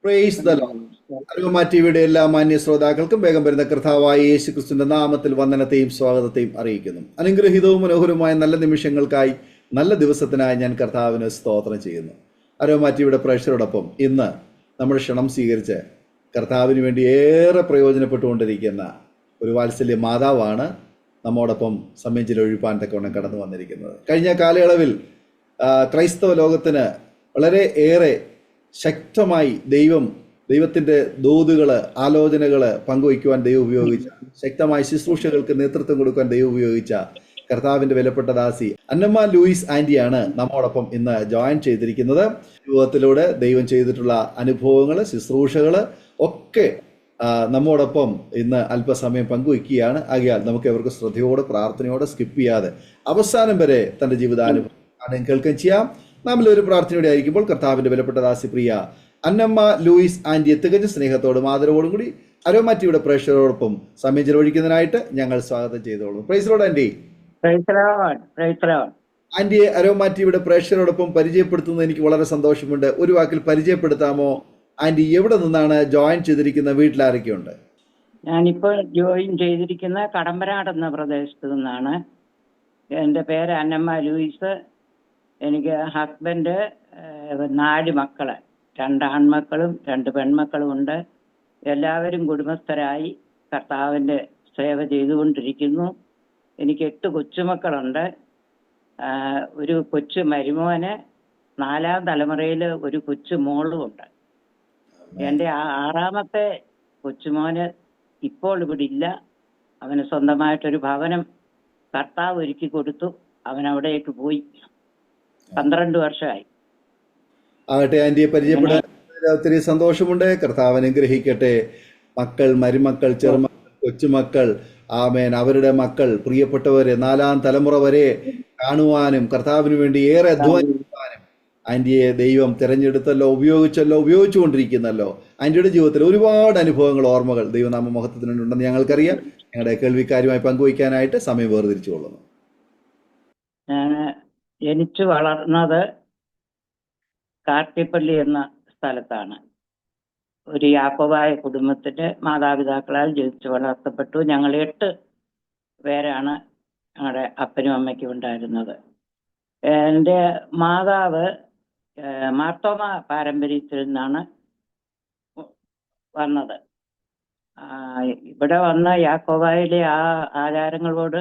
Praise the Lord. അരുമ ടിവിയുടെ എല്ലാ മാന്യ ശ്രോതാക്കൾക്കും വേഗം വരുന്ന കർത്താവായ യേശു ക്രിസ്തുവിന്റെ നാമത്തിൽ വന്ദനത്തെയും സ്വാഗതത്തെയും അറിയിക്കുന്നു. അനുഗ്രഹീതവും മനോഹരവുമായ നല്ല നിമിഷങ്ങൾക്കായി, നല്ല ദിവസത്തിനായി ഞാൻ കർത്താവിന് സ്തോത്രം ചെയ്യുന്നു. അരുമ ടിവിയുടെ പ്രേക്ഷകരോടൊപ്പം ഇന്ന് നമ്മുടെ ക്ഷണം സ്വീകരിച്ച് കർത്താവിന് വേണ്ടി ഏറെ പ്രയോജനപ്പെട്ടുകൊണ്ടിരിക്കുന്ന ഒരു വാത്സല്യ മാതാവാണ് നമ്മോടൊപ്പം സമയം ചിലവഴിപ്പാൻ തക്കവണ്ണം കടന്നു വന്നിരിക്കുന്നത്. കഴിഞ്ഞ കാലയളവിൽ ക്രൈസ്തവ ലോകത്തിന് വളരെ ഏറെ ശക്തമായി ദൈവത്തിൻ്റെ ദൂതുകൾ, ആലോചനകൾ പങ്കുവയ്ക്കുവാൻ ദൈവം ഉപയോഗിച്ച, ശക്തമായ ശുശ്രൂഷകൾക്ക് നേതൃത്വം കൊടുക്കാൻ ദൈവം ഉപയോഗിച്ച കർത്താവിൻ്റെ വിലപ്പെട്ട ദാസി അന്നമ്മ ലൂയിസ് ആൻറ്റിയാണ് നമ്മോടൊപ്പം ഇന്ന് ജോയിൻ ചെയ്തിരിക്കുന്നത്. ജീവിതത്തിലൂടെ ദൈവം ചെയ്തിട്ടുള്ള അനുഭവങ്ങൾ, ശുശ്രൂഷകൾ ഒക്കെ നമ്മോടൊപ്പം ഇന്ന് അല്പസമയം പങ്കുവയ്ക്കുകയാണ്. ആകയാൽ നമുക്ക് എവർക്ക് ശ്രദ്ധയോടെ, പ്രാർത്ഥനയോടെ, സ്കിപ്പ് ചെയ്യാതെ അവസാനം വരെ തൻ്റെ ജീവിതാനുഭവം കേൾക്കുകയും ചെയ്യാം. നമ്മളൊരു പ്രാർത്ഥനയോടെ ആയിരിക്കുമ്പോൾ കർത്താവിൻ്റെ വിലപ്പെട്ട ദാസി പ്രിയ അന്നമ്മ ലൂയിസ് ആൻറ്റിയെ തികഞ്ഞ സ്നേഹത്തോടും ആദരവോടും കൂടി അരോമ ടിവിയുടെ പ്രേക്ഷകരോടൊപ്പം സമയം ചെലവഴിക്കുന്നതിനായിട്ട് ഞങ്ങൾ സ്വാഗതം ചെയ്തോളൂ. Praise Lord aunty. ആൻറ്റിയെ അരോമ ടിവിയുടെ പ്രേക്ഷകരോടൊപ്പം പരിചയപ്പെടുത്തുന്നത് എനിക്ക് വളരെ സന്തോഷമുണ്ട്. ഒരു വാക്കിൽ പരിചയപ്പെടുത്താമോ? ആൻറ്റി എവിടെ നിന്നാണ് ജോയിൻ ചെയ്തിരിക്കുന്ന? വീട്ടിലാരൊക്കെയുണ്ട്? ഞാനിപ്പോൾ ജോയിൻ ചെയ്തിരിക്കുന്ന കടമ്പനാട് എന്ന പ്രദേശത്ത് നിന്നാണ്. എൻ്റെ പേര് അന്നമ്മ ലൂയിസ്. എനിക്ക് ഹസ്ബൻഡ്, 4 മക്കള്, 2 ആൺമക്കളും 2 പെൺമക്കളും ഉണ്ട്. എല്ലാവരും കുടുംബസ്ഥരായി കർത്താവിൻ്റെ സേവ ചെയ്തുകൊണ്ടിരിക്കുന്നു. എനിക്ക് 8 കൊച്ചുമക്കളുണ്ട്. ഒരു കൊച്ചു മരുമോന്, 4ാം തലമുറയിൽ ഒരു കൊച്ചു മോളുമുണ്ട്. എൻ്റെ 6ാമത്തെ കൊച്ചുമോന് ഇപ്പോൾ ഇവിടെ ഇല്ല. അവന് സ്വന്തമായിട്ടൊരു ഭവനം കർത്താവ് ഒരുക്കി കൊടുത്തു. അവൻ അവിടേക്ക് പോയി. 12 വർഷമായി. ആകട്ടെ, ആൻറ്റിയെ പരിചയപ്പെടാൻ ഒത്തിരി സന്തോഷമുണ്ട്. കർത്താവ് അനുഗ്രഹിക്കട്ടെ. മക്കൾ, മരുമക്കൾ, ചെറുമക്കൾ, കൊച്ചുമക്കൾ, ആമേൻ, അവരുടെ മക്കൾ, പ്രിയപ്പെട്ടവരെ 4ാം തലമുറ വരെ കാണുവാനും കർത്താവിന് വേണ്ടി ഏറെ അധ്വാനിക്കുവാനും ആൻറ്റിയെ ദൈവം തിരഞ്ഞെടുത്തല്ലോ, ഉപയോഗിച്ചുകൊണ്ടിരിക്കുന്നല്ലോ. ആൻറ്റിയുടെ ജീവിതത്തിൽ ഒരുപാട് അനുഭവങ്ങൾ, ഓർമ്മകൾ ദൈവനാമ മഹത്വത്തിനുണ്ടെന്ന് ഞങ്ങൾക്കറിയാം. ഞങ്ങളുടെ കേൾവിക്കാരുമായി പങ്കുവയ്ക്കാനായിട്ട് സമയം വേർതിരിച്ചു കൊള്ളുന്നു. ജനിച്ചു വളർന്നത് കാർത്തിപ്പള്ളി എന്ന സ്ഥലത്താണ്. ഒരു യാക്കോബായ കുടുംബത്തിന്റെ മാതാപിതാക്കളാൽ ജനിച്ചു വളർത്തപ്പെട്ടു. ഞങ്ങൾ 8 പേരാണ് ഞങ്ങളുടെ അപ്പനും അമ്മയ്ക്കും ഉണ്ടായിരുന്നത്. എൻ്റെ മാതാവ് മാർത്തോമ പാരമ്പര്യത്തിൽ നിന്നാണ് വന്നത്. ഇവിടെ വന്ന യാക്കോബായിലെ ആ ആചാരങ്ങളോട്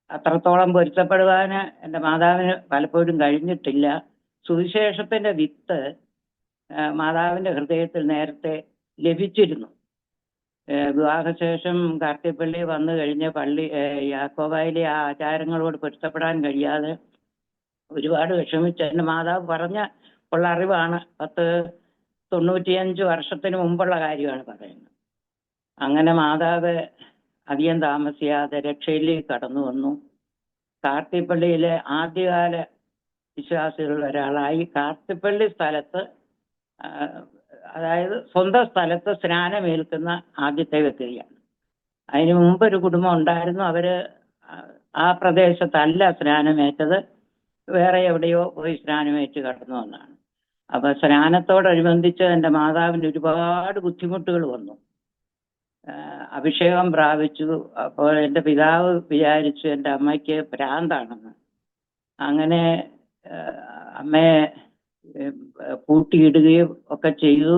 അത്രത്തോളം പൊരുത്തപ്പെടുവാൻ എൻ്റെ മാതാവിന് പലപ്പോഴും കഴിഞ്ഞിട്ടില്ല. സുവിശേഷത്തിൻ്റെ വിത്ത് മാതാവിൻ്റെ ഹൃദയത്തിൽ നേരത്തെ ലഭിച്ചിരുന്നു. വിവാഹശേഷം കാർത്തിപ്പള്ളി വന്നു കഴിഞ്ഞ് യാക്കോബായിലെ ആ ആചാരങ്ങളോട് പൊരുത്തപ്പെടാൻ കഴിയാതെ ഒരുപാട് വിഷമിച്ച് എൻ്റെ മാതാവ് പറഞ്ഞ ഉള്ള അറിവാണ്. 95 വർഷത്തിന് മുമ്പുള്ള കാര്യമാണ് പറയുന്നത്. അങ്ങനെ മാതാവ് അധികം താമസിയാതെ രക്ഷയിലേക്ക് കടന്നു വന്നു. കാർത്തിപ്പള്ളിയിലെ ആദ്യകാല വിശ്വാസികളിൽ ഒരാളായി. കാർത്തിപ്പള്ളി സ്ഥലത്ത്, അതായത് സ്വന്തം സ്ഥലത്ത് സ്നാനമേൽക്കുന്ന ആദ്യത്തെ വ്യക്തിയാണ്. അതിനു മുമ്പ് ഒരു കുടുംബം ഉണ്ടായിരുന്നു. അവര് ആ പ്രദേശത്തല്ല സ്നാനമേറ്റത്, വേറെ എവിടെയോ പോയി സ്നാനമേറ്റ് കടന്നു വന്നാണ്. അപ്പൊ സ്നാനത്തോടനുബന്ധിച്ച് എൻ്റെ മാതാവിന് ഒരുപാട് ബുദ്ധിമുട്ടുകൾ വന്നു. അഭിഷേകം പ്രാപിച്ചു. അപ്പോൾ എൻ്റെ പിതാവ് വിചാരിച്ചു എൻ്റെ അമ്മയ്ക്ക് ഭ്രാന്താണെന്ന്. അങ്ങനെ അമ്മയെ പൂട്ടിയിടുകയും ഒക്കെ ചെയ്തു.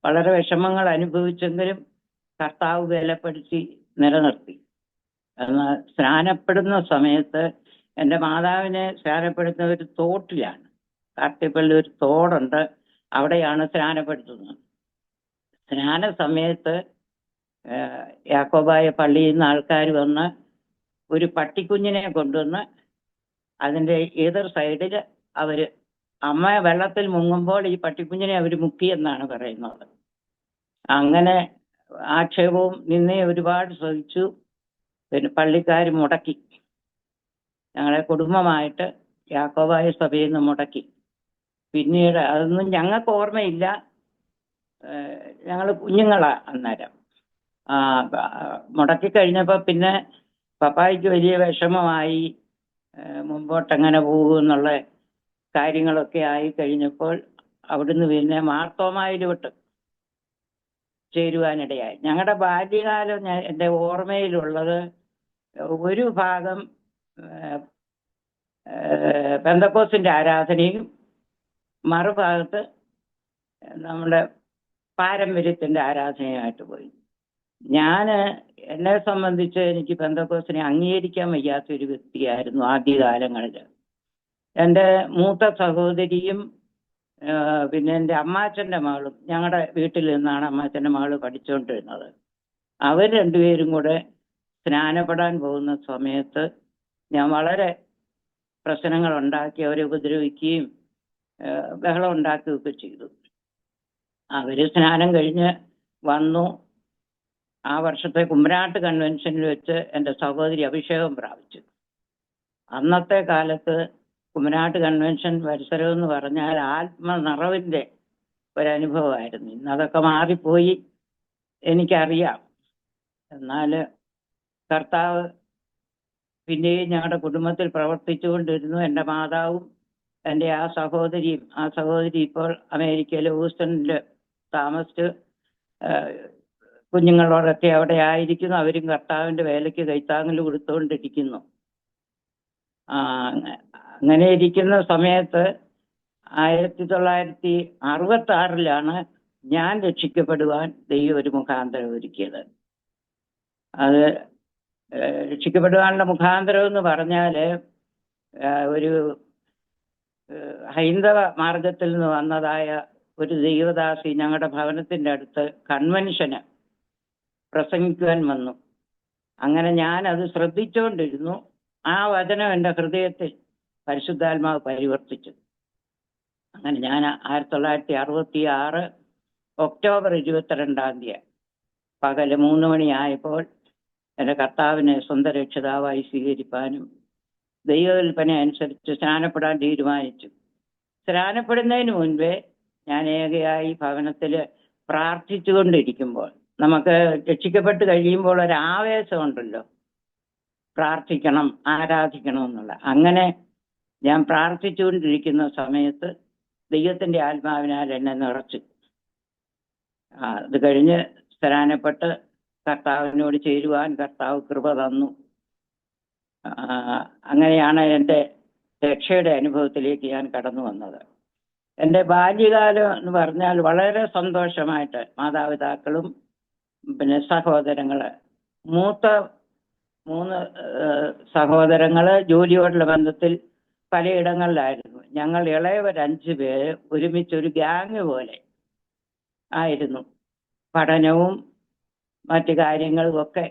വളരെ വിഷമങ്ങൾ അനുഭവിച്ചെങ്കിലും കർത്താവ് ബലപ്പെടുത്തി നിലനിർത്തി. എന്നാൽ സ്നാനപ്പെടുന്ന സമയത്ത് എൻ്റെ മാതാവിനെ സ്നാനപ്പെടുത്തുന്ന ഒരു തോട്ടിലാണ്. കാർത്തിപ്പള്ളി ഒരു തോടുണ്ട്, അവിടെയാണ് സ്നാനപ്പെടുത്തുന്നത്. സ്നാന സമയത്ത് യാക്കോബായ പള്ളിയിൽ നിന്ന് ആൾക്കാർ വന്ന് ഒരു പട്ടിക്കുഞ്ഞിനെ കൊണ്ടുവന്ന് അതിൻ്റെ എതിർ സൈഡിൽ അമ്മ വെള്ളത്തിൽ മുങ്ങുമ്പോൾ ഈ പട്ടിക്കുഞ്ഞിനെ അവർ മുക്കിയെന്നാണ് പറയുന്നത്. അങ്ങനെ ആക്ഷേപവും നിന്നയും ഒരുപാട് സഹിച്ചു. പിന്നെ പള്ളിക്കാർ മുടക്കി, ഞങ്ങളെ കുടുംബമായിട്ട് യാക്കോബായ സഭയിൽ നിന്ന് മുടക്കി. പിന്നീട് അതൊന്നും ഞങ്ങൾക്ക് ഓർമ്മയില്ല, ഞങ്ങൾ കുഞ്ഞുങ്ങളാ അന്നേരം. മുടക്കി കഴിഞ്ഞപ്പോൾ പിന്നെ പപ്പായ്ക്ക് വലിയ വിഷമമായി. മുമ്പോട്ടെങ്ങനെ പോകും എന്നുള്ള കാര്യങ്ങളൊക്കെ ആയി കഴിഞ്ഞപ്പോൾ അവിടുന്ന് പിന്നെ മാർത്തോമായിലോട്ട് ചേരുവാനിടയായി. ഞങ്ങളുടെ ബാല്യകാലം എൻ്റെ ഓർമ്മയിലുള്ളത് ഒരു ഭാഗം പെന്തക്കോസ്തിൻ്റെ ആരാധനയും മറുഭാഗത്ത് നമ്മുടെ പാരമ്പര്യത്തിൻ്റെ ആരാധനയായിട്ട് പോയി. എന്നെ സംബന്ധിച്ച് എനിക്ക് പെന്തക്കോസ്തിനെ അംഗീകരിക്കാൻ വയ്യാത്തൊരു വ്യക്തിയായിരുന്നു ആദ്യകാലങ്ങളിൽ. എൻ്റെ മൂത്ത സഹോദരിയും പിന്നെ എൻ്റെ അമ്മാച്ചൻ്റെ മകളും, ഞങ്ങളുടെ വീട്ടിൽ നിന്നാണ് അമ്മാച്ചൻ്റെ മകൾ പഠിച്ചുകൊണ്ടിരുന്നത്. അവർ രണ്ടുപേരും കൂടെ സ്നാനപ്പെടാൻ പോകുന്ന സമയത്ത് ഞാൻ വളരെ പ്രശ്നങ്ങൾ ഉണ്ടാക്കി, അവരെ ഉപദ്രവിക്കുകയും ബഹളം ഉണ്ടാക്കുകയൊക്കെ ചെയ്തു. അവർ സ്നാനം കഴിഞ്ഞ് വന്നു. ആ വർഷത്തെ കുമ്പനാട്ട് കൺവെൻഷനിൽ വെച്ച് എൻ്റെ സഹോദരി അഭിഷേകം പ്രാപിച്ചു. അന്നത്തെ കാലത്ത് കുമ്പനാട്ട് കൺവെൻഷൻ പരിസരം എന്ന് പറഞ്ഞാൽ ആത്മനിറവിൻ്റെ ഒരനുഭവമായിരുന്നു. ഇന്ന് അതൊക്കെ മാറിപ്പോയി, എനിക്കറിയാം. എന്നാൽ കർത്താവ് പിന്നെയും ഞങ്ങളുടെ കുടുംബത്തിൽ പ്രവർത്തിച്ചുകൊണ്ടിരുന്നു. എൻ്റെ മാതാവും എൻ്റെ ആ സഹോദരി ഇപ്പോൾ അമേരിക്കയിലെ ഹൂസ്റ്റണിൽ താമസിച്ച് കുഞ്ഞുങ്ങളോടൊക്കെ അവിടെ ആയിരിക്കുന്നു. അവരും കർത്താവിൻ്റെ വേലയ്ക്ക് കൈത്താങ്ങൽ കൊടുത്തുകൊണ്ടിരിക്കുന്നു. അങ്ങനെ ഇരിക്കുന്ന സമയത്ത് 1966 ഞാൻ രക്ഷിക്കപ്പെടുവാൻ ദൈവം ഒരു മുഖാന്തരം ഒരുക്കിയത്. അത് രക്ഷിക്കപ്പെടുവാനുള്ള മുഖാന്തരം എന്ന് പറഞ്ഞാൽ ഒരു ഹൈന്ദവ മാർഗത്തിൽ നിന്ന് വന്നതായ ഒരു ദൈവദാസി ഞങ്ങളുടെ ഭവനത്തിൻ്റെ അടുത്ത് കൺവെൻഷന് പ്രസംഗിക്കുവാൻ വന്നു. അങ്ങനെ ഞാൻ അത് ശ്രദ്ധിച്ചുകൊണ്ടിരുന്നു. ആ വചനം എൻ്റെ ഹൃദയത്തിൽ പരിശുദ്ധാത്മാവ് പരിവർത്തിച്ചു. അങ്ങനെ ഞാൻ 1966 ഒക്ടോബർ 22 പകല് 3 മണിയായപ്പോൾ എൻ്റെ കർത്താവിനെ സ്വന്തം രക്ഷിതാവായി സ്വീകരിപ്പാനും ദൈവകൽപ്പന അനുസരിച്ച് സ്നാനപ്പെടാൻ തീരുമാനിച്ചു. സ്നാനപ്പെടുന്നതിന് മുൻപേ ഞാൻ ഏകയായി ഭവനത്തിൽ പ്രാർത്ഥിച്ചുകൊണ്ടിരിക്കുമ്പോൾ, നമുക്ക് രക്ഷിക്കപ്പെട്ട് കഴിയുമ്പോൾ ഒരു ആവേശമുണ്ടല്ലോ, പ്രാർത്ഥിക്കണം, ആരാധിക്കണം എന്നുള്ള. അങ്ങനെ ഞാൻ പ്രാർത്ഥിച്ചുകൊണ്ടിരിക്കുന്ന സമയത്ത് ദൈവത്തിൻ്റെ ആത്മാവിനാൽ എന്നെ നിറച്ചു. അത് കഴിഞ്ഞ് സ്നാനപ്പെട്ട് കർത്താവിനോട് ചേരുവാൻ കർത്താവ് കൃപ തന്നു. അങ്ങനെയാണ് എൻ്റെ രക്ഷയുടെ അനുഭവത്തിലേക്ക് ഞാൻ കടന്നു വന്നത്. എൻ്റെ ബാല്യകാലം എന്ന് പറഞ്ഞാൽ വളരെ സന്തോഷമായിട്ട് മാതാപിതാക്കളും പിന്നെ സഹോദരങ്ങൾ, മൂത്ത 3 സഹോദരങ്ങൾ ജോലിയോടുള്ള ബന്ധത്തിൽ പലയിടങ്ങളിലായിരുന്നു. ഞങ്ങൾ ഇളയവർ 5 പേര് ഒരുമിച്ചൊരു ഗ്യാങ് പോലെ ആയിരുന്നു. പഠനവും മറ്റു കാര്യങ്ങളും ഒക്കെ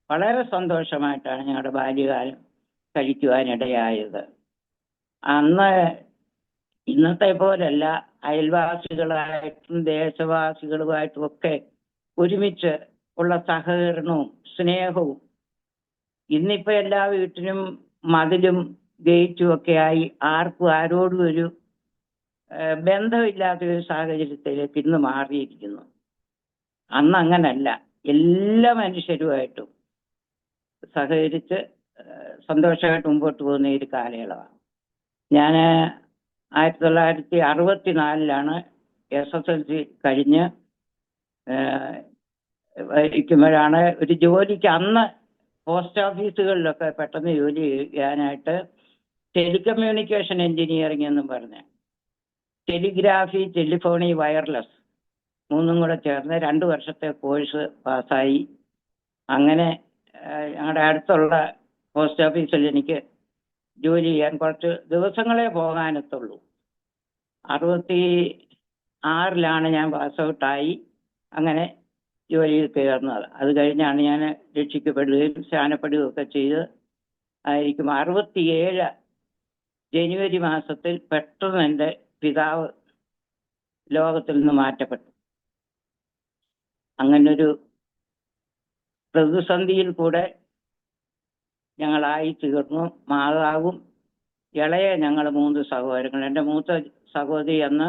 വളരെ സന്തോഷമായിട്ടാണ് ഞങ്ങളുടെ ബാല്യകാലം കഴിക്കുവാനിടയായത്. അന്ന് ഇന്നത്തെ പോലല്ല, അയൽവാസികളായിട്ടും ദേശവാസികളുമായിട്ടും ഒക്കെ ഒരുമിച്ച് ഉള്ള സഹകരണവും സ്നേഹവും. ഇന്നിപ്പോൾ എല്ലാ വീട്ടിലും മതിലും ഗേറ്റും ഒക്കെ ആയി ആർക്കും ആരോടും ഒരു ബന്ധമില്ലാത്തൊരു സാഹചര്യത്തിലേക്ക് ഇന്ന് മാറിയിരിക്കുന്നു. അന്ന് അങ്ങനല്ല, എല്ലാ മനുഷ്യരുമായിട്ടും സഹകരിച്ച് സന്തോഷമായിട്ട് മുമ്പോട്ട് പോകുന്ന ഒരു കാലയളവാണ്. ഞാൻ 1964 SSLC കഴിഞ്ഞ് ഇരിക്കുമ്പോഴാണ് ഒരു ജോലിക്ക്, അന്ന് പോസ്റ്റ് ഓഫീസുകളിലൊക്കെ പെട്ടെന്ന് ജോലി ചെയ്യാനായിട്ട് ടെലികമ്മ്യൂണിക്കേഷൻ എഞ്ചിനീയറിംഗ് എന്നും പറഞ്ഞ് ടെലിഗ്രാഫി, ടെലിഫോണി, വയർലെസ് 3 കൂടെ ചേർന്ന് 2 വർഷത്തെ കോഴ്സ് പാസ്സായി. അങ്ങനെ ഞങ്ങളുടെ അടുത്തുള്ള പോസ്റ്റ് ഓഫീസിൽ എനിക്ക് ജോലി ചെയ്യാൻ കുറച്ച് ദിവസങ്ങളെ പോകാനെത്തുള്ളൂ. 66 ഞാൻ പാസ് ഔട്ടായി. അങ്ങനെ ജോലിയിൽ കയറുന്നത്. അത് കഴിഞ്ഞാണ് ഞാൻ രക്ഷിക്കപ്പെടുകയും സ്നാനപ്പെടുകയും ഒക്കെ ചെയ്ത് ആയിരിക്കും. 67 ജനുവരി മാസത്തിൽ പെട്ടെന്ന് എൻ്റെ പിതാവ് ലോകത്തിൽ നിന്ന് മാറ്റപ്പെട്ടു. അങ്ങനൊരു പ്രതിസന്ധിയിൽ കൂടെ ഞങ്ങളായി തീർന്നു. മാതാവും ഇളയ ഞങ്ങൾ 3 സഹോദരങ്ങൾ. എൻ്റെ മൂത്ത സഹോദരി അന്ന്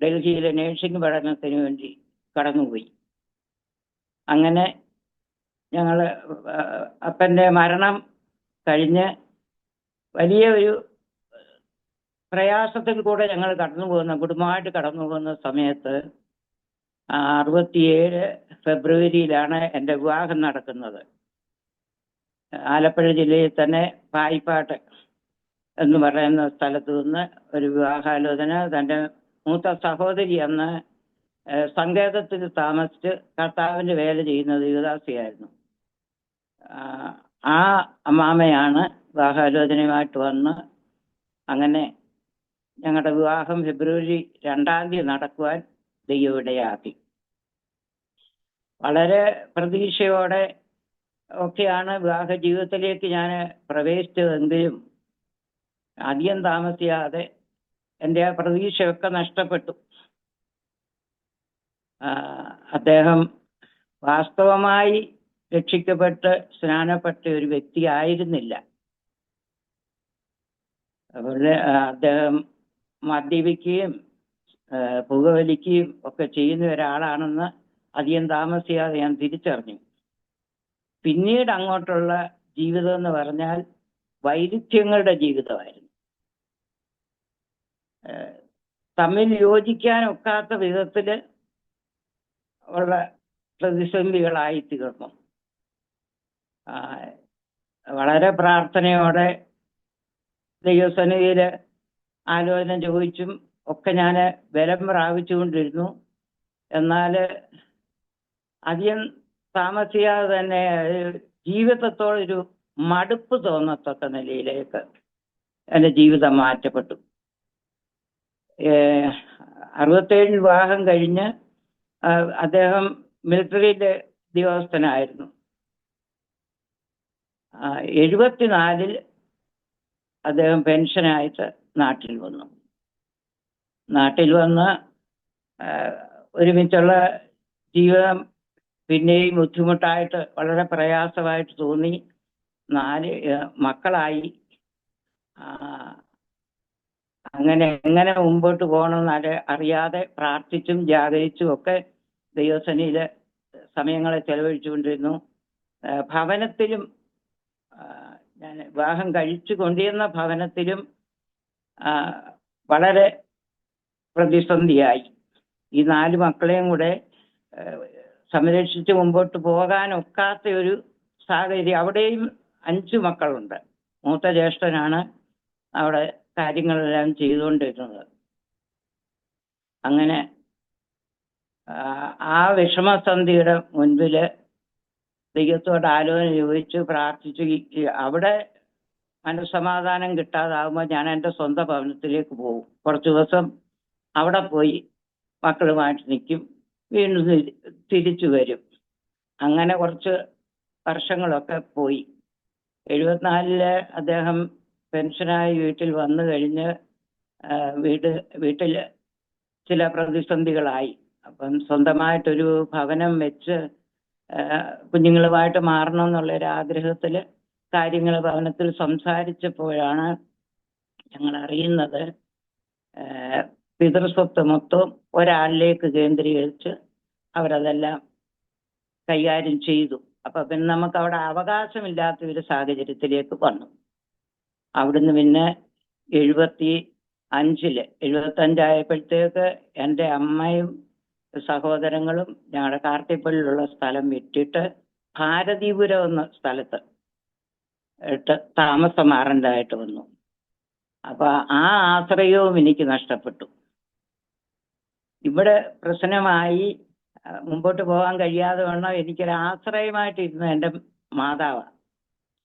ഡൽഹിയിലെ നേഴ്സിംഗ് പഠനത്തിന് വേണ്ടി കടന്നുപോയി. അങ്ങനെ ഞങ്ങൾ അപ്പൻ്റെ മരണം കഴിഞ്ഞ് വലിയ ഒരു പ്രയാസത്തിൽ കൂടെ ഞങ്ങൾ കുടുംബമായിട്ട് കടന്നു പോകുന്ന സമയത്ത് 67 ഫെബ്രുവരിയിലാണ് എൻ്റെ വിവാഹം നടക്കുന്നത്. ആലപ്പുഴ ജില്ലയിൽ തന്നെ പായിപ്പാട്ട് എന്ന് പറയുന്ന സ്ഥലത്ത് നിന്ന് ഒരു വിവാഹാലോചന. തൻ്റെ മൂത്ത സഹോദരി അന്ന് സങ്കേതത്തിൽ താമസിച്ച് കർത്താവിൻ്റെ വേല ചെയ്യുന്നത് യുവദാസിയായിരുന്നു. ആ അമ്മാമയാണ് വിവാഹാലോചനയുമായിട്ട് വന്ന് അങ്ങനെ ഞങ്ങളുടെ വിവാഹം ഫെബ്രുവരി 2-ാം തീയതി നടക്കുവാൻ ദൈവം ഇടയാക്കി. വളരെ പ്രതീക്ഷയോടെ ഒക്കെയാണ് വിവാഹ ജീവിതത്തിലേക്ക് ഞാൻ പ്രവേശിച്ചതെങ്കിലും അധികം താമസിയാതെ എൻ്റെ ആ പ്രതീക്ഷയൊക്കെ നഷ്ടപ്പെട്ടു. അദ്ദേഹം വാസ്തവമായി രക്ഷിക്കപ്പെട്ട് സ്നാനപ്പെട്ട ഒരു വ്യക്തി ആയിരുന്നില്ല. അതുപോലെ അദ്ദേഹം മദ്യപിക്കുകയും പുകവലിക്കുകയും ഒക്കെ ചെയ്യുന്ന ഒരാളാണെന്ന് അധികം താമസിയാതെ ഞാൻ തിരിച്ചറിഞ്ഞു. പിന്നീട് അങ്ങോട്ടുള്ള ജീവിതം എന്ന് പറഞ്ഞാൽ വൈരുദ്ധ്യങ്ങളുടെ ജീവിതമായിരുന്നു. തമ്മിൽ യോജിക്കാനൊക്കാത്ത വിധത്തിൽ ഉള്ള പ്രതിസന്ധികളായി തീർന്നു. വളരെ പ്രാർത്ഥനയോടെ ദൈവസന്നിധിയിൽ ആലോചന ചോദിച്ചും ഒക്കെ ഞാൻ ബലം പ്രാപിച്ചുകൊണ്ടിരുന്നു. എന്നാൽ അധികം താമസിയാതെ തന്നെ ജീവിതത്തോടൊരു മടുപ്പ് തോന്നത്തക്ക നിലയിലേക്ക് എൻ്റെ ജീവിതം മാറ്റപ്പെട്ടു. 67 വിവാഹം കഴിഞ്ഞ് അദ്ദേഹം മിലിറ്ററിയിലെ ഉദ്യോഗസ്ഥനായിരുന്നു. 74 അദ്ദേഹം പെൻഷനായിട്ട് നാട്ടിൽ വന്നു. നാട്ടിൽ വന്ന് ഒരുമിച്ചുള്ള ജീവിതം പിന്നെയും ബുദ്ധിമുട്ടായിട്ട് വളരെ പ്രയാസമായിട്ട് തോന്നി. 4 മക്കളായി. എങ്ങനെ മുമ്പോട്ട് പോകണമെന്ന് അറിയാതെ പ്രാർത്ഥിച്ചും ജാഗരിച്ചും ഒക്കെ ദൈവസന്നിധിയിൽ സമയങ്ങളെ ചെലവഴിച്ചുകൊണ്ടിരുന്നു. ഭവനത്തിലും ഞാൻ വിവാഹം കഴിച്ചു കൊണ്ടിരുന്ന ഭവനത്തിലും വളരെ പ്രതിസന്ധിയായി. ഈ 4 മക്കളെയും കൂടെ സംരക്ഷിച്ച് മുമ്പോട്ട് പോകാനൊക്കാത്ത ഒരു സാഹചര്യം. അവിടെയും 5 മക്കളുണ്ട്. മൂത്ത ജ്യേഷ്ഠനാണ് അവിടെ കാര്യങ്ങളെല്ലാം ചെയ്തുകൊണ്ടിരുന്നത്. അങ്ങനെ ആ വിഷമസന്ധിയുടെ മുൻപിൽ ദൈവത്തോട് ആലോചന ചോദിച്ചു പ്രാർത്ഥിച്ചു. അവിടെ മനസ്സമാധാനം കിട്ടാതാകുമ്പോൾ ഞാൻ എൻ്റെ സ്വന്തം ഭവനത്തിലേക്ക് പോകും. കുറച്ച് ദിവസം അവിടെ പോയി മക്കളുമായിട്ട് നിൽക്കും, വീണ്ടും തിരിച്ചു വരും. അങ്ങനെ കുറച്ച് വർഷങ്ങളൊക്കെ പോയി. 74 അദ്ദേഹം പെൻഷനായി വീട്ടിൽ വന്നു കഴിഞ്ഞ് വീട്ടിൽ ചില പ്രതിസന്ധികളായി. അപ്പം സ്വന്തമായിട്ടൊരു ഭവനം വെച്ച് കുഞ്ഞുങ്ങളുമായിട്ട് മാറണം എന്നുള്ളൊരു ആഗ്രഹത്തിൽ കാര്യങ്ങൾ ഭവനത്തിൽ സംസാരിച്ചപ്പോഴാണ് ഞങ്ങൾ അറിയുന്നത് പിതൃസ്വത്ത് മൊത്തം ഒരാളിലേക്ക് കേന്ദ്രീകരിച്ച് അവരതെല്ലാം കൈകാര്യം ചെയ്തു. അപ്പം പിന്നെ നമുക്ക് അവിടെ അവകാശമില്ലാത്ത ഒരു സാഹചര്യത്തിലേക്ക് വന്നു. അവിടുന്ന് പിന്നെ 75 എൻ്റെ അമ്മയും സഹോദരങ്ങളും ഞങ്ങളുടെ കാർത്തിപ്പള്ളിയിലുള്ള സ്ഥലം വിട്ടിട്ട് ഭാരതീപുരം എന്ന സ്ഥലത്ത് താമസം മാറേണ്ടതായിട്ട് വന്നു. അപ്പൊ ആ ആശ്രയവും എനിക്ക് നഷ്ടപ്പെട്ടു. ഇവിടെ പ്രശ്നമായി മുമ്പോട്ട് പോകാൻ കഴിയാതെ വണ്ണം എനിക്കൊരു ആശ്രയമായിട്ടിരുന്ന എൻ്റെ മാതാവാണ്.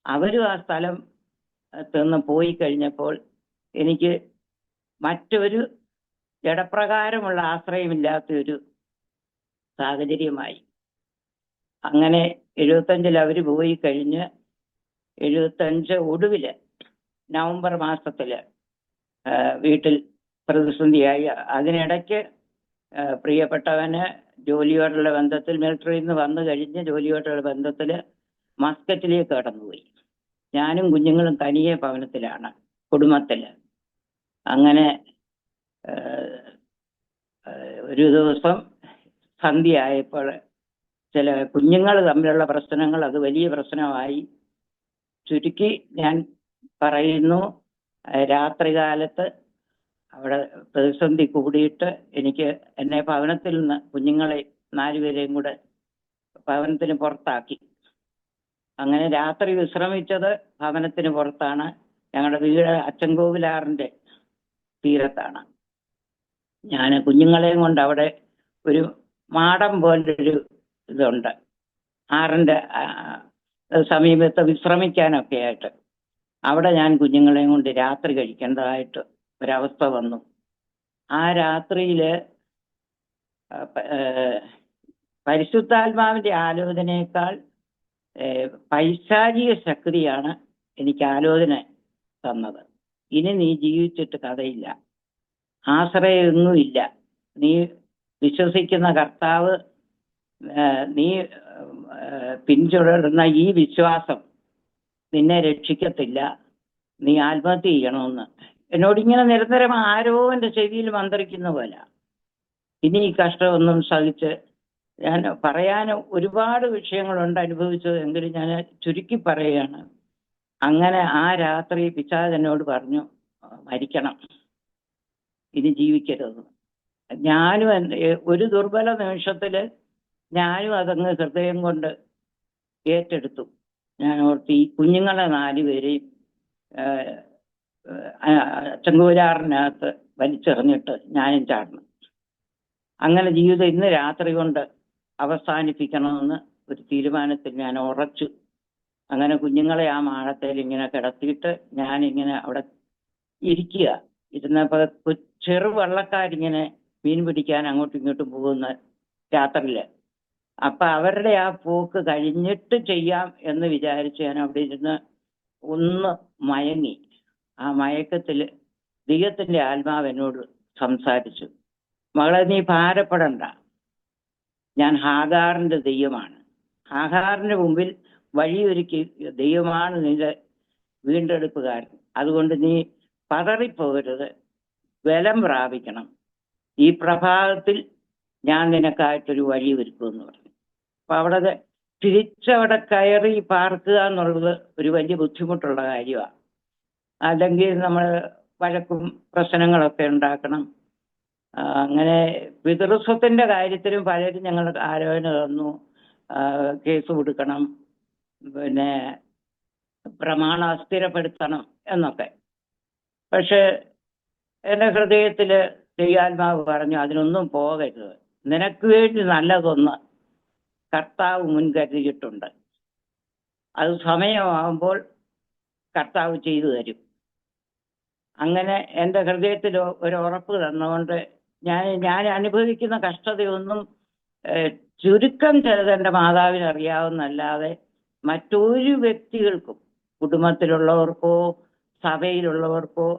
അവരും ആ സ്ഥലം നിന്ന് പോയി കഴിഞ്ഞപ്പോൾ എനിക്ക് മറ്റൊരു ജഡപ്രകാരമുള്ള ആശ്രയമില്ലാത്തൊരു സാഹചര്യമായി. അങ്ങനെ 75 അവർ പോയി കഴിഞ്ഞ് 75 ഒടുവിൽ നവംബർ മാസത്തിൽ വീട്ടിൽ പ്രതിസന്ധിയായി. അതിനിടയ്ക്ക് പ്രിയപ്പെട്ടവന് ജോലിയോടുള്ള ബന്ധത്തിൽ മിലിറ്ററിയിൽ നിന്ന് വന്നു കഴിഞ്ഞ് ജോലിയോടുള്ള ബന്ധത്തിൽ മസ്കറ്റിലേക്ക് കടന്നുപോയി. ഞാനും കുഞ്ഞുങ്ങളും തനിയെ ഭവനത്തിലാണ്, കുടുംബത്തിൽ. അങ്ങനെ ഒരു ദിവസം സന്ധ്യയായപ്പോൾ ചില കുഞ്ഞുങ്ങൾ തമ്മിലുള്ള പ്രശ്നങ്ങൾ അത് വലിയ പ്രശ്നമായി. ചുരുക്കി ഞാൻ പറയുന്നു, രാത്രികാലത്ത് അവിടെ പ്രതിസന്ധി കൂടിയിട്ട് എന്നെ ഭവനത്തിൽ നിന്ന് കുഞ്ഞുങ്ങളെ 4 പേരെയും കൂടെ ഭവനത്തിന് പുറത്താക്കി. അങ്ങനെ രാത്രി വിശ്രമിച്ചത് ഭവനത്തിന് പുറത്താണ്. ഞങ്ങളുടെ വീട് അച്ചൻകോവിലാറിന്റെ തീരത്താണ്. ഞാൻ കുഞ്ഞുങ്ങളെയും കൊണ്ട് അവിടെ ഒരു മാടം പോലൊരു ഇതുണ്ട്, ആറിന്റെ സമീപത്ത് വിശ്രമിക്കാനൊക്കെ ആയിട്ട്. അവിടെ ഞാൻ കുഞ്ഞുങ്ങളെയും കൊണ്ട് രാത്രി കഴിക്കേണ്ടതായിട്ട് ഒരവസ്ഥ വന്നു. ആ രാത്രിയില് പരിശുദ്ധാത്മാവിന്റെ ആലോചനയേക്കാൾ പൈശാചിക ശക്തിയാണ് എനിക്ക് ആലോചന തന്നത്. ഇനി നീ ജീവിച്ചിട്ട് കഥയില്ല, ആശ്രയമൊന്നുമില്ല, നീ വിശ്വസിക്കുന്ന കർത്താവ്, നീ പിന്തുടരുന്ന ഈ വിശ്വാസം നിന്നെ രക്ഷിക്കത്തില്ല, നീ ആത്മഹത്യ ചെയ്യണമെന്ന് എന്നോടിങ്ങനെ നിരന്തരം ആരോ എൻ്റെ ചെവിയിൽ മന്ത്രിക്കുന്ന പോലെ. ഇനി ഈ കഷ്ടമൊന്നും സഹിച്ച് ഞാൻ പറയാൻ ഒരുപാട് വിഷയങ്ങളുണ്ട് അനുഭവിച്ചത്, എങ്കിലും ഞാൻ ചുരുക്കി പറയുകയാണ്. അങ്ങനെ ആ രാത്രി പിശാച് എന്നോട് പറഞ്ഞു, മരിക്കണം, ഇനി ജീവിക്കരുത്. ഞാനും ഒരു ദുർബല നിമിഷത്തില് ഞാനും അതങ്ങ് ഹൃദയം കൊണ്ട് ഏറ്റെടുത്തു. ഞാൻ ഓർത്ത് ഈ കുഞ്ഞുങ്ങളെ 4 പേരെയും ചെങ്കൂരാറിനകത്ത് വലിച്ചെറിഞ്ഞിട്ട് ഞാനും ചാടണം. അങ്ങനെ ജീവിതം ഇന്ന് രാത്രി കൊണ്ട് അവസാനിപ്പിക്കണമെന്ന് ഒരു തീരുമാനത്തിൽ ഞാൻ ഉറച്ചു. അങ്ങനെ കുഞ്ഞുങ്ങളെ ആ മാടത്തേൽ ഇങ്ങനെ കിടത്തിയിട്ട് ഞാനിങ്ങനെ അവിടെ ഇരിക്കുക. ഇരുന്നപ്പോൾ ചെറു വള്ളക്കാരിങ്ങനെ മീൻ പിടിക്കാൻ അങ്ങോട്ടും ഇങ്ങോട്ടും പോകുന്ന രാത്രിയില്. അപ്പൊ അവരുടെ ആ പോക്ക് കഴിഞ്ഞിട്ട് ചെയ്യാം എന്ന് വിചാരിച്ച് ഞാൻ അവിടെ ഇരുന്ന് ഒന്ന് മയങ്ങി. ആ മയക്കത്തില് ദൈവത്തിന്റെ ആത്മാവ് എന്നോട് സംസാരിച്ചു, മകളെ നീ ഭാരപ്പെടണ്ട, ഞാൻ ഹാഗാറിന്റെ ദൈവമാണ്. ഹാഗാറിന്റെ മുമ്പിൽ വഴിയൊരുക്കി ദൈവമാണ് നിന്റെ വീണ്ടെടുപ്പുകാരൻ. അതുകൊണ്ട് നീ പതറിപ്പോകരുത്, ബലം പ്രാപിക്കണം. ഈ പ്രഭാതത്തിൽ ഞാൻ നിനക്കായിട്ടൊരു വഴി ഒരുക്കുമെന്ന് പറഞ്ഞു. അപ്പൊ അവിടെ തിരിച്ചവിടെ കയറി പാർക്കുക എന്നുള്ളത് ഒരു വലിയ ബുദ്ധിമുട്ടുള്ള കാര്യമാണ്. അല്ലെങ്കിൽ നമ്മൾ വഴക്കും പ്രശ്നങ്ങളൊക്കെ ഉണ്ടാക്കണം. അങ്ങനെ പിതൃസ്വത്തിന്റെ കാര്യത്തിലും പലരും ഞങ്ങൾ ആലോചന തന്നു, കേസ് കൊടുക്കണം, പിന്നെ പ്രമാണം അസ്ഥിരപ്പെടുത്തണം എന്നൊക്കെ. പക്ഷെ എൻ്റെ ഹൃദയത്തില് ദൈവാത്മാവ് പറഞ്ഞു, അതിനൊന്നും പോകരുത്, നിനക്ക് വേണ്ടി നല്ലതൊന്ന് കർത്താവ് മുൻകരുതിയിട്ടുണ്ട്, അത് സമയമാകുമ്പോൾ കർത്താവ് ചെയ്തു തരും. അങ്ങനെ എൻ്റെ ഹൃദയത്തിൽ ഒരു ഉറപ്പ് തന്നുകൊണ്ട് ഞാൻ അനുഭവിക്കുന്ന കഷ്ടതയൊന്നും ചുരുക്കം ചിലത് എൻ്റെ മാതാവിന് അറിയാവുന്നല്ലാതെ മറ്റൊരു വ്യക്തികൾക്കും, കുടുംബത്തിലുള്ളവർക്കോ സഭയിലുള്ളവർക്കോ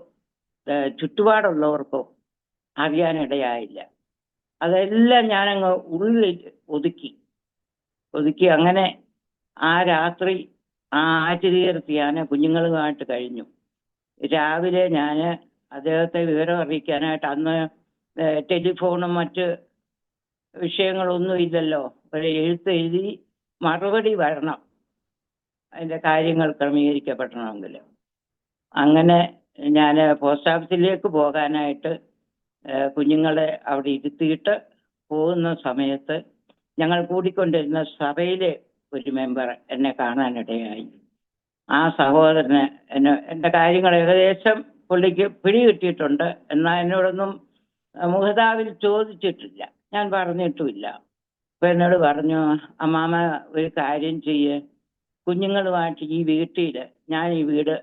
ചുറ്റുപാടുള്ളവർക്കോ അറിയാനിടയായില്ല. അതെല്ലാം ഞാനങ്ങ് ഉള്ളിൽ ഒതുക്കി അങ്ങനെ ആ രാത്രി ആ ആറ്റുതീർത്ത് ഞാൻ കുഞ്ഞുങ്ങളുമായിട്ട് കഴിഞ്ഞു. രാവിലെ ഞാൻ അദ്ദേഹത്തെ വിവരം അറിയിക്കാനായിട്ട്, അന്ന് ടെലിഫോണും മറ്റ് വിഷയങ്ങളൊന്നും ഇല്ലല്ലോ, ഒരു എഴുതി മറുപടി വരണം അതിൻ്റെ കാര്യങ്ങൾ ക്രമീകരിക്കപ്പെടണമെങ്കിൽ. അങ്ങനെ ഞാൻ പോസ്റ്റ് ഓഫീസിലേക്ക് പോകാനായിട്ട് കുഞ്ഞുങ്ങളെ അവിടെ ഇരുത്തിയിട്ട് പോകുന്ന സമയത്ത് ഞങ്ങൾ കൂടിക്കൊണ്ടിരുന്ന സഭയിലെ ഒരു മെമ്പർ എന്നെ കാണാനിടയായി. ആ സഹോദരന് എൻ്റെ കാര്യങ്ങൾ ഏകദേശം പുള്ളിക്ക് പിടികിട്ടിയിട്ടുണ്ട്, എന്നാൽ എന്നോടൊന്നും മുഖതാവിൽ ചോദിച്ചിട്ടില്ല, ഞാൻ പറഞ്ഞിട്ടുമില്ല. അപ്പൊ എന്നോട് പറഞ്ഞു, അമ്മാമ ഒരു കാര്യം ചെയ്യ്, കുഞ്ഞുങ്ങളുമായിട്ട് ഈ വീട്ടിൽ, ഞാൻ ഈ വീട്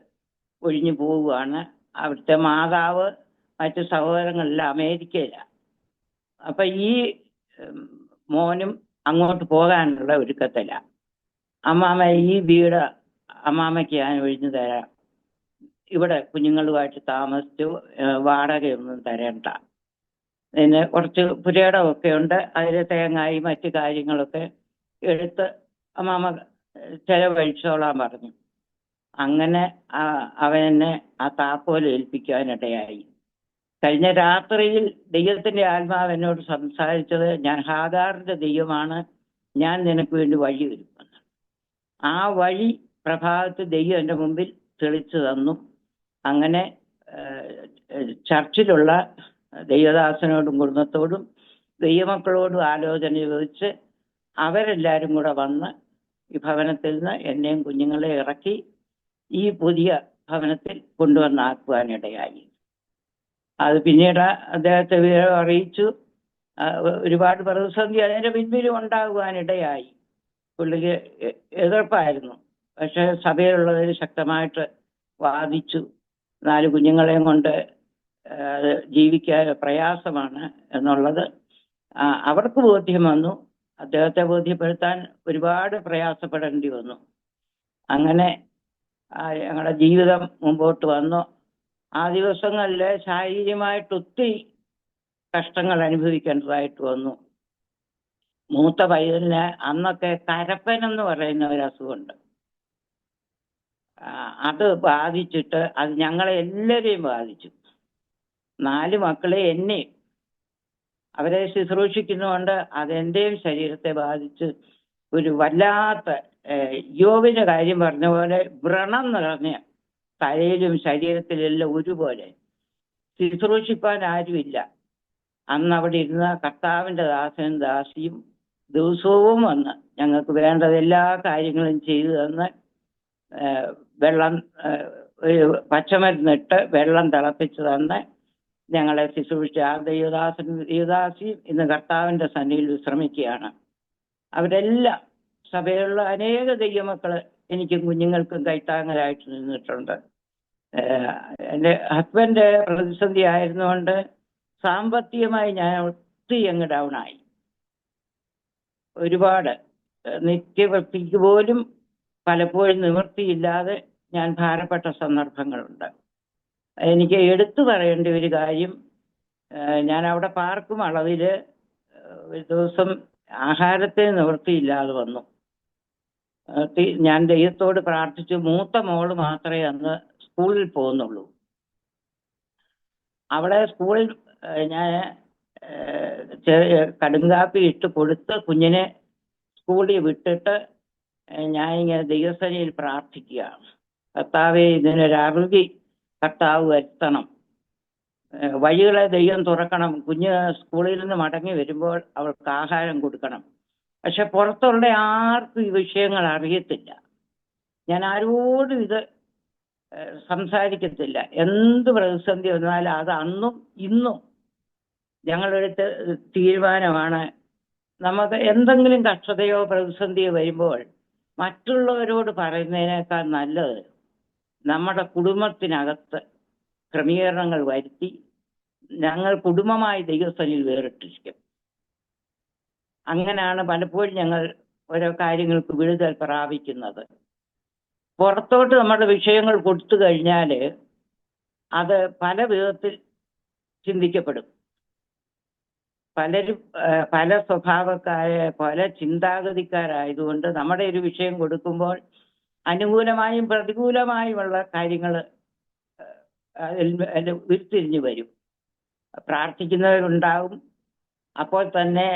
ഒഴിഞ്ഞു പോവുകയാണ്, അവിടുത്തെ മാതാവ് മറ്റു സഹോദരങ്ങളെല്ലാം അമേരിക്കയിലാണ്, അപ്പൊ ഈ മോനും അങ്ങോട്ട് പോകാനുള്ള ഒരുക്കത്തില്ല, അമ്മാമ ഈ വീട് അമ്മാമയ്ക്ക് ഞാൻ ഒഴിഞ്ഞു തരാം, ഇവിടെ കുഞ്ഞുങ്ങളുമായിട്ട് താമസിച്ചു വാടകയൊന്നും തരേണ്ട, പിന്നെ കുറച്ച് പുരയിടമൊക്കെ ഉണ്ട്, അതിൽ തേങ്ങായി മറ്റു കാര്യങ്ങളൊക്കെ എടുത്ത് അമ്മാമ ചെലവഴിച്ചോളാൻ പറഞ്ഞു. അങ്ങനെ അവനെന്നെ ആ താക്കോൽ ഏൽപ്പിക്കാനിടയായി. കഴിഞ്ഞ രാത്രിയിൽ ദൈവത്തിന്റെ ആത്മാവ് എന്നോട് സംസാരിച്ചത്, ഞാൻ ഹാഗാറിന്റെ ദൈവമാണ്, ഞാൻ നിനക്ക് വേണ്ടി വഴി ഒരുക്കുന്നു. ആ വഴി പ്രഭാതത്തിൽ ദൈവം എൻ്റെ മുമ്പിൽ തെളിച്ചു തന്നു. അങ്ങനെ ചർച്ചിലുള്ള ദൈവദാസനോടും കുടുംബത്തോടും ദൈവമക്കളോടും ആലോചന ചോദിച്ച് അവരെല്ലാവരും കൂടെ വന്ന് ഈ ഭവനത്തിൽ നിന്ന് എന്നെയും കുഞ്ഞുങ്ങളെ ഇറക്കി ഈ പുതിയ ഭവനത്തിൽ കൊണ്ടുവന്നാക്കുവാനിടയായി. അത് പിന്നീട് അദ്ദേഹത്തെ വിവരം അറിയിച്ചു. ഒരുപാട് പ്രതിസന്ധി അതിൻ്റെ പിൻപിലും ഉണ്ടാകുവാനിടയായി. പുള്ളിക്ക് എതിർപ്പായിരുന്നു. പക്ഷെ സഭയിലുള്ളവർ ശക്തമായിട്ട് വാദിച്ചു. 4 കുഞ്ഞുങ്ങളെയും കൊണ്ട് ജീവിക്കാൻ പ്രയാസമാണ് എന്നുള്ളത് അവർക്ക് ബോധ്യം വന്നു. അദ്ദേഹത്തെ ബോധ്യപ്പെടുത്താൻ ഒരുപാട് പ്രയാസപ്പെടേണ്ടി വന്നു. അങ്ങനെ ഞങ്ങളുടെ ജീവിതം മുമ്പോട്ട് വന്നു. ആ ദിവസങ്ങളിൽ ശാരീരികമായിട്ട് ഒത്തിരി കഷ്ടങ്ങൾ അനുഭവിക്കേണ്ടതായിട്ട് വന്നു. മൂത്ത പയ്യലിന് അന്നൊക്കെ കരപ്പൻ എന്ന് പറയുന്ന ഒരു അസുഖമുണ്ട്. അത് ബാധിച്ചിട്ട് അത് ഞങ്ങളെ എല്ലാവരെയും ബാധിച്ചു. 4 മക്കളെ എന്നെയും അവരെ ശുശ്രൂഷിക്കുന്നതുകൊണ്ട് അതെൻ്റെയും ശരീരത്തെ ബാധിച്ച് ഒരു വല്ലാത്ത യോബിന്റെ കാര്യം പറഞ്ഞ പോലെ വ്രണം നിറഞ്ഞ തലയിലും ശരീരത്തിലെല്ലാം ഒരുപോലെ. ശുശ്രൂഷിപ്പാൻ ആരുമില്ല. അന്ന് അവിടെ ഇരുന്ന കർത്താവിൻ്റെ ദാസനും ദാസിയും ദിവസവും വന്ന് ഞങ്ങൾക്ക് വേണ്ടത് എല്ലാ കാര്യങ്ങളും ചെയ്തു തന്ന് വെള്ളം പച്ചമരുന്നിട്ട് വെള്ളം തിളപ്പിച്ച് തന്ന് ഞങ്ങളെ ശുശ്രൂഷിച്ച ആ ദൈവദാസിയും ഇന്ന് കർത്താവിൻ്റെ സന്നിധിയിൽ വിശ്രമിക്കുകയാണ്. അവരെല്ലാം സഭയിലുള്ള അനേക ദൈവമക്കള് എനിക്കും കുഞ്ഞുങ്ങൾക്കും കൈത്താങ്ങലായിട്ട് നിന്നിട്ടുണ്ട്. എൻ്റെ ഹസ്ബൻഡ് പ്രതിസന്ധി ആയിരുന്നുകൊണ്ട് സാമ്പത്തികമായി ഞാൻ ഒത്തിരി അങ്ങ് ഡൗണായി. ഒരുപാട് നിത്യവൃത്തിക്ക് പോലും പലപ്പോഴും നിവൃത്തിയില്ലാതെ ഞാൻ ഭാരപ്പെട്ട സന്ദർഭങ്ങളുണ്ട്. എനിക്ക് എടുത്തു പറയേണ്ട ഒരു കാര്യം, ഞാൻ അവിടെ പാർക്കും അളവിൽ ഒരു ദിവസം ആഹാരത്തിന് നിവൃത്തിയില്ലാതെ വന്നു. ഞാൻ ദൈവത്തോട് പ്രാർത്ഥിച്ചു. മൂത്ത മോള് മാത്രമേ അന്ന് സ്കൂളിൽ പോകുന്നുള്ളൂ. അവിടെ സ്കൂളിൽ ഞാൻ കടുങ്കാപ്പി ഇട്ട് കൊടുത്ത് കുഞ്ഞിനെ സ്കൂളിൽ വിട്ടിട്ട് ഞാനിങ്ങനെ ദൈവസേനയിൽ പ്രാർത്ഥിക്കുകയാണ്. കർത്താവെ, ഇതിനൊരറുതി കർത്താവ് വരുത്തണം, വഴികളെ ദൈവം തുറക്കണം, കുഞ്ഞ് സ്കൂളിൽ നിന്ന് മടങ്ങി വരുമ്പോൾ അവൾക്ക് ആഹാരം കൊടുക്കണം. പക്ഷെ പുറത്തുള്ള ആർക്കും ഈ വിഷയങ്ങൾ അറിയത്തില്ല. ഞാൻ ആരോടും ഇത് സംസാരിക്കത്തില്ല. എന്ത് പ്രതിസന്ധി വന്നാലും അത് അന്നും ഇന്നും ഞങ്ങളൊരു തീരുമാനമാണ്. നമുക്ക് എന്തെങ്കിലും കഷ്ടതയോ പ്രതിസന്ധിയോ വരുമ്പോൾ മറ്റുള്ളവരോട് പറയുന്നതിനേക്കാൾ നല്ലത് നമ്മുടെ കുടുംബത്തിനകത്ത് ക്രമീകരണങ്ങൾ വരുത്തി ഞങ്ങൾ കുടുംബമായി ദൈവസന്നിധിയിൽ വേറിട്ടിരിക്കും. അങ്ങനെയാണ് പലപ്പോഴും ഞങ്ങൾ ഓരോ കാര്യങ്ങൾക്ക് വിടുതൽ പ്രാപിക്കുന്നത്. പുറത്തോട്ട് നമ്മുടെ വിഷയങ്ങൾ കൊടുത്തു കഴിഞ്ഞാൽ അത് പല വിധത്തിൽ ചിന്തിക്കപ്പെടും. പലരും പല സ്വഭാവക്കാരെ പല ചിന്താഗതിക്കാരായതുകൊണ്ട് നമ്മുടെ ഒരു വിഷയം കൊടുക്കുമ്പോൾ അനുകൂലമായും പ്രതികൂലമായുമുള്ള കാര്യങ്ങൾ ഉരുത്തിരിഞ്ഞു വരും. പ്രാർത്ഥിക്കുന്നവരുണ്ടാവും, അപ്പോൾ തന്നെ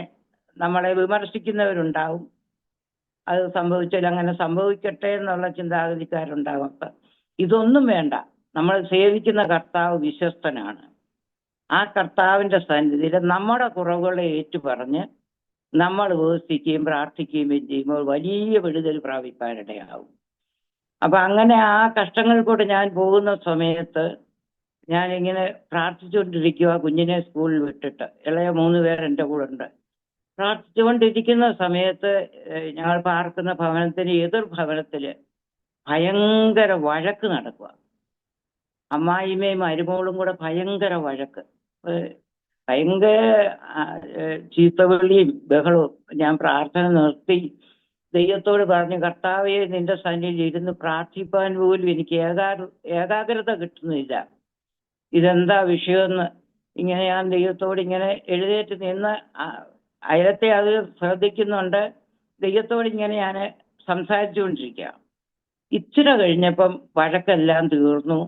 നമ്മളെ വിമർശിക്കുന്നവരുണ്ടാവും. അത് സംഭവിച്ചാൽ അങ്ങനെ സംഭവിക്കട്ടെ എന്നുള്ള ചിന്താഗതിക്കാരുണ്ടാവും. അപ്പം ഇതൊന്നും വേണ്ട. നമ്മൾ സേവിക്കുന്ന കർത്താവ് വിശ്വസ്തനാണ്. ആ കർത്താവിൻ്റെ സന്നിധിയിൽ നമ്മുടെ കുറവുകളെ ഏറ്റുപറഞ്ഞ് നമ്മൾ ഉപവസിക്കുകയും പ്രാർത്ഥിക്കുകയും ചെയ്യുമ്പോൾ വലിയ വിടുതൽ പ്രാപിക്കാനിടയാവും. അപ്പം അങ്ങനെ ആ കഷ്ടങ്ങൾ കൂടെ ഞാൻ പോകുന്ന സമയത്ത് ഞാനിങ്ങനെ പ്രാർത്ഥിച്ചുകൊണ്ടിരിക്കുക. കുഞ്ഞിനെ സ്കൂളിൽ വിട്ടിട്ട് ഇളയ 3 പേർ എൻ്റെ കൂടെ ഉണ്ട്. പ്രാർത്ഥിച്ചുകൊണ്ടിരിക്കുന്ന സമയത്ത് ഞങ്ങൾ പാർക്കുന്ന ഭവനത്തിന് എതിർ ഭവനത്തിൽ ഭയങ്കര വഴക്ക് നടക്കുക. അമ്മായിമ്മയും മരുമോളും കൂടെ ഭയങ്കര വഴക്ക്, ഭയങ്കര ചീത്തവിളിയും ബഹളവും. ഞാൻ പ്രാർത്ഥന നിർത്തി ദൈവത്തോട് പറഞ്ഞു, കർത്താവെ, നിന്റെ സന്നിധിയിൽ ഇരുന്ന് പ്രാർത്ഥിപ്പാൻ പോലും എനിക്ക് ഏകാഗ്രത കിട്ടുന്നില്ല. ഇതെന്താ വിഷയമെന്ന് ഇങ്ങനെ ഞാൻ ദൈവത്തോട് ഇങ്ങനെ എഴുന്നേറ്റ് നിന്ന് അയലത്തെ അത് ശ്രദ്ധിക്കുന്നുണ്ട്. ദൈവത്തോട് ഇങ്ങനെ ഞാൻ സംസാരിച്ചുകൊണ്ടിരിക്കുക. ഇച്ചിരി കഴിഞ്ഞപ്പം വഴക്കെല്ലാം തീർന്നു.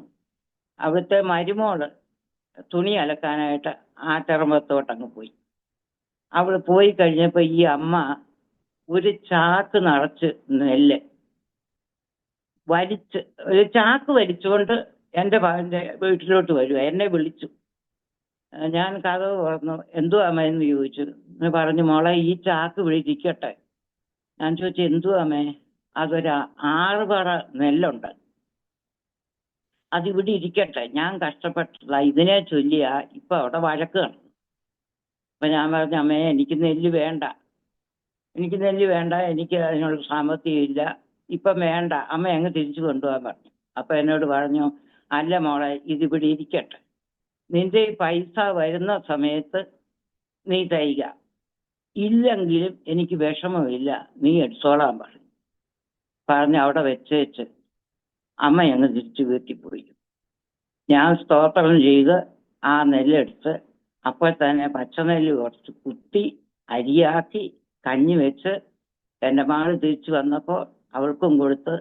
അവിടുത്തെ മരുമോള് തുണി അലക്കാനായിട്ട് ആറ്ററമ്പത്തോട്ടങ്ങ് പോയി. അവൾ പോയി കഴിഞ്ഞപ്പോൾ ഈ അമ്മ ഒരു ചാക്ക് നിറച്ച് നെല്ല് ഒരു ചാക്ക് വലിച്ചുകൊണ്ട് എൻ്റെ വീട്ടിലോട്ട് വരിക. എന്നെ വിളിച്ചു. ഞാൻ കഥവ് തുറന്നു. എന്തുവാ അമ്മ എന്ന് ചോദിച്ചു. പറഞ്ഞു, മോളെ ഈ ചാക്ക് ഇവിടെ ഇരിക്കട്ടെ. ഞാൻ ചോദിച്ചു, എന്തുവാ അമ്മേ? അതൊരു 6 പറ നെല്ലുണ്ട്, അതിവിടെ ഇരിക്കട്ടെ, ഞാൻ കഷ്ടപ്പെട്ടില്ല, ഇതിനെ ചൊല്ലിയാ ഇപ്പൊ അവിടെ വഴക്ക് കാണും. അപ്പൊ ഞാൻ പറഞ്ഞു, അമ്മേ എനിക്ക് നെല്ല് വേണ്ട, എനിക്ക് അതിനുള്ള സാമ്പത്തികം ഇല്ല, ഇപ്പം വേണ്ട, അമ്മ അങ്ങ് തിരിച്ചു കൊണ്ടുപോകാൻ പറഞ്ഞു. അപ്പൊ എന്നോട് പറഞ്ഞു, അല്ല മോളെ, ഇതിവിടെ ഇരിക്കട്ടെ, നിന്റെ ഈ പൈസ വരുന്ന സമയത്ത് നീ തയ്യുക, ഇല്ലെങ്കിലും എനിക്ക് വിഷമമില്ല, നീ എടുത്തോളാൻ പറഞ്ഞ് അവിടെ വെച്ച് അമ്മ അങ്ങ് തിരിച്ചു വീട്ടിൽ പോയി. ഞാൻ സ്തോത്രം ചെയ്ത് ആ നെല്ലെടുത്ത് അപ്പോൾ തന്നെ പച്ചനെല്ല് കുറച്ച് കുത്തി അരിയാക്കി കഞ്ഞി വെച്ച് എൻ്റെ മകൾ തിരിച്ചു വന്നപ്പോൾ അവൾക്കും കൊടുത്ത്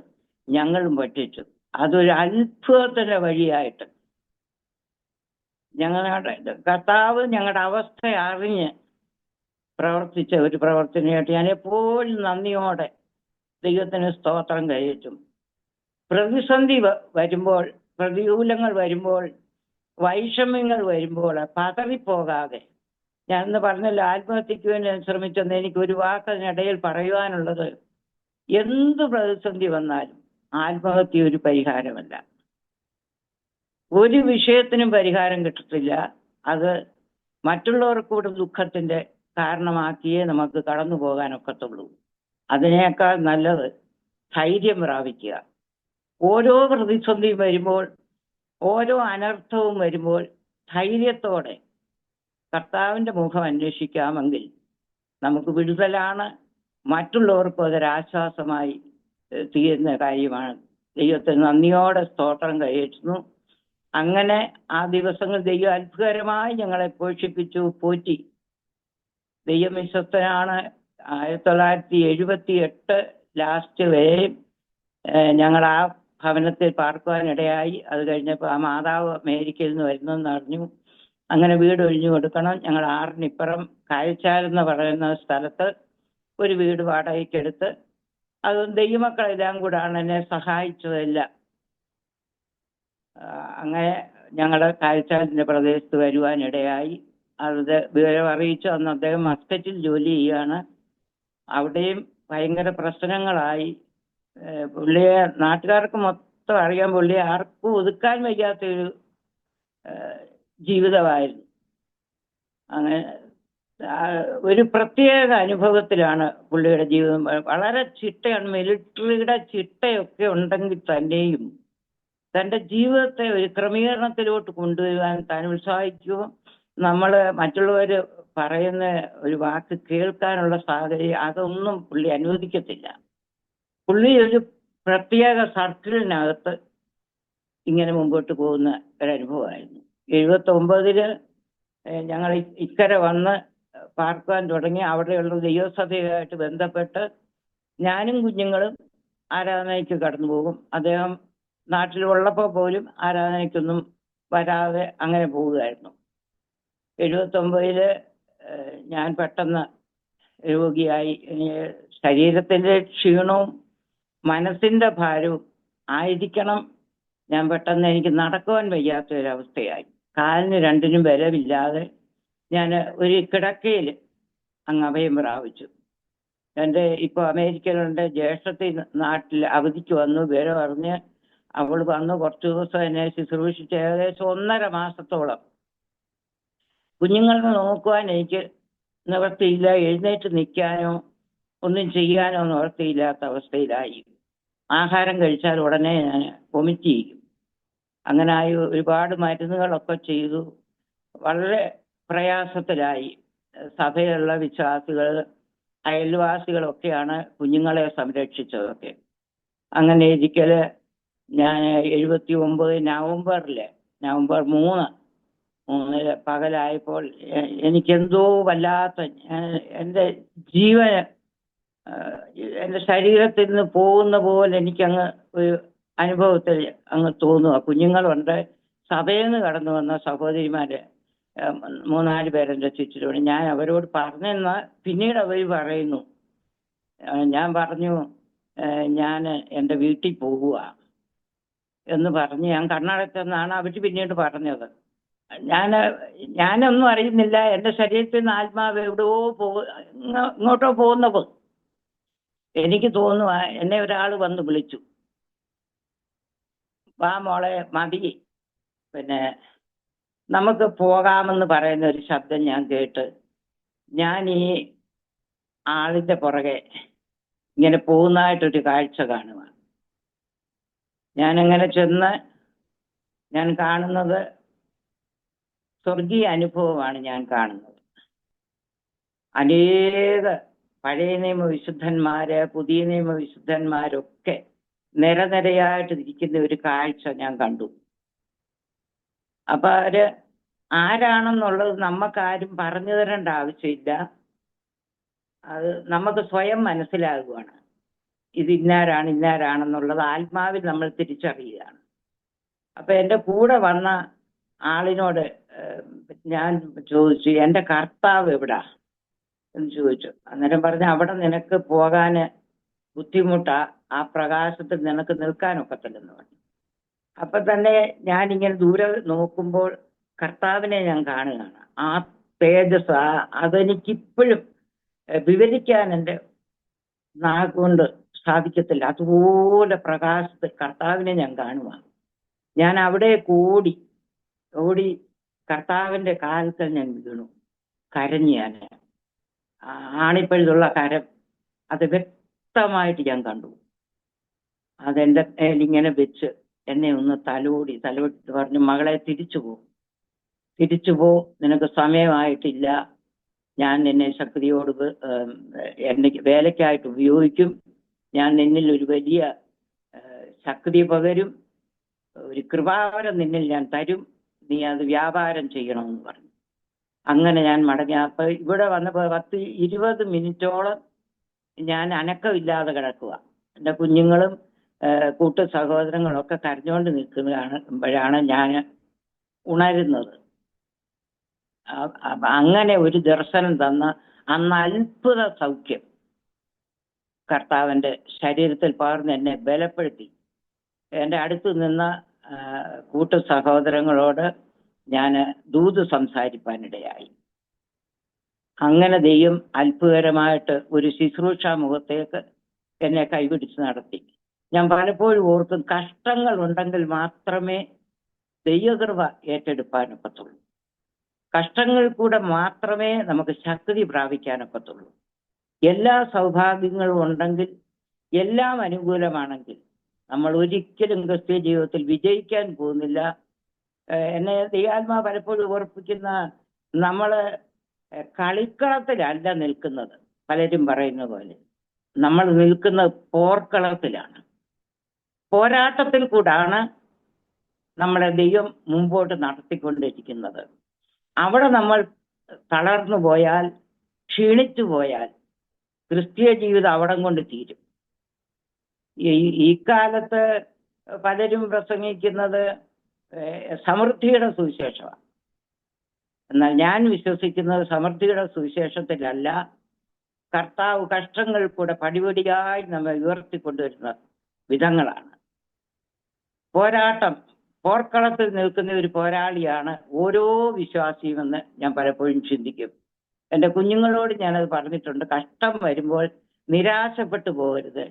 ഞങ്ങളും ഭക്ഷിച്ചു. അതൊരു അത്ഭുതത്തിന്റെ വഴിയായിട്ട് ഞങ്ങളുടെ കർത്താവ് ഞങ്ങളുടെ അവസ്ഥ അറിഞ്ഞ് പ്രവർത്തിച്ച ഒരു പ്രവർത്തനമായിട്ട് ഞാൻ എപ്പോഴും നന്ദിയോടെ ദൈവത്തിന് സ്തോത്രം കഴിച്ചും. പ്രതിസന്ധി വരുമ്പോൾ, പ്രതികൂലങ്ങൾ വരുമ്പോൾ, വൈഷമ്യങ്ങൾ വരുമ്പോൾ പതറിപ്പോകാതെ, ഞാൻ ഇന്ന് പറഞ്ഞല്ലോ ആത്മഹത്യക്ക് വേണ്ടി ഞാൻ ശ്രമിച്ചെന്ന്, എനിക്ക് ഒരു വാക്കതിനിടയിൽ പറയുവാനുള്ളത്, എന്ത് പ്രതിസന്ധി വന്നാലും ആത്മഹത്യ ഒരു പരിഹാരമല്ല. ഒരു വിഷയത്തിനും പരിഹാരം കിട്ടത്തില്ല. അത് മറ്റുള്ളവർക്ക് കൂടെ ദുഃഖത്തിന്റെ കാരണമാക്കിയേ നമുക്ക് കടന്നു പോകാനൊക്കത്തുള്ളൂ. അതിനേക്കാൾ നല്ലത് ധൈര്യം പ്രാപിക്കുക. ഓരോ പ്രതിസന്ധിയും വരുമ്പോൾ, ഓരോ അനർത്ഥവും വരുമ്പോൾ ധൈര്യത്തോടെ കർത്താവിൻ്റെ മുഖം അന്വേഷിക്കാമെങ്കിൽ നമുക്ക് വിടുതലാണ്, മറ്റുള്ളവർക്കും അതൊരാശ്വാസമായി തീരുന്ന കാര്യമാണ്. ദൈവത്തിന് നന്ദിയോടെ സ്തോത്രം കഴിയുന്നു. അങ്ങനെ ആ ദിവസങ്ങൾ ദൈവം അത്ഭുതകരമായി ഞങ്ങളെ പോഷിപ്പിച്ചു, പോറ്റി. ദൈവം വിശ്വസ്തനാണ്. 1978 ലാസ്റ്റ് വരെ ഞങ്ങൾ ആ ഭവനത്തിൽ പാർക്കുവാനിടയായി. അത് കഴിഞ്ഞപ്പോൾ ആ മാതാവ് അമേരിക്കയിൽ നിന്ന് വരുന്നെന്ന് അറിഞ്ഞു. അങ്ങനെ വീട് ഒഴിഞ്ഞു കൊടുക്കണം. ഞങ്ങൾ 6-നിപ്പുറം കായച്ചാൽ എന്ന് പറയുന്ന സ്ഥലത്ത് ഒരു വീട് വാടകയ്ക്കെടുത്ത്, അത് ദൈവമക്കളെല്ലാം കൂടാണ് എന്നെ സഹായിച്ചതെല്ലാം. അങ്ങനെ ഞങ്ങൾ കായച്ചാലിൻ്റെ പ്രദേശത്ത് വരുവാനിടയായി. അത് വിവരം അറിയിച്ചു. അന്ന് അദ്ദേഹം മസ്കറ്റിൽ ജോലി ചെയ്യുകയാണ്. അവിടെയും ഭയങ്കര പ്രശ്നങ്ങളായി. പുള്ളിയെ നാട്ടുകാർക്ക് മൊത്തം അറിയാൻ, പുള്ളിയെ ആർക്കും ഒതുക്കാൻ വയ്യാത്തൊരു ജീവിതമായിരുന്നു. അങ്ങനെ ഒരു പ്രത്യേക അനുഭവത്തിലാണ് പുള്ളിയുടെ ജീവിതം. വളരെ ചിട്ടയാണ്, മിലിറ്ററിയുടെ ചിട്ടയൊക്കെ ഉണ്ടെങ്കിൽ തന്നെയും തൻ്റെ ജീവിതത്തെ ഒരു ക്രമീകരണത്തിലോട്ട് കൊണ്ടുവരുവാൻ താൻ ഉത്സാഹിക്കുമോ. നമ്മൾ മറ്റുള്ളവർ പറയുന്ന ഒരു വാക്ക് കേൾക്കാനുള്ള സാഹചര്യം അതൊന്നും പുള്ളി അനുവദിക്കത്തില്ല. പുള്ളി ഒരു പ്രത്യേക സർക്കിളിനകത്ത് ഇങ്ങനെ മുമ്പോട്ട് പോകുന്ന ഒരനുഭവമായിരുന്നു. 79 ഞങ്ങൾ ഇക്കരെ വന്ന് പാർക്കുവാൻ തുടങ്ങി. അവിടെയുള്ള ദൈവസഭയുമായിട്ട് ബന്ധപ്പെട്ട് ഞാനും കുഞ്ഞുങ്ങളും ആരാധനയ്ക്ക് കടന്നു പോകും. അദ്ദേഹം നാട്ടിലുള്ളപ്പോൾ പോലും ആരാധനയ്ക്കൊന്നും വരാതെ അങ്ങനെ പോവുകയായിരുന്നു. 79 ഞാൻ പെട്ടെന്ന് രോഗിയായി. ശരീരത്തിൻ്റെ ക്ഷീണവും മനസ്സിൻ്റെ ഭാരവും ആയിരിക്കണം. ഞാൻ പെട്ടെന്ന് എനിക്ക് നടക്കുവാൻ വയ്യാത്തൊരവസ്ഥയായി. കാലിന് രണ്ടിനും ബലമില്ലാതെ ഞാൻ ഒരു കിടക്കയിൽ അങ്ങ് അഭയം പ്രാപിച്ചു. എൻ്റെ ഇപ്പോൾ അമേരിക്കയിലുണ്ട് ജ്യേഷ്ഠത്തി നാട്ടിൽ അവധിക്ക് വന്നു. വിവരം അറിഞ്ഞ് അവൾ വന്ന് കുറച്ച് ദിവസം എന്നെ ശുശ്രൂഷിച്ച് ഏകദേശം 1.5 മാസത്തോളം കുഞ്ഞുങ്ങളെ നോക്കുവാൻ എനിക്ക് നിവൃത്തിയില്ല. എഴുന്നേറ്റ് നിൽക്കാനോ ഒന്നും ചെയ്യാനോ നിവൃത്തിയില്ലാത്ത അവസ്ഥയിലായി. ആഹാരം കഴിച്ചാൽ ഉടനെ ഞാൻ വൊമിറ്റ് ചെയ്യും. അങ്ങനായി ഒരുപാട് മരുന്നുകളൊക്കെ ചെയ്തു. വളരെ പ്രയാസത്തിലായി. സഭയിലുള്ള വിശ്വാസികൾ, അയൽവാസികളൊക്കെയാണ് കുഞ്ഞുങ്ങളെ സംരക്ഷിച്ചതൊക്കെ. അങ്ങനെ ഇരിക്കൽ ഞാൻ 79 നവംബർ 3 പകലായപ്പോൾ എനിക്കെന്തോ വല്ലാത്ത, എൻ്റെ ജീവൻ എൻ്റെ ശരീരത്തിൽ നിന്ന് പോകുന്ന പോലെ എനിക്കങ്ങ് ഒരു അനുഭവത്തിൽ അങ്ങ് തോന്നുക. കുഞ്ഞുങ്ങളുണ്ട്, സഭയിൽ നിന്ന് കടന്നു വന്ന സഹോദരിമാർ 3-4 പേരെൻ്റെ ചുറ്റിലുണ്ട്. ഞാൻ അവരോട് പറഞ്ഞെന്ന് പിന്നീട് അവർ പറയുന്നു. ഞാൻ പറഞ്ഞു, ഞാൻ എൻ്റെ വീട്ടിൽ പോകുക എന്ന് പറഞ്ഞ് ഞാൻ കർണാടകത്തിൽ നിന്നാണ് അവർ പിന്നീട് പറഞ്ഞത്. ഞാൻ ഞാനൊന്നും അറിയുന്നില്ല. എൻ്റെ ശരീരത്തിൽ നിന്ന് ആത്മാവ് എവിടെയോ ഇങ്ങോട്ടോ പോകുന്നത് എനിക്ക് തോന്നുക. എന്നെ ഒരാൾ വന്ന് വിളിച്ചു, വാ മോളെ മതി, പിന്നെ നമുക്ക് പോകാമെന്ന് പറയുന്ന ഒരു ശബ്ദം ഞാൻ കേട്ട് ഞാൻ ഈ ആളിന്റെ പുറകെ ഇങ്ങനെ പോകുന്നതായിട്ടൊരു കാഴ്ച കാണുക. ഞാനങ്ങനെ ചെന്ന് ഞാൻ കാണുന്നത് സ്വർഗീയ അനുഭവമാണ് ഞാൻ കാണുന്നത്. അനേക പഴയ നിയമ വിശുദ്ധന്മാര്, പുതിയ നിയമ വിശുദ്ധന്മാരൊക്കെ നിരനിരയായിട്ട് ഇരിക്കുന്ന ഒരു കാഴ്ച ഞാൻ കണ്ടു. അപ്പൊ അവര് ആരാണെന്നുള്ളത് നമുക്കാരും പറഞ്ഞു തരേണ്ട ആവശ്യമില്ല. അത് നമുക്ക് സ്വയം മനസ്സിലാകുകയാണ്. ഇത് ഇന്നാരാണെന്നുള്ളത് ആത്മാവിൽ നമ്മൾ തിരിച്ചറിയുകയാണ്. അപ്പൊ എൻ്റെ കൂടെ വന്ന ആളിനോട് ഞാൻ ചോദിച്ചു, എൻ്റെ കർത്താവ് എവിടാ എന്ന് ചോദിച്ചു. അന്നേരം പറഞ്ഞ, അവിടെ നിനക്ക് പോകാന് ബുദ്ധിമുട്ടാ, ആ പ്രകാശത്തിൽ നിനക്ക് നിൽക്കാനൊക്കത്തില്ലെന്ന് പറഞ്ഞു. അപ്പൊ തന്നെ ഞാനിങ്ങനെ ദൂരെ നോക്കുമ്പോൾ കർത്താവിനെ ഞാൻ കാണുകയാണ്. ആ തേജസ്, അതെനിക്കിപ്പോഴും വിവരിക്കാൻ എൻ്റെ നാക്കുകൊണ്ട് സാധിക്കത്തില്ല. അതുപോലെ പ്രകാശത്തിൽ കർത്താവിനെ ഞാൻ കാണുക. ഞാൻ അവിടെ ഓടി കർത്താവിന്റെ കാലത്തിൽ ഞാൻ വീണു, കരഞ്ഞു. ഞാൻ ആണിപ്പഴുതുള്ള കരം അത് വ്യക്തമായിട്ട് ഞാൻ കണ്ടു. അതെന്റെ ഇങ്ങനെ വെച്ച് എന്നെ ഒന്ന് തലോടി പറഞ്ഞു, മകളെ തിരിച്ചു പോ, നിനക്ക് സമയമായിട്ടില്ല. ഞാൻ നിന്നെ ശക്തിയോട് എന്നെ വേലയ്ക്കായിട്ട് ഉപയോഗിക്കും. ഞാൻ നിന്നിൽ ഒരു വലിയ ശക്തി പകരും, ഒരു കൃപാവരം നിന്നിൽ ഞാൻ തരും, നീ അത് വ്യാപാരം ചെയ്യണമെന്ന് പറഞ്ഞു. അങ്ങനെ ഞാൻ മടങ്ങി. അപ്പൊ ഇവിടെ വന്നപ്പോൾ 10-20 മിനിറ്റോളം ഞാൻ അനക്കമില്ലാതെ കിടക്കുക. എൻ്റെ കുഞ്ഞുങ്ങളും കൂട്ടു സഹോദരങ്ങളൊക്കെ കരഞ്ഞുകൊണ്ട് നിൽക്കുന്നതാണ് ഞാൻ ഉണരുന്നത്. അങ്ങനെ ഒരു ദർശനം തന്ന അന്ന് അത്ഭുത സൗഖ്യം കർത്താവിൻ്റെ ശരീരത്തിൽ പകർന്ന് എന്നെ ബലപ്പെടുത്തി. എൻ്റെ അടുത്ത് നിന്ന കൂട്ടു സഹോദരങ്ങളോട് ഞാൻ ദൂത് സംസാരിപ്പാനിടയായി. അങ്ങനെ ദൈവം അത്ഭുതകരമായിട്ട് ഒരു ശുശ്രൂഷ മുഖത്തേക്ക് എന്നെ കൈപിടിച്ച് നടത്തി. ഞാൻ പലപ്പോഴും ഓർക്കും, കഷ്ടങ്ങൾ ഉണ്ടെങ്കിൽ മാത്രമേ ദൈവകൃപ ഏറ്റെടുപ്പാനൊക്കത്തുള്ളൂ. കഷ്ടങ്ങൾ കൂടെ മാത്രമേ നമുക്ക് ശക്തി പ്രാപിക്കാനൊക്കത്തുള്ളൂ. എല്ലാ സൗഭാഗ്യങ്ങളും ഉണ്ടെങ്കിൽ, എല്ലാം അനുകൂലമാണെങ്കിൽ നമ്മൾ ഒരിക്കലും ക്രിസ്തീയ ജീവിതത്തിൽ വിജയിക്കാൻ പോകുന്നില്ല. എന്നെ ദൈവാത്മാ പലപ്പോഴും ഓർപ്പിക്കുന്ന, നമ്മള് കളിക്കളത്തിലല്ല നിൽക്കുന്നത്. പലരും പറയുന്ന പോലെ നമ്മൾ നിൽക്കുന്നത് പോർക്കളത്തിലാണ്. പോരാട്ടത്തിൽ കൂടാണ് നമ്മളെ ദൈവം മുമ്പോട്ട് നടത്തിക്കൊണ്ടിരിക്കുന്നത്. അവിടെ നമ്മൾ തളർന്നു പോയാൽ, ക്ഷീണിച്ചു പോയാൽ ക്രിസ്തീയ ജീവിതം അവിടം കൊണ്ട് തീരും. ഈ കാലത്ത് പലരും പ്രസംഗിക്കുന്നത് സമൃദ്ധിയുടെ സുവിശേഷമാണ്. എന്നാൽ ഞാൻ വിശ്വസിക്കുന്നത് സമൃദ്ധിയുടെ സുവിശേഷത്തിലല്ല, കർത്താവ് കഷ്ടങ്ങൾ കൂടെ പടിപടിയായി നമ്മെ ഉയർത്തിക്കൊണ്ടുവരുന്ന വിധങ്ങളാണ്. പോർക്കളത്തിൽ നിൽക്കുന്ന ഒരു പോരാളിയാണ് ഓരോ വിശ്വാസിയുമെന്ന് ഞാൻ പലപ്പോഴും ചിന്തിക്കും. എൻ്റെ കുഞ്ഞുങ്ങളോട് ഞാനത് പറഞ്ഞിട്ടുണ്ട്. കഷ്ടം വരുമ്പോൾ നിരാശപ്പെട്ടു പോകരുത്,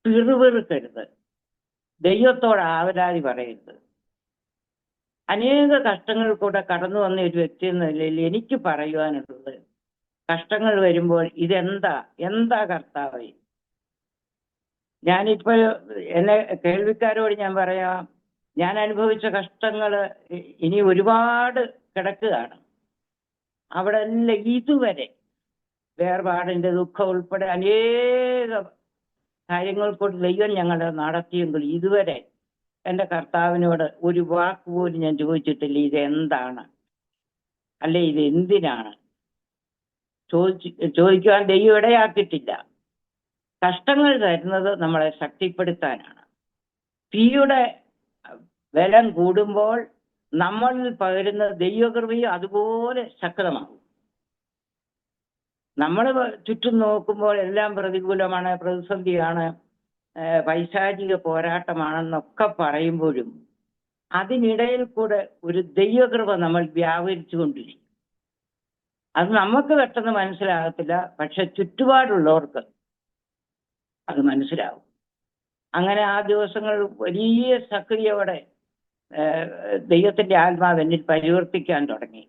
പിറുപിറുക്കരുത്, ദൈവത്തോട് ആവലാതി പറയരുത്. അനേക കഷ്ടങ്ങൾ കൂടെ കടന്നു വന്ന ഒരു വ്യക്തി എന്ന നിലയിൽ എനിക്ക് പറയുവാനുള്ളത്, കഷ്ടങ്ങൾ വരുമ്പോൾ എന്താ കർത്താവേ. ഞാനിപ്പോ എന്നെ കേൾവിക്കാരോട് ഞാൻ പറയാം, ഞാൻ അനുഭവിച്ച കഷ്ടങ്ങൾ ഇനി ഒരുപാട് കിടക്കുകയാണ്. അവിടെ എല്ലാം ഇതുവരെ വേർപാടിന്റെ ദുഃഖം ഉൾപ്പെടെ അനേക കാര്യങ്ങൾ കൊണ്ട് ദൈവം ഞങ്ങളെ നടത്തിയെങ്കിൽ ഇതുവരെ എൻ്റെ കർത്താവിനോട് ഒരു വാക്ക് പോലും ഞാൻ ചോദിച്ചിട്ടില്ല, ഇതെന്താണ്, അല്ലെ ഇത് എന്തിനാണ് ചോദിക്കുവാൻ ദൈവം ഇടയാക്കിയിട്ടില്ല. കഷ്ടങ്ങൾ തരുന്നത് നമ്മളെ ശക്തിപ്പെടുത്താനാണ്. തീയുടെ ബലം കൂടുമ്പോൾ നമ്മളിൽ പകരുന്ന ദൈവകൃപയും അതുപോലെ ശക്തമാകും. നമ്മൾ ചുറ്റും നോക്കുമ്പോൾ എല്ലാം പ്രതികൂലമാണ്, പ്രതിസന്ധിയാണ്, പൈശാചിക പോരാട്ടമാണെന്നൊക്കെ പറയുമ്പോഴും അതിനിടയിൽ കൂടെ ഒരു ദൈവകൃപ നമ്മൾ വ്യാപരിച്ചു കൊണ്ടിരിക്കും. അത് നമുക്ക് പെട്ടെന്ന് മനസ്സിലാകത്തില്ല, പക്ഷെ ചുറ്റുപാടുള്ളവർക്ക് അത് മനസ്സിലാവും. അങ്ങനെ ആ ദിവസങ്ങൾ വലിയ സക്രിയയോടെ ദൈവത്തിന്റെ ആത്മാവ് എന്നിൽ പരിവർത്തിക്കാൻ തുടങ്ങി.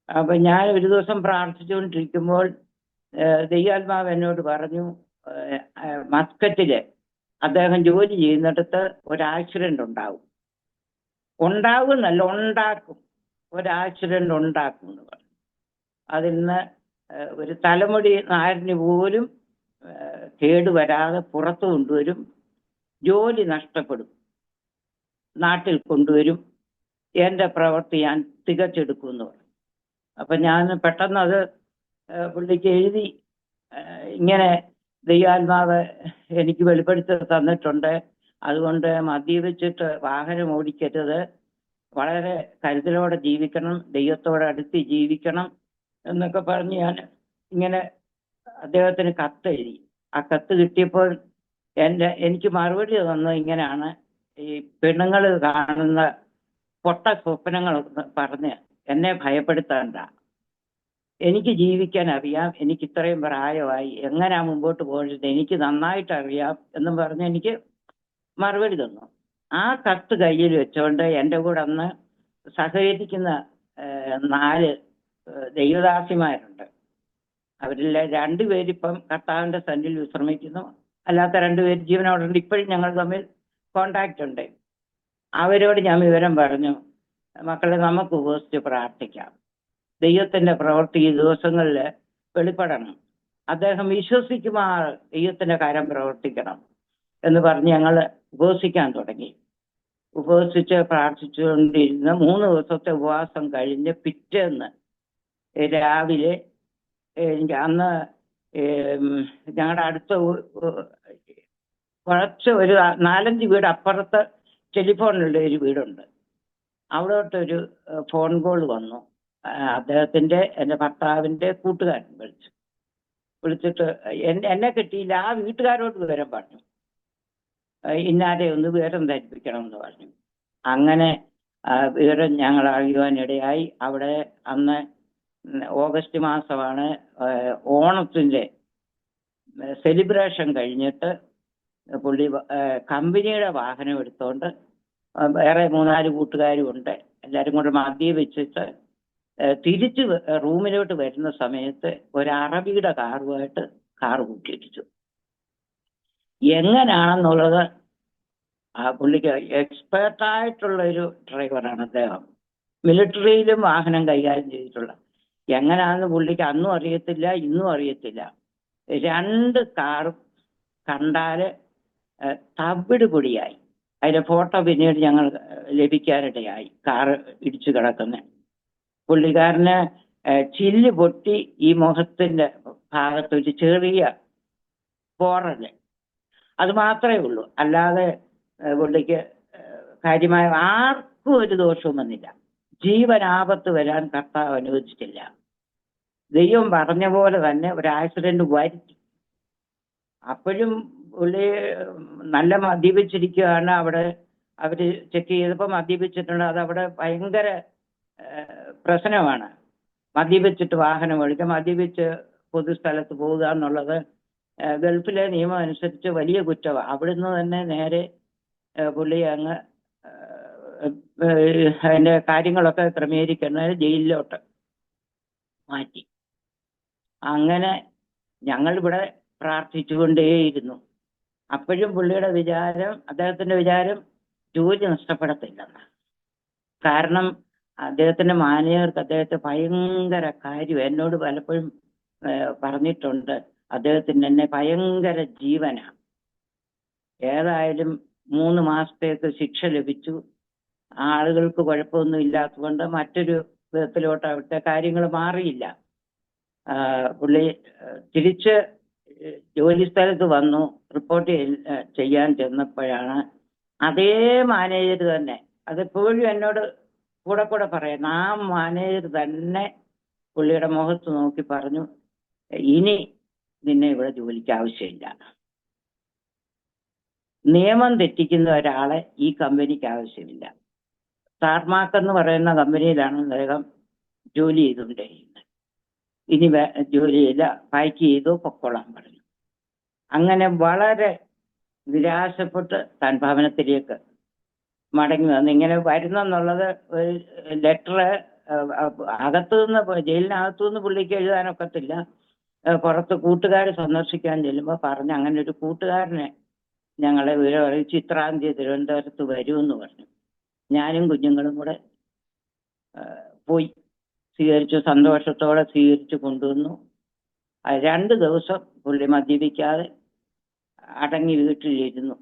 അപ്പൊ ഞാൻ ഒരു ദിവസം പ്രാർത്ഥിച്ചുകൊണ്ടിരിക്കുമ്പോൾ ദൈവാത്മാവ് എന്നോട് പറഞ്ഞു, മസ്കറ്റില് അദ്ദേഹം ജോലി ചെയ്യുന്നിടത്ത് ഒരു ആക്സിഡന്റ് ഉണ്ടാകുന്നല്ല, ഉണ്ടാക്കും, ഒരു ആക്സിഡന്റ് ഉണ്ടാക്കും എന്ന് പറഞ്ഞു. അതിൽ നിന്ന് ഒരു തലമുടി നാരിന് പോലും കേടുവരാതെ പുറത്തു കൊണ്ടുവരും, ജോലി നഷ്ടപ്പെടും, നാട്ടിൽ കൊണ്ടുവരും, എൻ്റെ പ്രവൃത്തി ഞാൻ തികച്ചെടുക്കും എന്ന് പറഞ്ഞു. അപ്പം ഞാൻ പെട്ടെന്ന് അത് പുള്ളിക്ക് എഴുതി, ഇങ്ങനെ ദൈവാത്മാവ് എനിക്ക് വെളിപ്പെടുത്തി തന്നിട്ടുണ്ട്, അതുകൊണ്ട് മദ്യപിച്ചിട്ട് വാഹനം ഓടിക്കരുത്, വളരെ കരുതലോടെ ജീവിക്കണം, ദൈവത്തോടെ അടുത്ത് ജീവിക്കണം എന്നൊക്കെ പറഞ്ഞ് ഞാൻ ഇങ്ങനെ അദ്ദേഹത്തിന് കത്ത് എഴുതി. ആ കത്ത് കിട്ടിയപ്പോൾ എനിക്ക് മറുപടി തന്നത് ഇങ്ങനെയാണ്: ഈ പെണ്ണുങ്ങൾ കാണുന്ന പൊട്ട സ്വപ്നങ്ങൾ പറഞ്ഞ് എന്നെ ഭയപ്പെടുത്താണ്ട, എനിക്ക് ജീവിക്കാൻ അറിയാം, എനിക്ക് ഇത്രയും പ്രായമായി, എങ്ങനെയാ മുമ്പോട്ട് പോകേണ്ടത് എനിക്ക് നന്നായിട്ട് അറിയാം എന്നും പറഞ്ഞ് എനിക്ക് മറുപടി തന്നു. ആ കത്ത് കയ്യിൽ വെച്ചുകൊണ്ട് എൻ്റെ കൂടെ അന്ന് സഹകരിക്കുന്ന 4 ദൈവദാസിമാരുണ്ട്. അവരിൽ 2 പേരിപ്പം കർത്താവിൻ്റെ സന്നിധിയിൽ വിശ്രമിക്കുന്നു, അല്ലാത്ത 2 പേര് ജീവനോടുണ്ട്. ഇപ്പോഴും ഞങ്ങൾ തമ്മിൽ കോണ്ടാക്റ്റ് ഉണ്ട്. അവരോട് ഞാൻ വിവരം പറഞ്ഞു, മക്കളെ നമുക്ക് ഉപവസിച്ച് പ്രാർത്ഥിക്കാം, ദൈവത്തിന്റെ പ്രവൃത്തി ഈ ദിവസങ്ങളിൽ വെളിപ്പെടണം, അദ്ദേഹം വിശ്വസിക്കുമാർ ദൈവത്തിന്റെ കാര്യം പ്രവർത്തിക്കണം എന്ന് പറഞ്ഞ് ഞങ്ങൾ ഉപവസിക്കാൻ തുടങ്ങി. ഉപവസിച്ച് പ്രാർത്ഥിച്ചുകൊണ്ടിരുന്ന 3 ദിവസത്തെ ഉപവാസം കഴിഞ്ഞ് പിറ്റേന്ന് രാവിലെ അന്ന് ഞങ്ങളുടെ അടുത്ത കുറച്ച് ഒരു 4-5 വീട് അപ്പുറത്ത് ടെലിഫോണിലുള്ള ഒരു വീടുണ്ട്. അവിടോട്ടൊരു ഫോൺ കോൾ വന്നു. അദ്ദേഹത്തിൻ്റെ, എൻ്റെ ഭർത്താവിൻ്റെ കൂട്ടുകാരൻ വിളിച്ചിട്ട് എന്നെ കിട്ടിയില്ല, ആ വീട്ടുകാരോട് വിവരം പറഞ്ഞു, ഇന്നാരെ ഒന്ന് വിവരം ധരിപ്പിക്കണം എന്ന് പറഞ്ഞു. അങ്ങനെ വിവരം ഞങ്ങൾ അറിയുവാനിടയായി. അവിടെ അന്ന് ഓഗസ്റ്റ് മാസമാണ്, ഓണത്തിൻ്റെ സെലിബ്രേഷൻ കഴിഞ്ഞിട്ട് പുള്ളി കമ്പനിയുടെ വാഹനം എടുത്തുകൊണ്ട് വേറെ 3-4 കൂട്ടുകാരും ഉണ്ട്, എല്ലാവരും കൂടെ മദ്യപിച്ചിട്ട് തിരിച്ച് റൂമിലോട്ട് വരുന്ന സമയത്ത് ഒരു അറബിയുടെ കാറുമായിട്ട് കാറ് കൂട്ടിയിടിച്ചു. എങ്ങനെയാണെന്നുള്ളത് പുള്ളിക്ക് എക്സ്പേർട്ടായിട്ടുള്ള ഒരു ഡ്രൈവറാണ് അദ്ദേഹം, മിലിറ്ററിയിലും വാഹനം കൈകാര്യം ചെയ്തിട്ടുള്ള. എങ്ങനെയാണെന്ന് പുള്ളിക്ക് അന്നും അറിയത്തില്ല, ഇന്നും അറിയത്തില്ല. 2 കാറും കണ്ടാൽ തവിട് പൊടിയായി. അതിൻ്റെ ഫോട്ടോ പിന്നീട് ഞങ്ങൾ ലഭിക്കാനിടയായി. കാറ് ഇടിച്ചു കിടക്കുന്ന പുള്ളിക്കാരന് ചില്ല് പൊട്ടി ഈ മുഖത്തിൻ്റെ ഭാഗത്ത് ഒരു ചെറിയ പോറല്, അത് മാത്രമേ ഉള്ളൂ. അല്ലാതെ പുള്ളിക്ക് കാര്യമായ ആർക്കും ഒരു ദോഷവും വന്നില്ല. ജീവനാപത്ത് വരാൻ കർത്താവ് അനുവദിച്ചിട്ടില്ല. ദൈവം പറഞ്ഞ പോലെ തന്നെ ഒരു ആക്സിഡന്റ് വരുത്തി. അപ്പോഴും പുള്ളി നല്ല മദ്യപിച്ചിരിക്കുകയാണ്. അവിടെ അവർ ചെക്ക് ചെയ്തപ്പോൾ മദ്യപിച്ചിട്ടുണ്ട്. അതവിടെ ഭയങ്കര പ്രശ്നമാണ്. മദ്യപിച്ചിട്ട് വാഹനം ഓടിക്കുക, മദ്യപിച്ച് പൊതുസ്ഥലത്ത് പോവുക എന്നുള്ളത് ഗൾഫിലെ നിയമം അനുസരിച്ച് വലിയ കുറ്റമാണ്. അവിടുന്ന് തന്നെ നേരെ പുള്ളി അങ്ങ് അതിൻ്റെ കാര്യങ്ങളൊക്കെ ക്രമീകരിക്കുന്നതിന് ജയിലിലോട്ട് മാറ്റി. അങ്ങനെ ഞങ്ങളിവിടെ പ്രാർത്ഥിച്ചുകൊണ്ടേയിരുന്നു. അപ്പോഴും പുള്ളിയുടെ വിചാരം, അദ്ദേഹത്തിൻ്റെ വിചാരം ജോലി നഷ്ടപ്പെടത്തില്ലെന്ന്. കാരണം അദ്ദേഹത്തിൻ്റെ മാനേജർക്ക് അദ്ദേഹത്തെ ഭയങ്കര കാര്യം എന്നോട് പലപ്പോഴും പറഞ്ഞിട്ടുണ്ട്. അദ്ദേഹത്തിന് എന്നെ ഭയങ്കര ജീവനാണ്. ഏതായാലും 3 മാസത്തേക്ക് ശിക്ഷ ലഭിച്ചു. ആളുകൾക്ക് കുഴപ്പമൊന്നും ഇല്ലാത്തതുകൊണ്ട് മറ്റൊരു വിധത്തിലോട്ട് അവിടുത്തെ കാര്യങ്ങൾ മാറിയില്ല. പുള്ളി തിരിച്ച് ജോലി സ്ഥലത്ത് വന്നു. റിപ്പോർട്ട് ചെയ്യാൻ ചെന്നപ്പോഴാണ് അതേ മാനേജർ തന്നെ, അതെപ്പോഴും എന്നോട് കൂടെ പറയുന്നു, ആ മാനേജർ തന്നെ പുള്ളിയുടെ മുഖത്ത് നോക്കി പറഞ്ഞു, ഇനി നിന്നെ ഇവിടെ ജോലിക്ക് ആവശ്യമില്ല. നിയമം തെറ്റിക്കുന്ന ഒരാളെ ഈ കമ്പനിക്ക് ആവശ്യമില്ല. ടാർമാക്ക് എന്ന് പറയുന്ന കമ്പനിയിലാണ് അദ്ദേഹം ജോലി ചെയ്തുകൊണ്ടിരിക്കുന്നത്. ഇനി ജോലിയില്ല, പാക്ക് ചെയ്തു പൊക്കോളാൻ പറഞ്ഞു. അങ്ങനെ വളരെ നിരാശപ്പെട്ട് താൻ ഭവനത്തിലേക്ക് മടങ്ങി വന്നു. ഇങ്ങനെ വരുന്നെന്നുള്ളത് ഒരു ലെറ്റർ ജയിലിനകത്തുനിന്ന് പുള്ളിക്ക് എഴുതാനൊക്കത്തില്ല. പുറത്ത് കൂട്ടുകാർ സന്ദർശിക്കാൻ ചെല്ലുമ്പോൾ പറഞ്ഞ് അങ്ങനെ ഒരു കൂട്ടുകാരനെ ഞങ്ങളെ വിവരം അറിയിച്ച് ഇത്രാം തീയതി തിരുവനന്തപുരത്ത് വരുമെന്ന് പറഞ്ഞു. ഞാനും കുഞ്ഞുങ്ങളും കൂടെ പോയി സ്വീകരിച്ചു, സന്തോഷത്തോടെ സ്വീകരിച്ചു കൊണ്ടുവന്നു. 2 ദിവസം പുള്ളി മദ്യപിക്കാതെ അടങ്ങി വീട്ടിലിരുന്നു.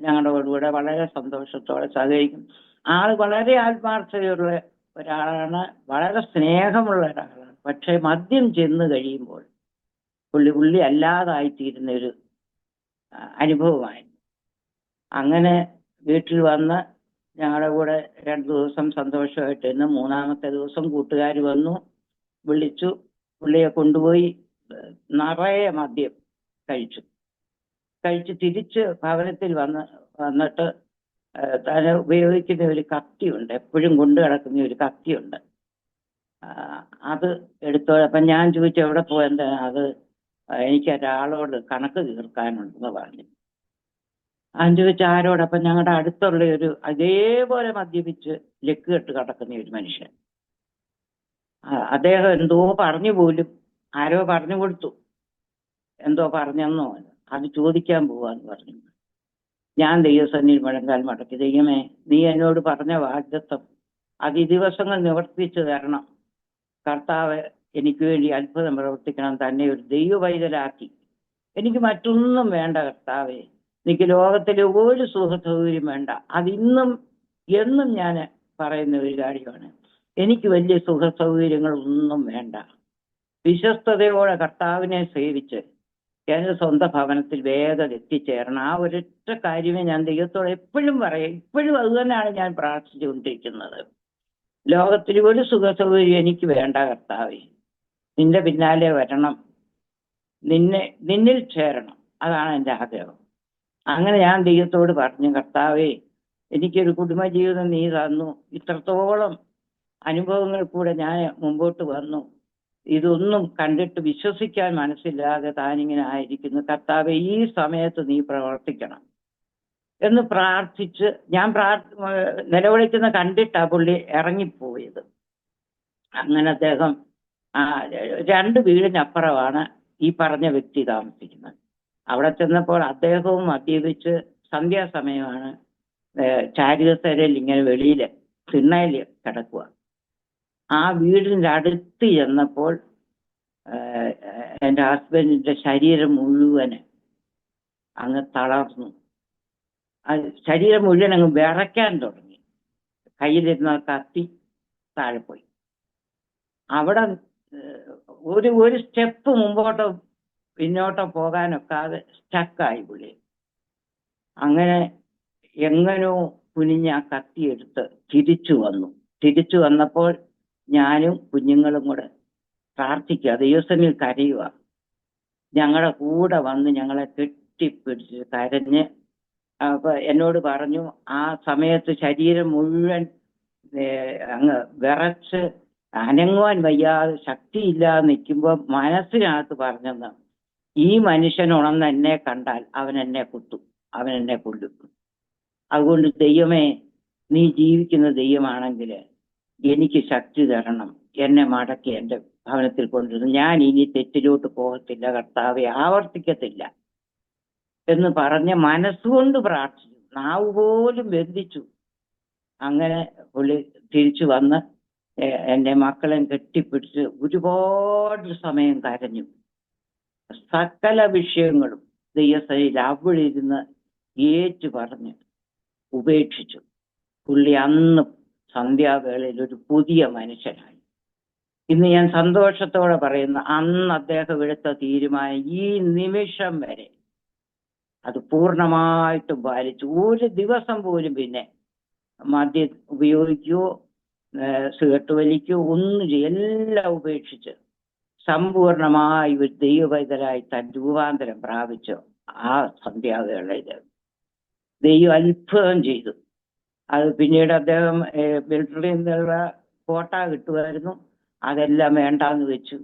ഞങ്ങളുടെ കൂടെ വളരെ സന്തോഷത്തോടെ സഹകരിക്കും. ആള് വളരെ ആത്മാർത്ഥതയുള്ള ഒരാളാണ്, വളരെ സ്നേഹമുള്ള ഒരാളാണ്. പക്ഷെ മദ്യം ചെന്ന് കഴിയുമ്പോൾ പുള്ളി അല്ലാതായിത്തീരുന്ന ഒരു അനുഭവമായിരുന്നു. അങ്ങനെ വീട്ടിൽ വന്ന് ഞങ്ങളുടെ കൂടെ 2 ദിവസം സന്തോഷമായിട്ടിരുന്നു. 3-ാമത്തെ ദിവസം കൂട്ടുകാർ വന്നു, വിളിച്ചു. പുള്ളിയെ കൊണ്ടുപോയി നിറയെ മദ്യം കഴിച്ചു തിരിച്ച് ഭവനത്തിൽ വന്നിട്ട് താൻ ഉപയോഗിക്കുന്ന ഒരു കത്തിയുണ്ട്, എപ്പോഴും കൊണ്ടു കിടക്കുന്ന ഒരു കത്തിയുണ്ട്. അത് എടുത്തോളപ്പം ഞാൻ ചോദിച്ചു എവിടെ പോയെന്താ? അത് എനിക്ക് ഒരാളോട് കണക്ക് തീർക്കാനുണ്ടെന്ന് പറഞ്ഞു. ഞാൻ ചോദിച്ചു ആരോടപ്പം? ഞങ്ങളുടെ അടുത്തുള്ള ഒരു അതേപോലെ മദ്യപിച്ച് ലക്ക് കെട്ട് കിടക്കുന്ന ഒരു മനുഷ്യൻ. അദ്ദേഹം എന്തോ പറഞ്ഞു പോലും, ആരോ പറഞ്ഞു കൊടുത്തു, എന്തോ പറഞ്ഞെന്നോ അത് ചോദിക്കാൻ പോവാന്ന് പറഞ്ഞു. ഞാൻ ദൈവസന്നിധി മുഴങ്കാൽ മടക്കി, ദൈവമേ നീ എന്നോട് പറഞ്ഞ വാഗ്ദത്തം അത് ഈ ദിവസങ്ങൾ നിവർത്തിച്ചു തരണം. കർത്താവ് എനിക്ക് വേണ്ടി അത്ഭുതം പ്രവർത്തിക്കണം. തന്നെ ഒരു ദൈവവൈതലാക്കി. എനിക്ക് മറ്റൊന്നും വേണ്ട കർത്താവേ. എനിക്ക് ലോകത്തിലെ ഒരു സുഖസൗകര്യം വേണ്ട. അതിന്നും എന്നും ഞാൻ പറയുന്ന ഒരു കാര്യമാണ്. എനിക്ക് വലിയ സുഖസൗകര്യങ്ങളൊന്നും വേണ്ട. വിശ്വസ്തയോടെ കർത്താവിനെ സേവിച്ച് എൻ്റെ സ്വന്തം ഭവനത്തിൽ വേഗം എത്തിച്ചേരണം. ആ ഒരൊറ്റ കാര്യമേ ഞാൻ ദൈവത്തോട് എപ്പോഴും പറയും. ഇപ്പോഴും അത് തന്നെയാണ് ഞാൻ പ്രാർത്ഥിച്ചുകൊണ്ടിരിക്കുന്നത്. ലോകത്തിൽ ഒരു സുഖസൗകര്യം എനിക്ക് വേണ്ട കർത്താവേ. നിന്റെ പിന്നാലെ വരണം, നിന്നിൽ ചേരണം. അതാണ് എൻ്റെ ആഗ്രഹം. അങ്ങനെ ഞാൻ ദൈവത്തോട് പറഞ്ഞു, കർത്താവേ എനിക്കൊരു കുടുംബജീവിതം നീ തന്നു. ഇത്രത്തോളം അനുഭവങ്ങൾ കൂടെ ഞാൻ മുമ്പോട്ട് വന്നു. ഇതൊന്നും കണ്ടിട്ട് വിശ്വസിക്കാൻ മനസ്സില്ലാതെ താനിങ്ങനെ ആയിരിക്കുന്നു. കർത്താവേ ഈ സമയത്ത് നീ പ്രവർത്തിക്കണം എന്ന് പ്രാർത്ഥിച്ച് ഞാൻ നിലവിളിക്കുന്ന കണ്ടിട്ടാ പുള്ളി ഇറങ്ങിപ്പോയത്. അങ്ങനെ അദ്ദേഹം 2 വീടിനപ്പുറമാണ് ഈ പറഞ്ഞ വ്യക്തി താമസിക്കുന്നത്. അവിടെ ചെന്നപ്പോൾ അദ്ദേഹവും മദ്യപിച്ച് സന്ധ്യാസമയമാണ് ചാരികസേരയിൽ ഇങ്ങനെ വെളിയിൽ തിണ്ണയിൽ കിടക്കുക. ആ വീടിൻ്റെ അടുത്ത് ചെന്നപ്പോൾ എൻ്റെ ഹസ്ബൻഡിൻ്റെ ശരീരം മുഴുവന് അങ്ങ് തളർന്നു. ശരീരം മുഴുവൻ അങ്ങ് വിറയ്ക്കാൻ തുടങ്ങി. കയ്യിലിരുന്ന കത്തി താഴെ പോയി. അവിടെ ഒരു സ്റ്റെപ്പ് മുമ്പോട്ടോ പിന്നോട്ടോ പോകാനൊക്കാതെ സ്റ്റക്കായി പുള്ളി. അങ്ങനെ എങ്ങനോ കുനിഞ്ഞ് ആ കത്തിയെടുത്ത് തിരിച്ചു വന്നപ്പോൾ ഞാനും കുഞ്ഞുങ്ങളും കൂടെ പ്രാർത്ഥിക്കുക, ദൈവസന്നിധിയിൽ കരയുക. ഞങ്ങളുടെ കൂടെ വന്ന് ഞങ്ങളെ കെട്ടിപ്പിടിച്ച് കരഞ്ഞ് അപ്പൊ എന്നോട് പറഞ്ഞു, ആ സമയത്ത് ശരീരം മുഴുവൻ അങ്ങ് വിറച്ച് അനങ്ങുവാൻ വയ്യാതെ ശക്തിയില്ലാതെ നിൽക്കുമ്പോൾ മനസ്സിനകത്ത് പറഞ്ഞെന്ന്, ഈ മനുഷ്യൻ ഉണർന്ന് എന്നെ കണ്ടാൽ അവൻ എന്നെ കുത്തും, അവൻ എന്നെ കൊല്ലും. അതുകൊണ്ട് ദൈവമേ നീ ജീവിക്കുന്ന ദൈവമാണെങ്കിൽ എനിക്ക് ശക്തി തരണം, എന്നെ മടക്കി എൻ്റെ ഭവനത്തിൽ കൊണ്ടുവരും. ഞാൻ ഇനി തെറ്റിലോട്ട് പോകത്തില്ല കർത്താവെ, ആവർത്തിക്കത്തില്ല എന്ന് പറഞ്ഞ് മനസ്സുകൊണ്ട് പ്രാർത്ഥിച്ചു. നാവ് പോലും ബന്ധിച്ചു. അങ്ങനെ പുള്ളി തിരിച്ചു വന്ന് എൻ്റെ മക്കളെ കെട്ടിപ്പിടിച്ച് ഒരുപാട് സമയം കരഞ്ഞു. സകല വിഷയങ്ങളും ദൈവസന്നിധിയിൽ അവിടെ ഇരുന്ന് ഏറ്റു പറഞ്ഞ് ഉപേക്ഷിച്ചു. പുള്ളി അന്ന് സന്ധ്യാവേളയിൽ ഒരു പുതിയ മനുഷ്യനായി. ഇന്ന് ഞാൻ സന്തോഷത്തോടെ പറയുന്നു, അന്ന് അദ്ദേഹം എടുത്ത തീരുമാനം ഈ നിമിഷം വരെ അത് പൂർണ്ണമായിട്ടും പാലിച്ചു. ഒരു ദിവസം പോലും പിന്നെ മദ്യം ഉപയോഗിക്കുകയോ സിഗരറ്റ് വലിക്കുകയോ ഒന്നും എല്ലാം ഉപേക്ഷിച്ച് സമ്പൂർണമായി ഒരു ദൈവവൈതലായി താൻ രൂപാന്തരം പ്രാപിച്ചു. ആ സന്ധ്യാവേളയിൽ ദൈവം അത്ഭുതം ചെയ്തു. അത് പിന്നീട് അദ്ദേഹം മിലിറ്ററിയിൽ നിന്നുള്ള കോട്ട കിട്ടുമായിരുന്നു, അതെല്ലാം വേണ്ടാന്ന് വെച്ചു.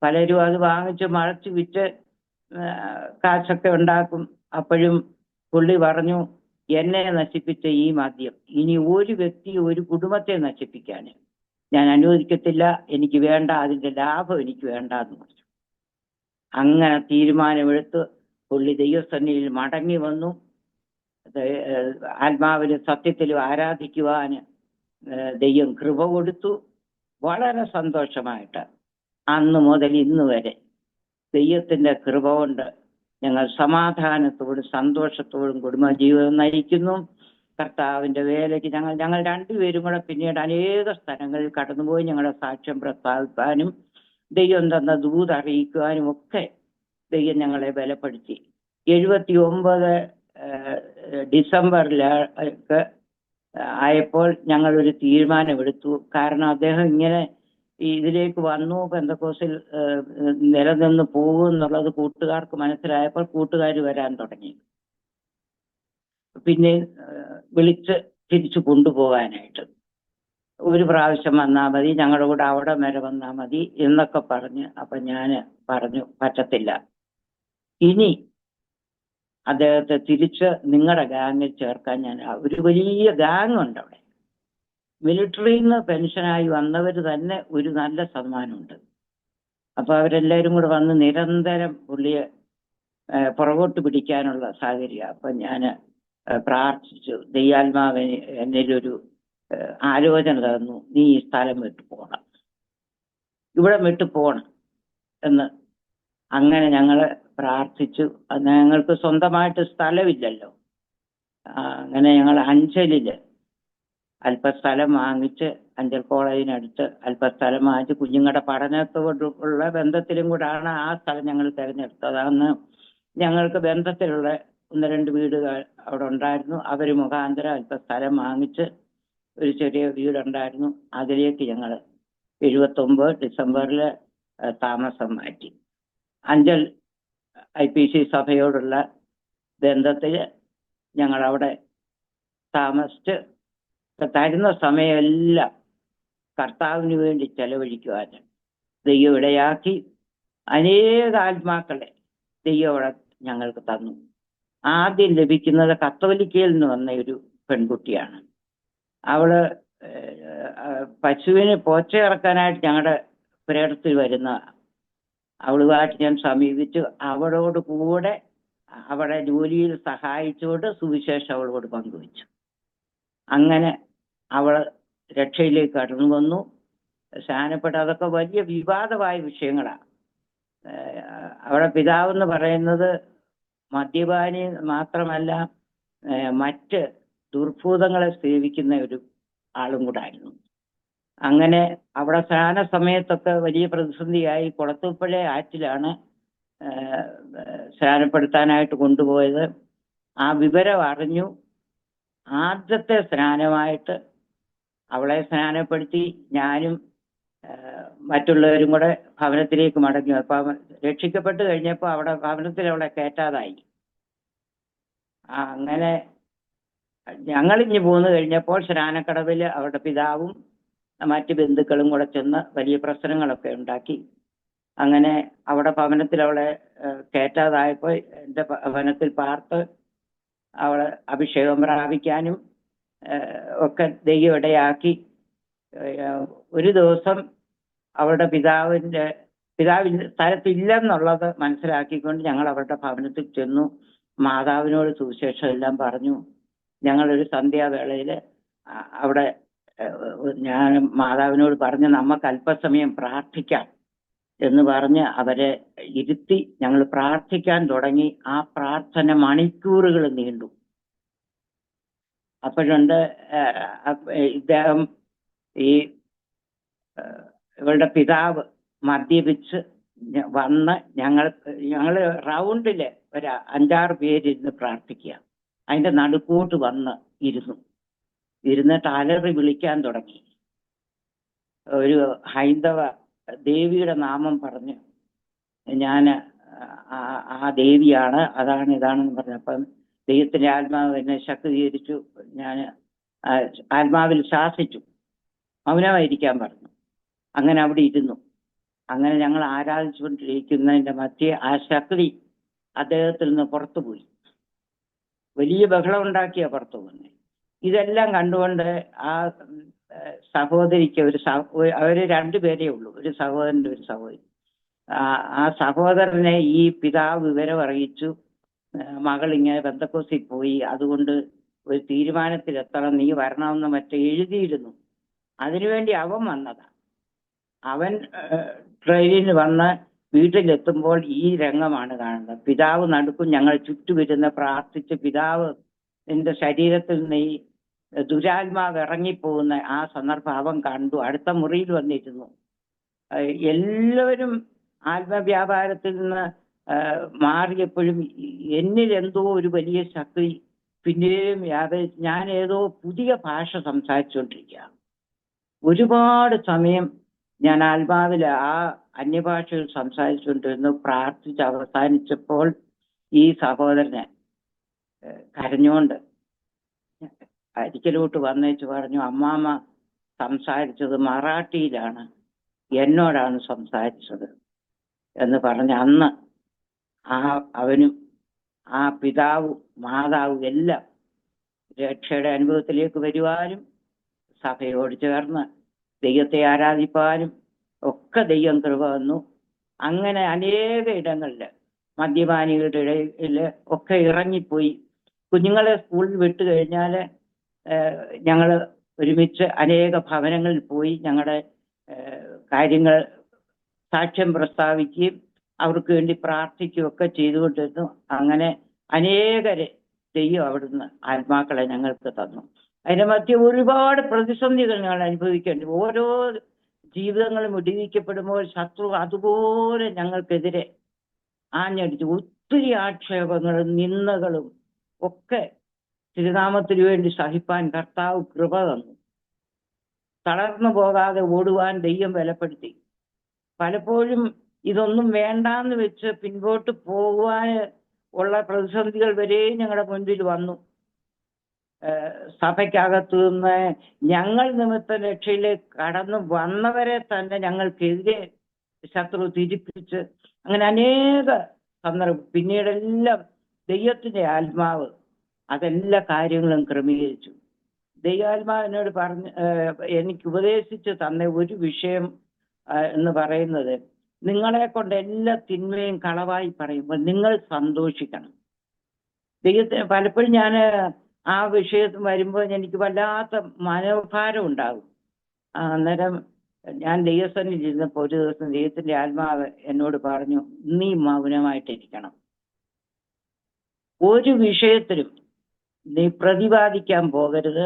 പലരും അത് വാങ്ങിച്ച് മറച്ചു വിറ്റ് കാശൊക്കെ ഉണ്ടാക്കും. അപ്പോഴും പുള്ളി പറഞ്ഞു, എന്നെ നശിപ്പിച്ച ഈ മദ്യം ഇനി ഒരു വ്യക്തി ഒരു കുടുംബത്തെ നശിപ്പിക്കാൻ ഞാൻ അനുവദിക്കത്തില്ല, എനിക്ക് വേണ്ട, അതിന്റെ ലാഭം എനിക്ക് വേണ്ട എന്ന് പറഞ്ഞു. അങ്ങനെ തീരുമാനമെടുത്ത് പുള്ളി ദൈവസന്നിധിയിൽ മടങ്ങി വന്നു. ആത്മാവിലും സത്യത്തിലും ആരാധിക്കുവാന് ദൈവം കൃപ കൊടുത്തു. വളരെ സന്തോഷമായിട്ട് അന്ന് മുതൽ ഇന്ന് വരെ ദൈവത്തിന്റെ കൃപ കൊണ്ട് ഞങ്ങൾ സമാധാനത്തോടും സന്തോഷത്തോടും കുടുംബജീവിതം നയിക്കുന്നു. കർത്താവിന്റെ വേലയ്ക്ക് ഞങ്ങൾ രണ്ടുപേരും കൂടെ പിന്നീട് അനേക സ്ഥലങ്ങളിൽ കടന്നുപോയി ഞങ്ങളുടെ സാക്ഷ്യം പ്രസ്താവിക്കാനും ദൈവം തന്ന ദൂത് അറിയിക്കുവാനും ഒക്കെ ദൈവം ഞങ്ങളെ ബലപ്പെടുത്തി. 79 ഡിസംബറിലേക്ക് ആയപ്പോൾ ഞങ്ങളൊരു തീരുമാനമെടുത്തു. കാരണം അദ്ദേഹം ഇങ്ങനെ ഇതിലേക്ക് വന്നു, പെന്തക്കോസ്തിൽ നിലനിന്ന് പോകും എന്നുള്ളത് കൂട്ടുകാർക്ക് മനസ്സിലായപ്പോൾ കൂട്ടുകാർ വരാൻ തുടങ്ങി. പിന്നെ വിളിച്ച് തിരിച്ചു കൊണ്ടുപോകാനായിട്ട് ഒരു പ്രാവശ്യം വന്നാൽ മതി, ഞങ്ങളുടെ കൂടെ അവിടെ വരെ വന്നാൽ മതി എന്നൊക്കെ പറഞ്ഞ്. അപ്പൊ ഞാൻ പറഞ്ഞു, പറ്റത്തില്ല, ഇനി അദ്ദേഹത്തെ തിരിച്ച് നിങ്ങളുടെ ഗാങ്ങിൽ ചേർക്കാൻ ഞാൻ. ഒരു വലിയ ഗാങ് ഉണ്ട് അവിടെ. മിലിറ്ററിയിൽ നിന്ന് പെൻഷനായി വന്നവർ തന്നെ ഒരു നല്ല ശതമാനമുണ്ട്. അപ്പൊ അവരെല്ലാവരും കൂടെ വന്ന് നിരന്തരം പുള്ളിയെ പുറകോട്ട് പിടിക്കാനുള്ള സാഹചര്യം. അപ്പൊ ഞാൻ പ്രാർത്ഥിച്ചു, ദൈവാത്മാവിന് എന്നിലൊരു ആലോചന തന്നു, നീ ഈ സ്ഥലം വിട്ടു പോകണം, ഇവിടെ വിട്ടു പോകണം എന്ന്. അങ്ങനെ ഞങ്ങൾ പ്രാർത്ഥിച്ചു. ഞങ്ങൾക്ക് സ്വന്തമായിട്ട് സ്ഥലമില്ലല്ലോ. അങ്ങനെ ഞങ്ങൾ അഞ്ചലില് അല്പസ്ഥലം വാങ്ങിച്ച്, അഞ്ചൽ കോളേജിനടുത്ത് അല്പസ്ഥലം വാങ്ങിച്ച്, കുഞ്ഞുങ്ങളുടെ പഠനത്തോടുള്ള ബന്ധത്തിലും കൂടാണ് ആ സ്ഥലം ഞങ്ങൾ തിരഞ്ഞെടുത്തത്. അന്ന് ഞങ്ങൾക്ക് ബന്ധത്തിലുള്ള 1-2 വീടുകൾ അവിടെ ഉണ്ടായിരുന്നു. അവർ മുഖാന്തരം അല്പസ്ഥലം വാങ്ങിച്ച് ഒരു ചെറിയ വീടുണ്ടായിരുന്നു. അതിലേക്ക് ഞങ്ങൾ 79 ഡിസംബറിൽ താമസം മാറ്റി. അഞ്ചൽ IPC സഭയോടുള്ള ബന്ധത്തിൽ ഞങ്ങളവിടെ താമസിച്ച് തരുന്ന സമയമെല്ലാം കർത്താവിന് വേണ്ടി ചെലവഴിക്കുവാൻ ദൈവം ഇടയാക്കി. അനേക ആത്മാക്കളെ ദൈവം അവിടെ ഞങ്ങൾക്ക് തന്നു. ആദ്യം ലഭിക്കുന്നത് കത്തോലിക്കയിൽ നിന്ന് വന്ന ഒരു പെൺകുട്ടിയാണ്. അവള് പശുവിന് പോച്ച ഇറക്കാനായിട്ട് ഞങ്ങളുടെ പുരയിടത്തിൽ വരുന്ന അവളുമായിട്ട് ഞാൻ സമീപിച്ചു. അവളോട് കൂടെ അവളെ ജോലിയിൽ സഹായിച്ചുകൊണ്ട് സുവിശേഷം അവളോട് പങ്കുവച്ചു. അങ്ങനെ അവൾ രക്ഷയിലേക്ക് കടന്നു വന്നു, സ്നാനപ്പെട്ട. അതൊക്കെ വലിയ വിവാദമായ വിഷയങ്ങളാണ്. അവളുടെ പിതാവെന്ന് പറയുന്നത് മദ്യപാനി മാത്രമല്ല, മറ്റ് ദുർഭൂതങ്ങളെ സേവിക്കുന്ന ഒരു ആളും കൂടായിരുന്നു. അങ്ങനെ അവിടെ സ്നാന സമയത്തൊക്കെ വലിയ പ്രതിസന്ധിയായി. കുളത്തൂപ്പുഴ ആറ്റിലാണ് സ്നാനപ്പെടുത്താനായിട്ട് കൊണ്ടുപോയത്. ആ വിവരം അറിഞ്ഞു. ആദ്യത്തെ സ്നാനമായിട്ട് അവളെ സ്നാനപ്പെടുത്തി. ഞാനും മറ്റുള്ളവരും കൂടെ ഭവനത്തിലേക്ക് മടങ്ങി. അപ്പം രക്ഷിക്കപ്പെട്ട് കഴിഞ്ഞപ്പോൾ അവിടെ ഭവനത്തിൽ അവളെ കയറ്റാതായി. അങ്ങനെ ഞങ്ങളിഞ്ഞ് പോന്നു കഴിഞ്ഞപ്പോൾ സ്നാനക്കടവിൽ അവരുടെ പിതാവും മറ്റ് ബന്ധുക്കളും കൂടെ ചെന്ന് വലിയ പ്രശ്നങ്ങളൊക്കെ ഉണ്ടാക്കി. അങ്ങനെ അവിടെ ഭവനത്തിൽ അവളെ കയറ്റാതായപ്പോൾ എൻ്റെ ഭവനത്തിൽ പാർത്ത് അവളെ അഭിഷേകം പ്രാപിക്കാനും ഒക്കെ ദൈവം ഇടയാക്കി. ഒരു ദിവസം അവളുടെ പിതാവിൻ്റെ സ്ഥലത്തില്ലെന്നുള്ളത് മനസ്സിലാക്കിക്കൊണ്ട് ഞങ്ങൾ അവരുടെ ഭവനത്തിൽ ചെന്നു. മാതാവിനോട് സുവിശേഷം എല്ലാം പറഞ്ഞു. ഞങ്ങളൊരു സന്ധ്യാവേളയിൽ അവിടെ ഞാൻ മാതാവിനോട് പറഞ്ഞു, നമുക്ക് അല്പസമയം പ്രാർത്ഥിക്കാം എന്ന് പറഞ്ഞ് അവരെ ഇരുത്തി ഞങ്ങൾ പ്രാർത്ഥിക്കാൻ തുടങ്ങി. ആ പ്രാർത്ഥന മണിക്കൂറുകൾ നീണ്ടു. അപ്പോഴുണ്ട് ഇദ്ദേഹം ഇവളുടെ പിതാവ് മദ്യപിച്ച് വന്ന് ഞങ്ങൾ റൗണ്ടില് ഒരു 5-6 പേരിരുന്ന് പ്രാർത്ഥിക്കുക. അതിന്റെ നടുക്കോട്ട് വന്ന് ഇരുന്നിട്ട് അലറി വിളിക്കാൻ തുടങ്ങി. ഒരു ഹൈന്ദവ ദേവിയുടെ നാമം പറഞ്ഞ്, ഞാൻ ആ ദേവിയാണ്, അതാണ് ഇതാണെന്ന് പറഞ്ഞു. അപ്പം ദൈവത്തിന്റെ ആത്മാവ് എന്നെ ശക്തീകരിച്ചു. ഞാൻ ആത്മാവിൽ ശാസിച്ചു, മൗനമായിരിക്കാൻ പറഞ്ഞു. അങ്ങനെ അവിടെ ഇരുന്നു. അങ്ങനെ ഞങ്ങൾ ആരാധിച്ചുകൊണ്ടിരിക്കുന്നതിന്റെ മധ്യേ ആ ശക്തി അദ്ദേഹത്തിൽ നിന്ന് പുറത്തുപോയി. വലിയ ബഹളം ഉണ്ടാക്കിയ പുറത്തു വന്നെ. ഇതെല്ലാം കണ്ടുകൊണ്ട് ആ സഹോദരിക്ക് അവര് രണ്ടുപേരേ ഉള്ളൂ, ഒരു സഹോദരൻ്റെ ഒരു സഹോദരി. ആ സഹോദരനെ ഈ പിതാവ് വിവരം അറിയിച്ചു, മകൾ ഇങ്ങനെ പെന്തക്കോസ്തിൽ പോയി, അതുകൊണ്ട് ഒരു തീരുമാനത്തിലെത്തണം, നീ വരണമെന്ന് മറ്റേ എഴുതിയിരുന്നു. അതിനുവേണ്ടി അവൻ വന്നതാ. അവൻ ട്രെയിനിൽ വന്ന് വീട്ടിലെത്തുമ്പോൾ ഈ രംഗമാണ് കാണുന്നത്. പിതാവ് നടുക്കും, ഞങ്ങൾ ചുറ്റുമിരുന്ന് പ്രാർത്ഥിച്ച് പിതാവ് എന്റെ ശരീരത്തിൽ നിന്ന് ഈ ദുരാത്മാവ് ഇറങ്ങിപ്പോകുന്ന ആ സന്ദർഭം അവൻ കണ്ടു. അടുത്ത മുറിയിൽ വന്നിരുന്നു. എല്ലാവരും ആത്മവ്യാപാരത്തിൽ നിന്ന് മാറിയപ്പോഴും എന്നിൽ എന്തോ ഒരു വലിയ ശക്തി പിന്നെയും ഞാൻ ഏതോ പുതിയ ഭാഷ സംസാരിച്ചുകൊണ്ടിരിക്കുക. ഒരുപാട് സമയം ഞാൻ ആത്മാവിൽ ആ അന്യഭാഷയിൽ സംസാരിച്ചുകൊണ്ടിരുന്നു. പ്രാർത്ഥിച്ച് അവസാനിച്ചപ്പോൾ ഈ സഹോദരനെ കരഞ്ഞുകൊണ്ട് അരിക്കലോട്ട് വന്നേച്ച് പറഞ്ഞു, അമ്മാമ്മ സംസാരിച്ചത് മറാഠിയിലാണ്, എന്നോടാണ് സംസാരിച്ചത് എന്ന് പറഞ്ഞ് അന്ന് അവനും ആ പിതാവും മാതാവും എല്ലാം രക്ഷയുടെ അനുഭവത്തിലേക്ക് വരുവാനും സഭയോട് ചേർന്ന് ദൈവത്തെ ആരാധിപ്പാനും ഒക്കെ ദൈവം കൃപ വന്നു. അങ്ങനെ അനേക ഇടങ്ങളിൽ മദ്യപാനികളുടെ ഇടയിൽ ഒക്കെ ഇറങ്ങിപ്പോയി. കുഞ്ഞുങ്ങളെ സ്കൂളിൽ വിട്ടു കഴിഞ്ഞാൽ ഞങ്ങൾ ഒരുമിച്ച് അനേക ഭവനങ്ങളിൽ പോയി ഞങ്ങളുടെ കാര്യങ്ങൾ സാക്ഷ്യം പ്രസ്താവിക്കുകയും അവർക്ക് വേണ്ടി പ്രാർത്ഥിക്കുകയും ഒക്കെ ചെയ്തുകൊണ്ടിരുന്നു. അങ്ങനെ അനേകരെ ദൈവം അവിടുന്ന് ആത്മാക്കളെ ഞങ്ങൾക്ക് തന്നു. അതിന്റെ മധ്യ ഒരുപാട് പ്രതിസന്ധികൾ ഞങ്ങൾ അനുഭവിക്കേണ്ടി. ഓരോ ജീവിതങ്ങളും വിടുവിക്കപ്പെടുമ്പോൾ ശത്രു അതുപോലെ ഞങ്ങൾക്കെതിരെ ആഞ്ഞടിച്ചു. ഒത്തിരി ആക്ഷേപങ്ങളും നിന്ദകളും ഒക്കെ തിരുനാമത്തിനു വേണ്ടി സഹിപ്പാൻ കർത്താവ് കൃപ തന്നു. തളർന്നു പോകാതെ ഓടുവാൻ ദൈവം ബലപ്പെടുത്തി. പലപ്പോഴും ഇതൊന്നും വേണ്ടാന്ന് വെച്ച് പിൻപോട്ട് പോകുവാൻ ഉള്ള പ്രതിസന്ധികൾ വരെ ഞങ്ങളുടെ മുൻപിൽ വന്നു. സഭയ്ക്കകത്തു നിന്ന് ഞങ്ങൾ നിമിത്ത രക്ഷയിലേക്ക് കടന്നു വന്നവരെ തന്നെ ഞങ്ങൾക്കെതിരെ ശത്രു തിരിപ്പിച്ച് അങ്ങനെ അനേക സന്ദർഭം. പിന്നീടെല്ലാം ദൈവത്തിന്റെ ആത്മാവ് അതെല്ലാ കാര്യങ്ങളും ക്രമീകരിച്ചു. ദൈവാത്മാവ് എന്നോട് എനിക്ക് ഉപദേശിച്ച് തന്ന ഒരു വിഷയം എന്ന് പറയുന്നത്, നിങ്ങളെ കൊണ്ട് എല്ലാ തിന്മയും കളവായി പറയുമ്പോൾ നിങ്ങൾ സന്തോഷിക്കണം. ദൈവത്തിന് പലപ്പോഴും ഞാൻ ആ വിഷയത്തിൽ വരുമ്പോൾ എനിക്ക് വല്ലാത്ത മനോഭാരം ഉണ്ടാകും. അന്നേരം ഞാൻ ദൈവസന്നിധിയിൽ ഇരുന്നപ്പോൾ ഒരു ദിവസം ദൈവത്തിന്റെ ആത്മാവ് എന്നോട് പറഞ്ഞു, നീ മൗനമായിട്ടിരിക്കണം, ഒരു വിഷയത്തിലും നീ പ്രതിപാദിക്കാൻ പോകരുത്,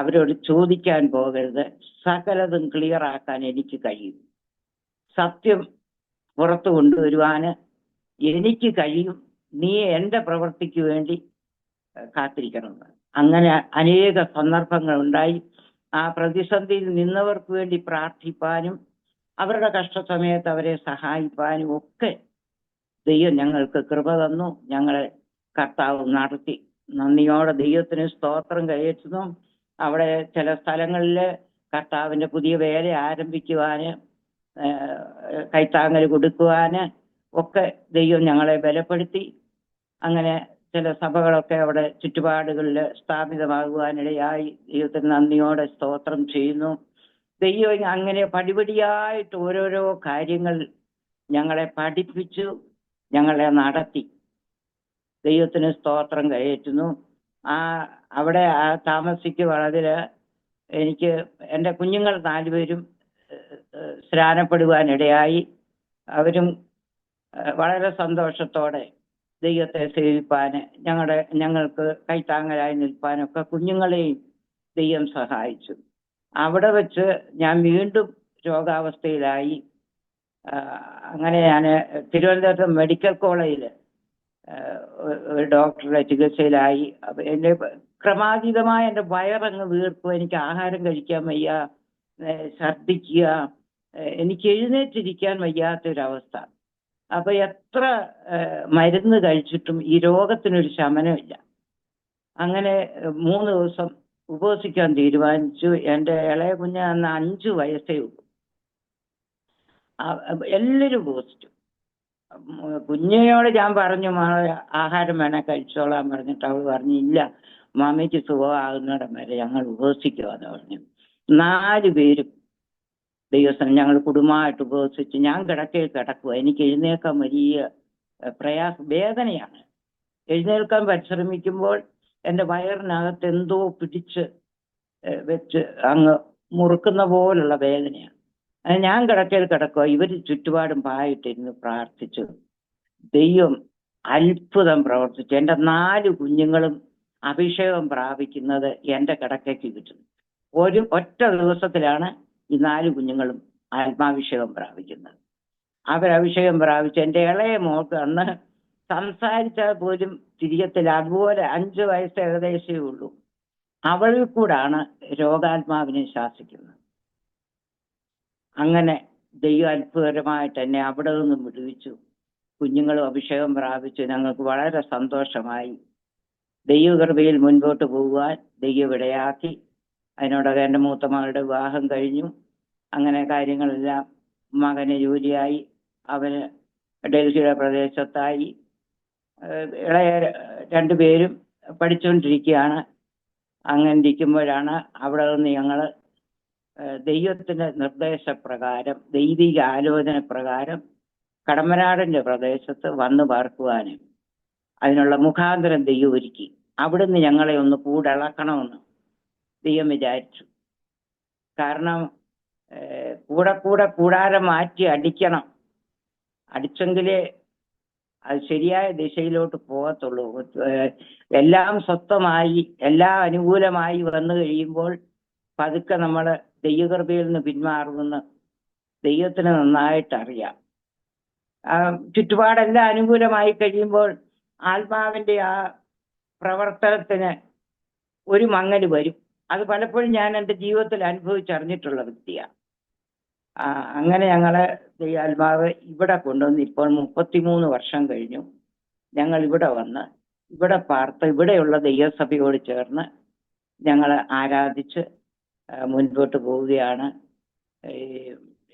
അവരോട് ചോദിക്കാൻ പോകരുത്, സകലതും ക്ലിയർ ആക്കാൻ എനിക്ക് കഴിയും, സത്യം പുറത്തു കൊണ്ടുവരുവാന് എനിക്ക് കഴിയും, നീ എൻ്റെ പ്രവൃത്തിക്ക് വേണ്ടി കാത്തിരിക്കണം. അങ്ങനെ അനേക സന്ദർഭങ്ങൾ ഉണ്ടായി. ആ പ്രതിസന്ധിയിൽ നിന്നവർക്ക് വേണ്ടി പ്രാർത്ഥിപ്പാനും അവരുടെ കഷ്ടസമയത്ത് അവരെ സഹായിപ്പാനും ഒക്കെ ദൈവം ഞങ്ങൾക്ക് കൃപ തന്നു. ഞങ്ങളെ കർത്താവ് നടത്തി. നന്ദിയോടെ ദൈവത്തിന് സ്തോത്രം കരയറ്റുന്നു. അവിടെ ചില സ്ഥലങ്ങളിൽ കർത്താവിൻ്റെ പുതിയ വേല ആരംഭിക്കുവാന്, കൈത്താങ്ങൽ കൊടുക്കുവാന് ഒക്കെ ദൈവം ഞങ്ങളെ ബലപ്പെടുത്തി. അങ്ങനെ ചില സഭകളൊക്കെ അവിടെ ചുറ്റുപാടുകളിൽ സ്ഥാപിതമാകുവാനിടയായി. ദൈവത്തിന് നന്ദിയോടെ സ്തോത്രം ചെയ്യുന്നു. ദൈവം അങ്ങനെ പടിപടിയായിട്ട് ഓരോരോ കാര്യങ്ങൾ ഞങ്ങളെ പഠിപ്പിച്ചു, ഞങ്ങളെ നടത്തി. ദൈവത്തിന് സ്തോത്രം കയറ്റുന്നു. അവിടെ താമസിക്കുവാണെങ്കിൽ എനിക്ക് എൻ്റെ കുഞ്ഞുങ്ങൾ 4 പേരും സ്നാനപ്പെടുവാനിടയായി. അവരും വളരെ സന്തോഷത്തോടെ ദൈവത്തെ സേവിപ്പാന് ഞങ്ങൾക്ക് കൈത്താങ്ങലായി നിൽപ്പാനൊക്കെ കുഞ്ഞുങ്ങളെയും ദൈവം സഹായിച്ചു. അവിടെ വെച്ച് ഞാൻ വീണ്ടും രോഗാവസ്ഥയിലായി. അങ്ങനെ ഞാൻ തിരുവനന്തപുരം മെഡിക്കൽ കോളേജിൽ ഒരു ഡോക്ടറുടെ ചികിത്സയിലായി. എൻ്റെ ക്രമാതീതമായ എൻ്റെ വയറങ്ങ് വീർക്കും, എനിക്ക് ആഹാരം കഴിക്കാൻ വയ്യ, ഛർദ്ദിക്കുക, എനിക്ക് എഴുന്നേറ്റിരിക്കാൻ വയ്യാത്തൊരവസ്ഥ. അപ്പൊ എത്ര മരുന്ന് കഴിച്ചിട്ടും ഈ രോഗത്തിനൊരു ശമനമില്ല. അങ്ങനെ 3 ദിവസം ഉപവസിക്കാൻ തീരുമാനിച്ചു. എൻ്റെ ഇളയ കുഞ്ഞ് അന്ന് 5 വയസ്സേ ഉള്ളൂ. എല്ലാവരും ഉപവസിച്ചു. കുഞ്ഞിനോട് ഞാൻ പറഞ്ഞു, ആഹാരം വേണേ കഴിച്ചോളാൻ പറഞ്ഞിട്ട് അവൾ പറഞ്ഞു, ഇല്ല മാമിക്ക് സുഖമാകുന്നിടം വരെ ഞങ്ങൾ ഉപവസിക്കുവാന്ന് പറഞ്ഞു. 4 പേരും ദൈവസ്ഥലം ഞങ്ങൾ കുടുംബമായിട്ട് ഉപവസിച്ച്. ഞാൻ കിടക്കയിൽ കിടക്കുക, എനിക്ക് എഴുന്നേൽക്കാൻ വലിയ വേദനയാണ്. എഴുന്നേൽക്കാൻ പരിശ്രമിക്കുമ്പോൾ എൻ്റെ വയറിനകത്ത് എന്തോ പിടിച്ച് വെച്ച് അങ്ങ് മുറുക്കുന്ന പോലുള്ള വേദനയാണ്. ഞാൻ കിടക്കയിൽ കിടക്കുക, ഇവർ ചുറ്റുപാടും പായിട്ടിരുന്ന് പ്രാർത്ഥിച്ചു. ദൈവം അത്ഭുതം പ്രവർത്തിച്ചു. എൻ്റെ 4 കുഞ്ഞുങ്ങളും അഭിഷേകം പ്രാപിക്കുന്നത് എൻ്റെ കിടക്കയ്ക്ക് കിട്ടുന്നു. ഒറ്റ ദിവസത്തിലാണ് ഈ 4 കുഞ്ഞുങ്ങളും ആത്മാഭിഷേകം പ്രാപിക്കുന്നത്. അവരഭിഷേകം പ്രാപിച്ച് എൻ്റെ ഇളയ മോൾക്ക് അന്ന് സംസാരിച്ചാൽ പോലും തിരികത്തില്ല. അതുപോലെ 5 വയസ്സ് ഏകദേശമേ ഉള്ളൂ. അവളിൽ കൂടാണ് രോഗാത്മാവിനെ ശാസിക്കുന്നത്. അങ്ങനെ ദൈവം അത്ഭുതകരമായിട്ട് എന്നെ അവിടെ നിന്നും വിടുവിച്ചു. കുഞ്ഞുങ്ങളും അഭിഷേകം പ്രാപിച്ചു. ഞങ്ങൾക്ക് വളരെ സന്തോഷമായി. ദൈവകൃപയിൽ മുൻപോട്ട് പോകുവാൻ ദൈവം ഇടയാക്കി. അതിനോടൊക്കെ എൻ്റെ മൂത്ത മകളുടെ വിവാഹം കഴിഞ്ഞു. അങ്ങനെ കാര്യങ്ങളെല്ലാം. മകന് ജോലിയായി, അവന് ഡൽഹിയുടെ പ്രദേശത്തായി. ഇളയ 2 പേരും പഠിച്ചുകൊണ്ടിരിക്കുകയാണ്. അങ്ങനെ ഇരിക്കുമ്പോഴാണ് അവിടെ നിന്ന് ഞങ്ങൾ ദൈവത്തിൻ്റെ നിർദ്ദേശപ്രകാരം, ദൈവിക ആലോചന പ്രകാരം കടമ്പനാടിൻ്റെ പ്രദേശത്ത് വന്നു പാർക്കുവാനും അതിനുള്ള മുഖാന്തരം ദൈവം ഒരുക്കി. അവിടുന്ന് ഞങ്ങളെ ഒന്ന് കൂടിളക്കണമെന്ന് ദൈവം വിചാരിച്ചു. കാരണം കൂടാരം മാറ്റി അടിക്കണം. അടിച്ചെങ്കിലേ അത് ശരിയായ ദിശയിലോട്ട് പോകത്തുള്ളൂ. എല്ലാം സ്വസ്ഥമായി, എല്ലാം അനുകൂലമായി വന്നു കഴിയുമ്പോൾ പതുക്കെ നമ്മൾ ദൈവകൃപയിൽ നിന്ന് പിന്മാറുമെന്ന് ദൈവത്തിന് നന്നായിട്ട് അറിയാം. ചുറ്റുപാടെല്ലാം അനുകൂലമായി കഴിയുമ്പോൾ ആത്മാവിൻ്റെ ആ പ്രവർത്തനത്തിന് ഒരു മങ്ങൽ വരും. അത് പലപ്പോഴും ഞാൻ എൻ്റെ ജീവിതത്തിൽ അനുഭവിച്ചറിഞ്ഞിട്ടുള്ള വ്യക്തിയാണ്. അങ്ങനെ ഞങ്ങളെ ദൈവാത്മാവ് ഇവിടെ കൊണ്ടുവന്ന് ഇപ്പോൾ 33 വർഷം കഴിഞ്ഞു. ഞങ്ങൾ ഇവിടെ വന്ന് ഇവിടെ പാർത്ത് ഇവിടെയുള്ള ദൈവസഭയോട് ചേർന്ന് ഞങ്ങൾ ആരാധിച്ച് മുൻപോട്ട് പോവുകയാണ്.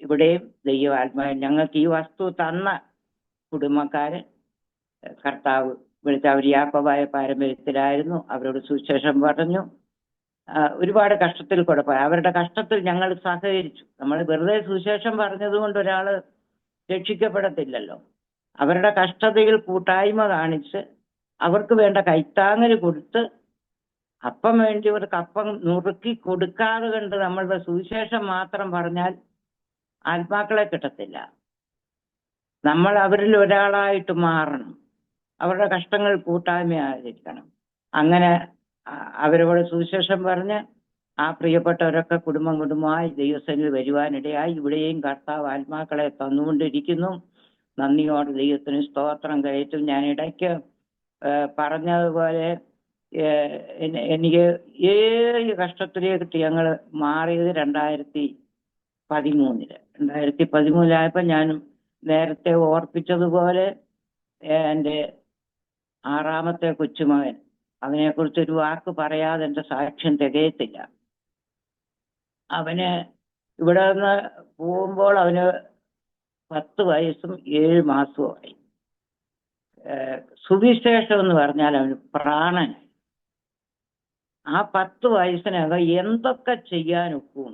ഇവിടെയും ദൈവാത്മാവ് ഞങ്ങൾക്ക് ഈ വസ്തു തന്ന കുടുംബക്കാര് കർത്താവ് വിളിച്ച, അവർ യാക്കോബായ പാരമ്പര്യത്തിലായിരുന്നു. അവരോട് സുവിശേഷം പറഞ്ഞു. ഒരുപാട് കഷ്ടത്തിൽ കൂടെ പോയി. അവരുടെ കഷ്ടത്തിൽ ഞങ്ങൾ സഹകരിച്ചു. നമ്മൾ വെറുതെ സുവിശേഷം പറഞ്ഞത് കൊണ്ട് ഒരാൾ രക്ഷിക്കപ്പെടത്തില്ലല്ലോ. അവരുടെ കഷ്ടതയിൽ കൂട്ടായ്മ കാണിച്ച് അവർക്ക് വേണ്ട കൈത്താങ്ങൽ കൊടുത്ത്, അപ്പം വേണ്ടിയവർക്ക് അപ്പം നുറുക്കി കൊടുക്കാതെ കണ്ട് നമ്മളുടെ സുവിശേഷം മാത്രം പറഞ്ഞാൽ ആത്മാക്കളെ കിട്ടത്തില്ല. നമ്മൾ അവരിൽ ഒരാളായിട്ട് മാറണം. അവരുടെ കഷ്ടങ്ങൾ കൂട്ടായ്മയായിരിക്കണം. അങ്ങനെ അവരോട് സുവിശേഷം പറഞ്ഞ് ആ പ്രിയപ്പെട്ടവരൊക്കെ കുടുംബമായി ദൈവസന്നിധിയിൽ വരുവാനിടയായി. ഇവിടെയും കർത്താവ് ആത്മാക്കളെ തന്നുകൊണ്ടിരിക്കുന്നു. നന്ദിയോടെ ദൈവത്തിന് സ്തോത്രം കയറ്റും. ഞാൻ ഇടയ്ക്ക് പറഞ്ഞതുപോലെ എനിക്ക് 7 കഷ്ടത്തിലേക്ക് ഞങ്ങൾ മാറിയത് 2013 ഞാൻ നേരത്തെ ഓർപ്പിച്ചതുപോലെ എൻ്റെ 6ാമത്തെ കൊച്ചുമകൻ, അവനെക്കുറിച്ചൊരു വാക്ക് പറയാതെ എൻ്റെ സാക്ഷ്യം തികയത്തില്ല. അവന് ഇവിടെ നിന്ന് പോകുമ്പോൾ അവന് 10 വയസ്സും 7 മാസവുമായി. സുവിശേഷം എന്ന് പറഞ്ഞാൽ അവന് പ്രാണനായി. ആ 10 വയസ്സിനകം എന്തൊക്കെ ചെയ്യാനൊക്കും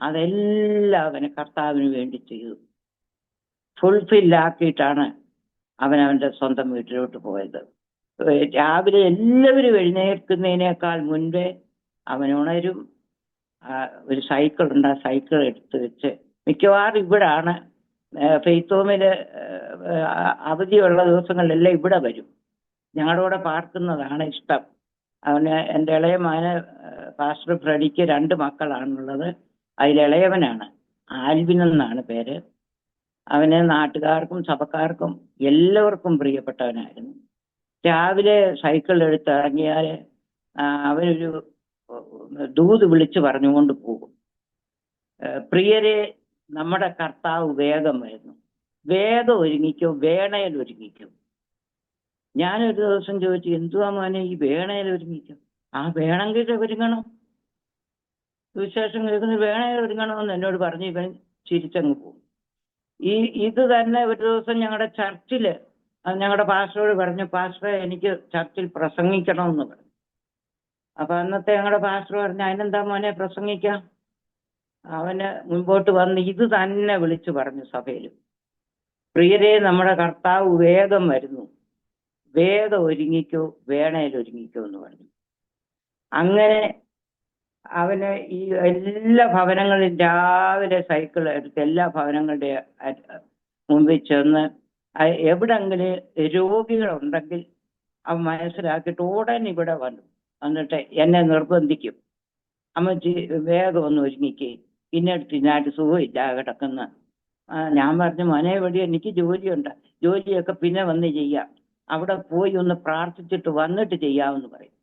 അതെല്ലാം അവന് കർത്താവിന് വേണ്ടി ചെയ്തു. ഫുൾഫില്ലാക്കിയിട്ടാണ് അവനവൻ്റെ സ്വന്തം വീട്ടിലോട്ട് പോയത്. രാവിലെ എല്ലാവരും എഴുന്നേൽക്കുന്നതിനേക്കാൾ മുൻപേ അവൻ ഉണരും. ഒരു സൈക്കിളുണ്ട്, ആ സൈക്കിൾ എടുത്ത് വെച്ച് മിക്കവാറും ഇവിടാണ്. ഫെയ്ത്ത് ഹോമിൽ അവധിയുള്ള ദിവസങ്ങളിലെല്ലാം ഇവിടെ വരും. ഞങ്ങളുടെ കൂടെ പാർക്കുന്നതാണ് ഇഷ്ടം. അവന് എൻ്റെ ഇളയ മകന് പാസ്റ്റർ ഫ്രെഡിക്ക് 2 മക്കളാണുള്ളത്. അതിലിളയവനാണ്, ആൽവിൻ എന്നാണ് പേര്. അവന് നാട്ടുകാർക്കും സഭക്കാർക്കും എല്ലാവർക്കും പ്രിയപ്പെട്ടവനായിരുന്നു. രാവിലെ സൈക്കിൾ എടുത്ത് ഇറങ്ങിയാൽ അവനൊരു ദൂത് വിളിച്ച് പറഞ്ഞുകൊണ്ട് പോകും. പ്രിയരെ, നമ്മുടെ കർത്താവ് വേഗം വരുന്നു, വേഗം ഒരുങ്ങിക്കോ, വേണയിൽ ഒരുങ്ങിക്കോ. ഞാനൊരു ദിവസം ചോദിച്ചു, എന്തുവാ മോനെ ഈ വേണയിൽ ഒരുങ്ങിക്കും? ആ വേണമെങ്കിൽ ഒരുങ്ങണം, സുവിശേഷം കേൾക്കുന്ന വേണയിൽ ഒരുങ്ങണമെന്ന് എന്നോട് പറഞ്ഞു. ഇവൻ ചിരിച്ചങ്ങ് പോകും. ഇത് തന്നെ ഒരു ദിവസം ഞങ്ങളുടെ ചർച്ചില് ഞങ്ങളുടെ പാസ്റ്ററോട് പറഞ്ഞു, പാസ്റ്ററെ എനിക്ക് ചർച്ചിൽ പ്രസംഗിക്കണമെന്ന് പറഞ്ഞു. അപ്പൊ അന്നത്തെ ഞങ്ങളുടെ പാസ്റ്റർ പറഞ്ഞു, അതിനെന്താ മോനെ പ്രസംഗിക്കാം. അവന് മുൻപോട്ട് വന്ന് ഇത് തന്നെ വിളിച്ചു പറഞ്ഞു സഭയിൽ, പ്രിയരെ നമ്മുടെ കർത്താവ് വേഗം വരുന്നു, വേഗം ഒരുങ്ങിക്കോ, വേണയിൽ ഒരുങ്ങിക്കോ എന്ന് പറഞ്ഞു. അങ്ങനെ അവന് ഈ എല്ലാ ഭവനങ്ങളിലും രാവിലെ സൈക്കിൾ എടുത്ത് എല്ലാ ഭവനങ്ങളുടെ മുമ്പിൽ ചെന്ന് എവിടെങ്കിലും രോഗികളുണ്ടെങ്കിൽ അവൻ മനസ്സിലാക്കിയിട്ട് ഉടനെ ഇവിടെ വന്നിട്ട് എന്നെ നിർബന്ധിക്കും, അമ്മച്ചി വേഗം ഒന്ന് ഒരുങ്ങിക്കേ, ഇന്നടുത്ത് ഇന്നായിട്ട് സുഖമില്ല കിടക്കുന്ന. ഞാൻ പറഞ്ഞു, മോനെ വഴി എനിക്ക് ജോലിയുണ്ട്, ജോലിയൊക്കെ പിന്നെ വന്ന് ചെയ്യാം, അവിടെ പോയി ഒന്ന് പ്രാർത്ഥിച്ചിട്ട് വന്നിട്ട് ചെയ്യാമെന്ന് പറയും.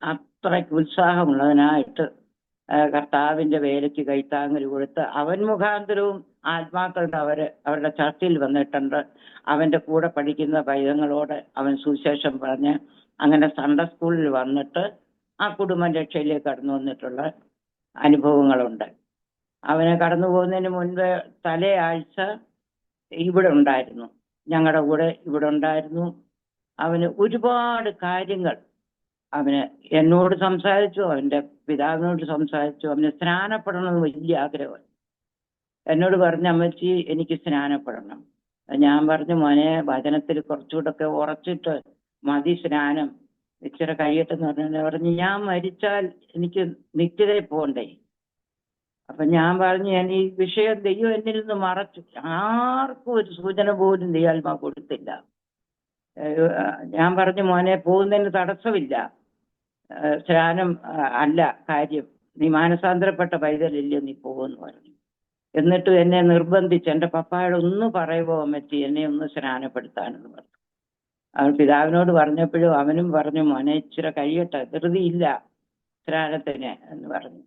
അത്രയ്ക്ക് ഉത്സാഹമുള്ളതിനായിട്ട് കർത്താവിന്റെ വേലയ്ക്ക് കൈത്താങ്ങൽ കൊടുത്ത് അവൻ മുഖാന്തരവും ആത്മാക്കളുടെ അവരുടെ ചർച്ചയിൽ വന്നിട്ടുണ്ട്. അവന്റെ കൂടെ പഠിക്കുന്ന പൈതങ്ങളോട് അവൻ സുവിശേഷം പറഞ്ഞ് അങ്ങനെ സൺഡേ സ്കൂളിൽ വന്നിട്ട് ആ കുടുംബ രക്ഷയിലേക്ക് കടന്നു വന്നിട്ടുള്ള അനുഭവങ്ങളുണ്ട്. അവന് കടന്നു പോകുന്നതിന് മുൻപ് തലേ ആഴ്ച ഇവിടെ ഉണ്ടായിരുന്നു, ഞങ്ങളുടെ കൂടെ ഇവിടെ ഉണ്ടായിരുന്നു. അവന് ഒരുപാട് കാര്യങ്ങൾ അവന് എന്നോട് സംസാരിച്ചു, അവന്റെ പിതാവിനോട് സംസാരിച്ചു. അവന് സ്നാനപ്പെടണമെന്ന് വലിയ ആഗ്രഹമാണ്. എന്നോട് പറഞ്ഞു, അമ്മച്ചി എനിക്ക് സ്നാനപ്പെടണം. ഞാൻ പറഞ്ഞു, മോനെ വചനത്തിൽ കുറച്ചുകൂടെ ഒക്കെ ഉറച്ചിട്ട് മതി സ്നാനം, ഇച്ചിരി കഴിയട്ടെന്ന് പറഞ്ഞു. ഞാൻ മരിച്ചാൽ എനിക്ക് നിത്യതയിൽ പോകണ്ടേ? അപ്പൊ ഞാൻ പറഞ്ഞു, ഞാൻ ഈ വിഷയം ദൈവം എന്നിൽ നിന്ന് മറച്ചു, ആർക്കും ഒരു സൂചന പോലും ദൈവാത്മാ കൊടുത്തില്ല. ഞാൻ പറഞ്ഞു, മോനെ പോകുന്നതിന് തടസ്സമില്ല, സ്നാനം അല്ല കാര്യം, നീ മാനസാന്തരപ്പെട്ട പൈതലില്ലേ, നീ പോകുമെന്ന് പറഞ്ഞു. എന്നിട്ട് എന്നെ നിർബന്ധിച്ച്, എൻ്റെ പപ്പായോട് ഒന്ന് പറയുമോ അമ്മച്ചി എന്നെ ഒന്ന് സ്നാനപ്പെടുത്താനെന്ന് പറഞ്ഞു. അവൻ പിതാവിനോട് പറഞ്ഞപ്പോഴും അവനും പറഞ്ഞു, മോനെ ഇച്ചിരി കഴിയട്ടെ, ധൃതിയില്ല സ്നാനത്തിന് എന്ന് പറഞ്ഞു.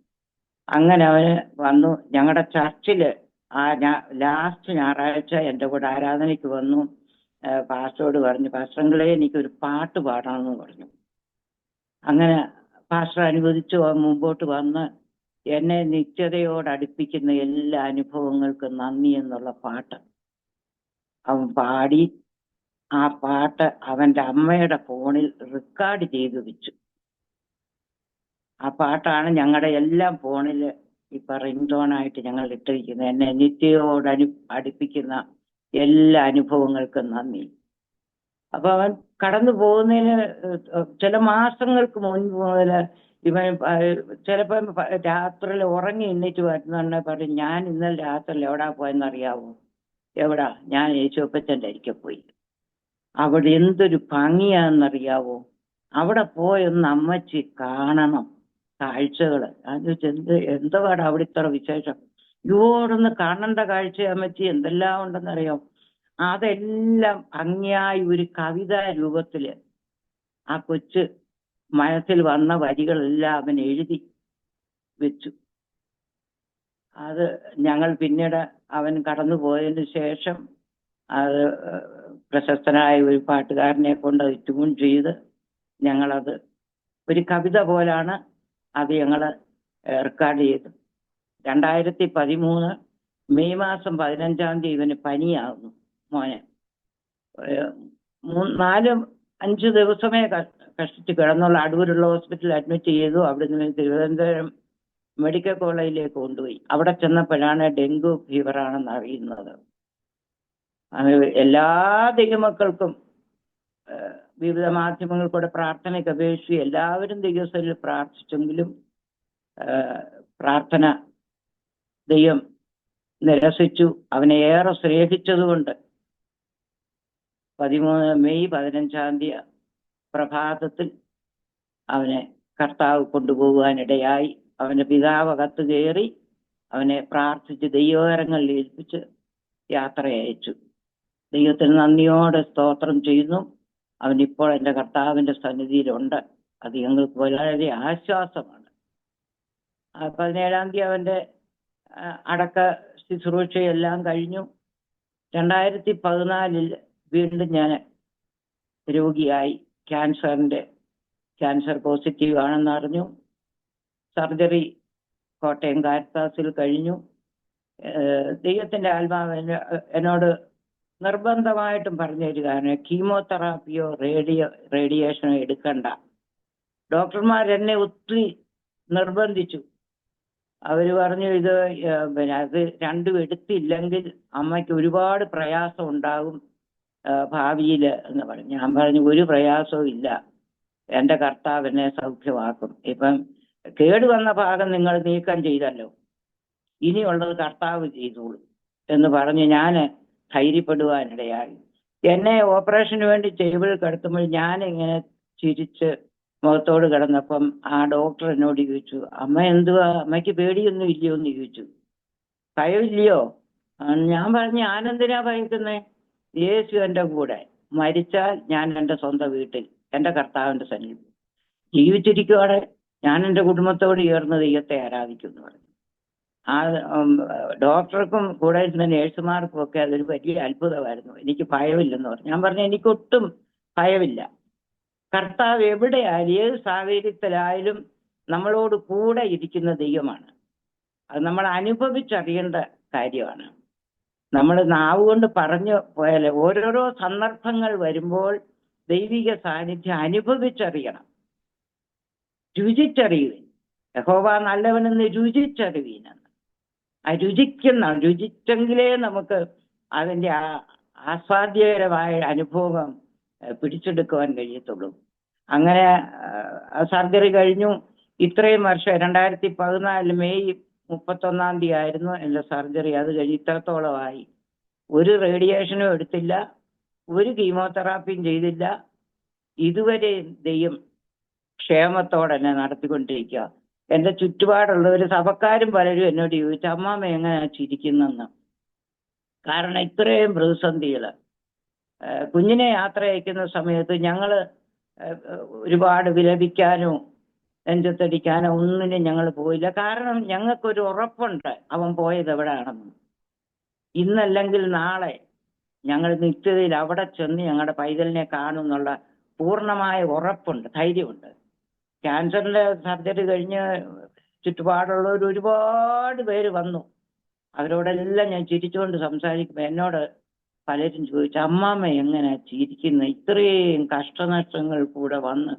അങ്ങനെ അവന് വന്നു. ഞങ്ങളുടെ ചർച്ചില് ലാസ്റ്റ് ഞായറാഴ്ച എൻ്റെ കൂടെ ആരാധനയ്ക്ക് വന്നു. പാസ്റ്ററോട് പറഞ്ഞു, പാസ്റ്ററങ്ങളെ എനിക്കൊരു പാട്ട് പാടണമെന്ന് പറഞ്ഞു. അങ്ങനെ പാസ്റ്റർ അനുവദിച്ചു. മുമ്പോട്ട് വന്ന് എന്നെ നിത്യതയോട് അടുപ്പിക്കുന്ന എല്ലാ അനുഭവങ്ങൾക്കും നന്ദി എന്നുള്ള പാട്ട് അവൻ പാടി. ആ പാട്ട് അവന്റെ അമ്മയുടെ ഫോണിൽ റെക്കോർഡ് ചെയ്തു വെച്ചു. ആ പാട്ടാണ് ഞങ്ങളുടെ എല്ലാം ഫോണിൽ ഇപ്പൊ റിംഗ്ടോണായിട്ട് ഞങ്ങൾ ഇട്ടിരിക്കുന്നത്. എന്നെ നിത്യയോട് അടുപ്പിക്കുന്ന എല്ലാ അനുഭവങ്ങൾക്കും നന്ദി. അപ്പൊ അവൻ കടന്നു പോകുന്നതിന് ചില മാസങ്ങൾക്ക് മുൻപ് മുതൽ ഇവൻ ചിലപ്പം രാത്രിയിൽ ഉറങ്ങി എണ്ണീറ്റ് വരുന്നുണ്ടെ പറയും, ഞാൻ ഇന്നലെ രാത്രിയിൽ എവിടാ പോയെന്നറിയാവോ? എവിടാ? ഞാൻ യേശുപ്പച്ചൻ്റെ അരികെ പോയി. അവിടെ എന്തൊരു ഭംഗിയാണെന്നറിയാവോ? അവിടെ പോയൊന്ന് അമ്മച്ചി കാണണം കാഴ്ചകൾ. എന്താ പാടാ അവിടെ ഇത്ര വിശേഷം? ഇതോടൊന്ന് കാണേണ്ട കാഴ്ച അമ്മച്ചി, എന്തെല്ലാം ഉണ്ടെന്നറിയാം. അതെല്ലാം ഭംഗിയായി ഒരു കവിതാ രൂപത്തില് ആ കൊച്ച് മനസ്സിൽ വന്ന വരികളെല്ലാം അവൻ എഴുതി വെച്ചു. അത് ഞങ്ങൾ പിന്നീട് അവൻ കടന്നു പോയതിന് ശേഷം അത് പ്രശസ്തനായ ഒരു പാട്ടുകാരനെ കൊണ്ട് അത് ട്യൂൺ ചെയ്ത് ഞങ്ങളത് ഒരു കവിത പോലാണ് അത് ഞങ്ങൾ റെക്കോർഡ് ചെയ്തു. 2013 മെയ് മാസം 15 ഇവന് പനിയാകുന്നു മോനെ. 4-5 ദിവസമേ കഷ്ടിച്ച് കിടന്നുള്ള അടൂരുള്ള ഹോസ്പിറ്റലിൽ അഡ്മിറ്റ് ചെയ്തു. അവിടുന്ന് തിരുവനന്തപുരം മെഡിക്കൽ കോളേജിലേക്ക് കൊണ്ടുപോയി. അവിടെ ചെന്നപ്പോഴാണ് ഡെങ്കു ഫീവറാണെന്ന് അറിയുന്നത്. എല്ലാ ദൈവമക്കൾക്കും വിവിധ മാധ്യമങ്ങൾ കൂടെ പ്രാർത്ഥനയ്ക്ക് അപേക്ഷിച്ച് എല്ലാവരും ദൈവസ്ഥലിൽ പ്രാർത്ഥിച്ചെങ്കിലും പ്രാർത്ഥന ദൈവം നിരസിച്ചു. അവനെ ഏറെ സ്നേഹിച്ചതുകൊണ്ട് മെയ് 15 പ്രഭാതത്തിൽ അവനെ കർത്താവ് കൊണ്ടുപോകുവാനിടയായി. അവന്റെ പിതാവ് അകത്ത് കയറി അവനെ പ്രാർത്ഥിച്ച് ദൈവകരങ്ങളിൽ ഏൽപ്പിച്ച് യാത്ര അയച്ചു. ദൈവത്തിന് നന്ദിയോടെ സ്തോത്രം ചെയ്യുന്നു. അവനിപ്പോൾ എൻ്റെ കർത്താവിൻ്റെ സന്നിധിയിലുണ്ട്. അത് ഞങ്ങൾക്ക് വളരെ ആശ്വാസമാണ്. 17 അവൻ്റെ അടക്ക ശുശ്രൂഷയെല്ലാം കഴിഞ്ഞു. 2014 വീണ്ടും ഞാൻ രോഗിയായി. ക്യാൻസർ പോസിറ്റീവ് ആണെന്ന് അറിഞ്ഞു. സർജറി കോട്ടയം കാരിത്താസിൽ കഴിഞ്ഞു. ദൈവത്തിന്റെ ആത്മാവ് എന്നോട് നിർബന്ധമായിട്ടും പറഞ്ഞു തരികയാണ്, കീമോതെറാപ്പിയോ റേഡിയേഷനോ എടുക്കണ്ട. ഡോക്ടർമാർ എന്നെ ഒത്തിരി നിർബന്ധിച്ചു. അവര് പറഞ്ഞു, ഇത് പിന്നെ അത് രണ്ടും എടുത്തില്ലെങ്കിൽ അമ്മയ്ക്ക് ഒരുപാട് പ്രയാസം ഉണ്ടാകും ഭാവിയിൽ എന്ന് പറഞ്ഞു. ഞാൻ പറഞ്ഞു, ഒരു പ്രയാസവും ഇല്ല, എൻ്റെ കർത്താവ് എന്നെ സൗഖ്യമാക്കും. ഇപ്പം കേടുവന്ന ഭാഗം നിങ്ങൾ നീക്കം ചെയ്തല്ലോ, ഇനിയുള്ളത് കർത്താവ് ചെയ്തോളൂ എന്ന് പറഞ്ഞ് ഞാൻ ധൈര്യപ്പെടുവാനിടയായി. എന്നെ ഓപ്പറേഷന് വേണ്ടി ടേബിളിൽ കിടത്തുമ്പോൾ ഞാൻ ഇങ്ങനെ ചിരിച്ച് മുഖത്തോട് കിടന്നപ്പം ആ ഡോക്ടർ എന്നോട് ചോദിച്ചു, അമ്മ എന്തുവാ, അമ്മയ്ക്ക് പേടിയൊന്നും ഇല്ലയോ എന്ന് ചോദിച്ചു. ഭയമില്ലയോ? ഞാൻ പറഞ്ഞു, ഞാനെന്തിനാ ഭയക്കുന്നേ? യേശു എൻ്റെ കൂടെ, മരിച്ചാൽ ഞാൻ എൻ്റെ സ്വന്തം വീട്ടിൽ എൻ്റെ കർത്താവിൻ്റെ സന്നിധി, ജീവിച്ചിരിക്കുവാടെ ഞാൻ എൻ്റെ കുടുംബത്തോട് ചേർന്ന് ദൈവത്തെ ആരാധിക്കുന്നു പറഞ്ഞു. ആ ഡോക്ടർക്കും കൂടെ ഇരുന്ന നേഴ്സുമാർക്കും ഒക്കെ അതൊരു വലിയ അത്ഭുതമായിരുന്നു. എനിക്ക് ഭയമില്ലെന്ന് പറഞ്ഞു. ഞാൻ പറഞ്ഞു, എനിക്കൊട്ടും ഭയമില്ല. കർത്താവ് എവിടെയായാലും ഏത് സാഹചര്യത്തിലായാലും നമ്മളോട് കൂടെ ഇരിക്കുന്ന ദൈവമാണ്. അത് നമ്മൾ അനുഭവിച്ചറിയേണ്ട കാര്യമാണ്. നമ്മൾ നാവുകൊണ്ട് പറഞ്ഞു പോയാലേ, ഓരോരോ സന്ദർഭങ്ങൾ വരുമ്പോൾ ദൈവിക സാന്നിധ്യം അനുഭവിച്ചറിയണം. രുചിച്ചറിയുവിൻ, യഹോവ നല്ലവനെന്ന് രുചിച്ചറിവീനെന്ന്. ആ രുചിച്ചെങ്കിലേ നമുക്ക് അതിൻ്റെ ആസ്വാദ്യകരമായ അനുഭവം പിടിച്ചെടുക്കുവാൻ കഴിയത്തുള്ളൂ. അങ്ങനെ സർജറി കഴിഞ്ഞു. ഇത്രയും വർഷം 2014 മെയ് 31 ആയിരുന്നു എൻ്റെ സർജറി. അത് കഴിഞ്ഞ് ഇത്രത്തോളമായി. ഒരു റേഡിയേഷനും എടുത്തില്ല, ഒരു കീമോതെറാപ്പിയും ചെയ്തില്ല. ഇതുവരെ ദൈവം ക്ഷേമത്തോടെ എന്നെ നടത്തിക്കൊണ്ടിരിക്കുക. എൻ്റെ ചുറ്റുപാടുള്ളവർ, സഭക്കാരും പലരും എന്നോട് ചോദിച്ചു, അമ്മാമ്മ എങ്ങനെയാ ചിരിക്കുന്നെന്ന്. കാരണം ഇത്രയും പ്രതിസന്ധികൾ. കുഞ്ഞിനെ യാത്ര അയക്കുന്ന സമയത്ത് ഞങ്ങൾ ഒരുപാട് വിലപിക്കാനോ നെഞ്ചത്തടിക്കാനോ ഒന്നിനും ഞങ്ങൾ പോയില്ല. കാരണം ഞങ്ങൾക്കൊരു ഉറപ്പുണ്ട് അവൻ പോയത് എവിടെയാണെന്ന്. ഇന്നല്ലെങ്കിൽ നാളെ ഞങ്ങൾ നിത്യതയിൽ അവിടെ ചെന്ന് ഞങ്ങളുടെ പൈതലിനെ കാണും എന്നുള്ള പൂർണ്ണമായ ഉറപ്പുണ്ട്, ധൈര്യമുണ്ട്. ക്യാൻസറിന്റെ സർജറി കഴിഞ്ഞ് ചുറ്റുപാടുള്ളവർ ഒരുപാട് പേര് വന്നു. അവരോടെല്ലാം ഞാൻ ചിരിച്ചുകൊണ്ട് സംസാരിക്കുമ്പോൾ എന്നോട് പലരും ചോദിച്ചു, അമ്മാമ്മ എങ്ങനെ ചിരിക്കുന്നത്? ഇത്രയും കഷ്ടനഷ്ടങ്ങൾ കൂടെ വന്ന്,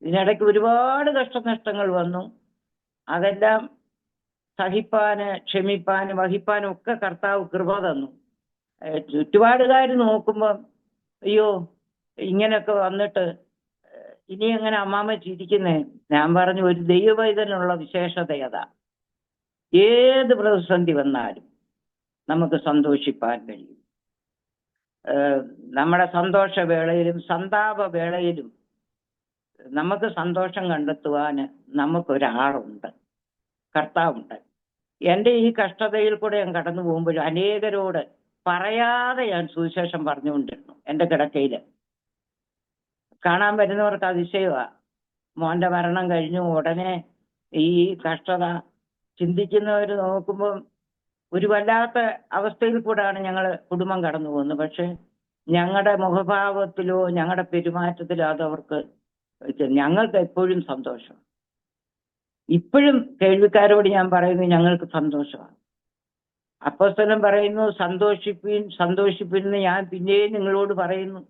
ഇതിനിടയ്ക്ക് ഒരുപാട് കഷ്ടനഷ്ടങ്ങൾ വന്നു. അതെല്ലാം സഹിപ്പാന്, ക്ഷമിപ്പാനും വഹിപ്പാനും ഒക്കെ കർത്താവ് കൃപ തന്നു. ചുറ്റുപാടുകാർ നോക്കുമ്പം, അയ്യോ ഇങ്ങനെയൊക്കെ വന്നിട്ട് ഇനി എങ്ങനെ അമ്മാമ്മ ചിരിക്കുന്നേ? ഞാൻ പറഞ്ഞു, ഒരു ദൈവവൈതനുള്ള വിശേഷത അതാ. ഏത് പ്രതിസന്ധി വന്നാലും നമുക്ക് സന്തോഷിപ്പാൻ കഴിയും. നമ്മുടെ സന്തോഷവേളയിലും സന്താപവേളയിലും നമുക്ക് സന്തോഷം കണ്ടെത്തുവാൻ നമുക്കൊരാളുണ്ട്, കർത്താവുണ്ട്. എൻ്റെ ഈ കഷ്ടതയിൽ കൂടെ ഞാൻ കടന്നു പോകുമ്പോൾ അനേകരോട് പറയാതെ ഞാൻ സുവിശേഷം പറഞ്ഞുകൊണ്ടിരുന്നു. എൻ്റെ കിടക്കയിൽ കാണാൻ വരുന്നവർക്ക് അതിശയമാണ്. മോൻ്റെ മരണം കഴിഞ്ഞു ഉടനെ ഈ കഷ്ടത ചിന്തിക്കുന്നവർ നോക്കുമ്പോൾ ഒരു വല്ലാത്ത അവസ്ഥയിൽ കൂടെയാണ് ഞങ്ങൾ കുടുംബം കടന്നു പോകുന്നത്. പക്ഷെ ഞങ്ങളുടെ മുഖഭാവത്തിലോ ഞങ്ങളുടെ പെരുമാറ്റത്തിലോ അതവർക്ക്, ഞങ്ങൾക്ക് എപ്പോഴും സന്തോഷം. ഇപ്പോഴും കേൾവിക്കാരോട് ഞാൻ പറയുന്നു, ഞങ്ങൾക്ക് സന്തോഷമാണ്. അപ്പോസ്തലൻ പറയുന്നു, സന്തോഷിപ്പിൻ സന്തോഷിപ്പിൻ എന്ന് ഞാൻ പിന്നെയും നിങ്ങളോട് പറയുന്നു.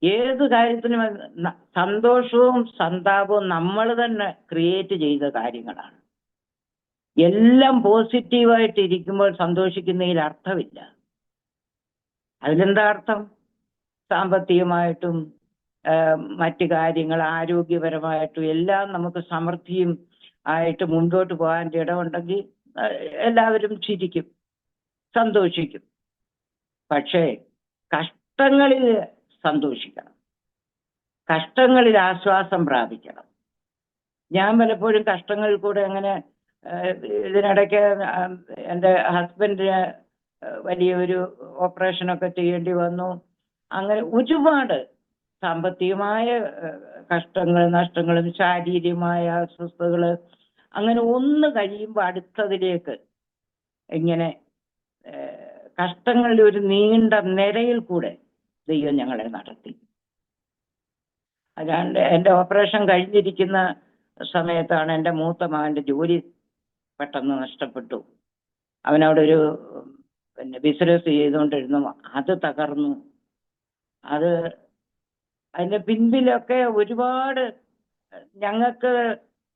ഏത് കാര്യത്തിനും സന്തോഷവും സന്താപവും നമ്മൾ തന്നെ ക്രിയേറ്റ് ചെയ്ത കാര്യങ്ങളാണ്. എല്ലാം പോസിറ്റീവായിട്ട് ഇരിക്കുമ്പോൾ സന്തോഷിക്കുന്നതിൽ അർത്ഥമില്ല. അതിലെന്താ അർത്ഥം? സാമ്പത്തികമായിട്ടും മറ്റു കാര്യങ്ങൾ, ആരോഗ്യപരമായിട്ടും എല്ലാം നമുക്ക് സമൃദ്ധിയും ആയിട്ട് മുൻപോട്ട് പോകാൻ ഇടമുണ്ടെങ്കിൽ എല്ലാവരും ചിരിക്കും, സന്തോഷിക്കും. പക്ഷേ കഷ്ടങ്ങളിൽ സന്തോഷിക്കണം, കഷ്ടങ്ങളിൽ ആശ്വാസം പ്രാപിക്കണം. ഞാൻ പലപ്പോഴും കഷ്ടങ്ങളിൽ കൂടെ അങ്ങനെ, ഇതിനിടയ്ക്ക് എൻ്റെ ഹസ്ബൻഡിന് വലിയൊരു ഓപ്പറേഷനൊക്കെ ചെയ്യേണ്ടി വന്നു. അങ്ങനെ ഒരുപാട് സാമ്പത്തികമായ കഷ്ടങ്ങളും നഷ്ടങ്ങളും ശാരീരികമായ അസ്വസ്ഥതകൾ, അങ്ങനെ ഒന്ന് കഴിയുമ്പോൾ അടുത്തതിലേക്ക് ഇങ്ങനെ കഷ്ടങ്ങളുടെ ഒരു നീണ്ട നിരയിൽ കൂടെ ദൈവം ഞങ്ങളെ നടത്തി. അല്ലാണ്ട് എൻ്റെ ഓപ്പറേഷൻ കഴിഞ്ഞിരിക്കുന്ന സമയത്താണ് എൻ്റെ മൂത്ത മകൻ്റെ ജോലി പെട്ടെന്ന് നഷ്ടപ്പെട്ടു. അവനവിടെ ഒരു ബിസിനസ് ചെയ്തുകൊണ്ടിരുന്നു, അത് തകർന്നു. അത് അതിന്റെ പിൻപിലൊക്കെ ഒരുപാട് ഞങ്ങൾക്ക്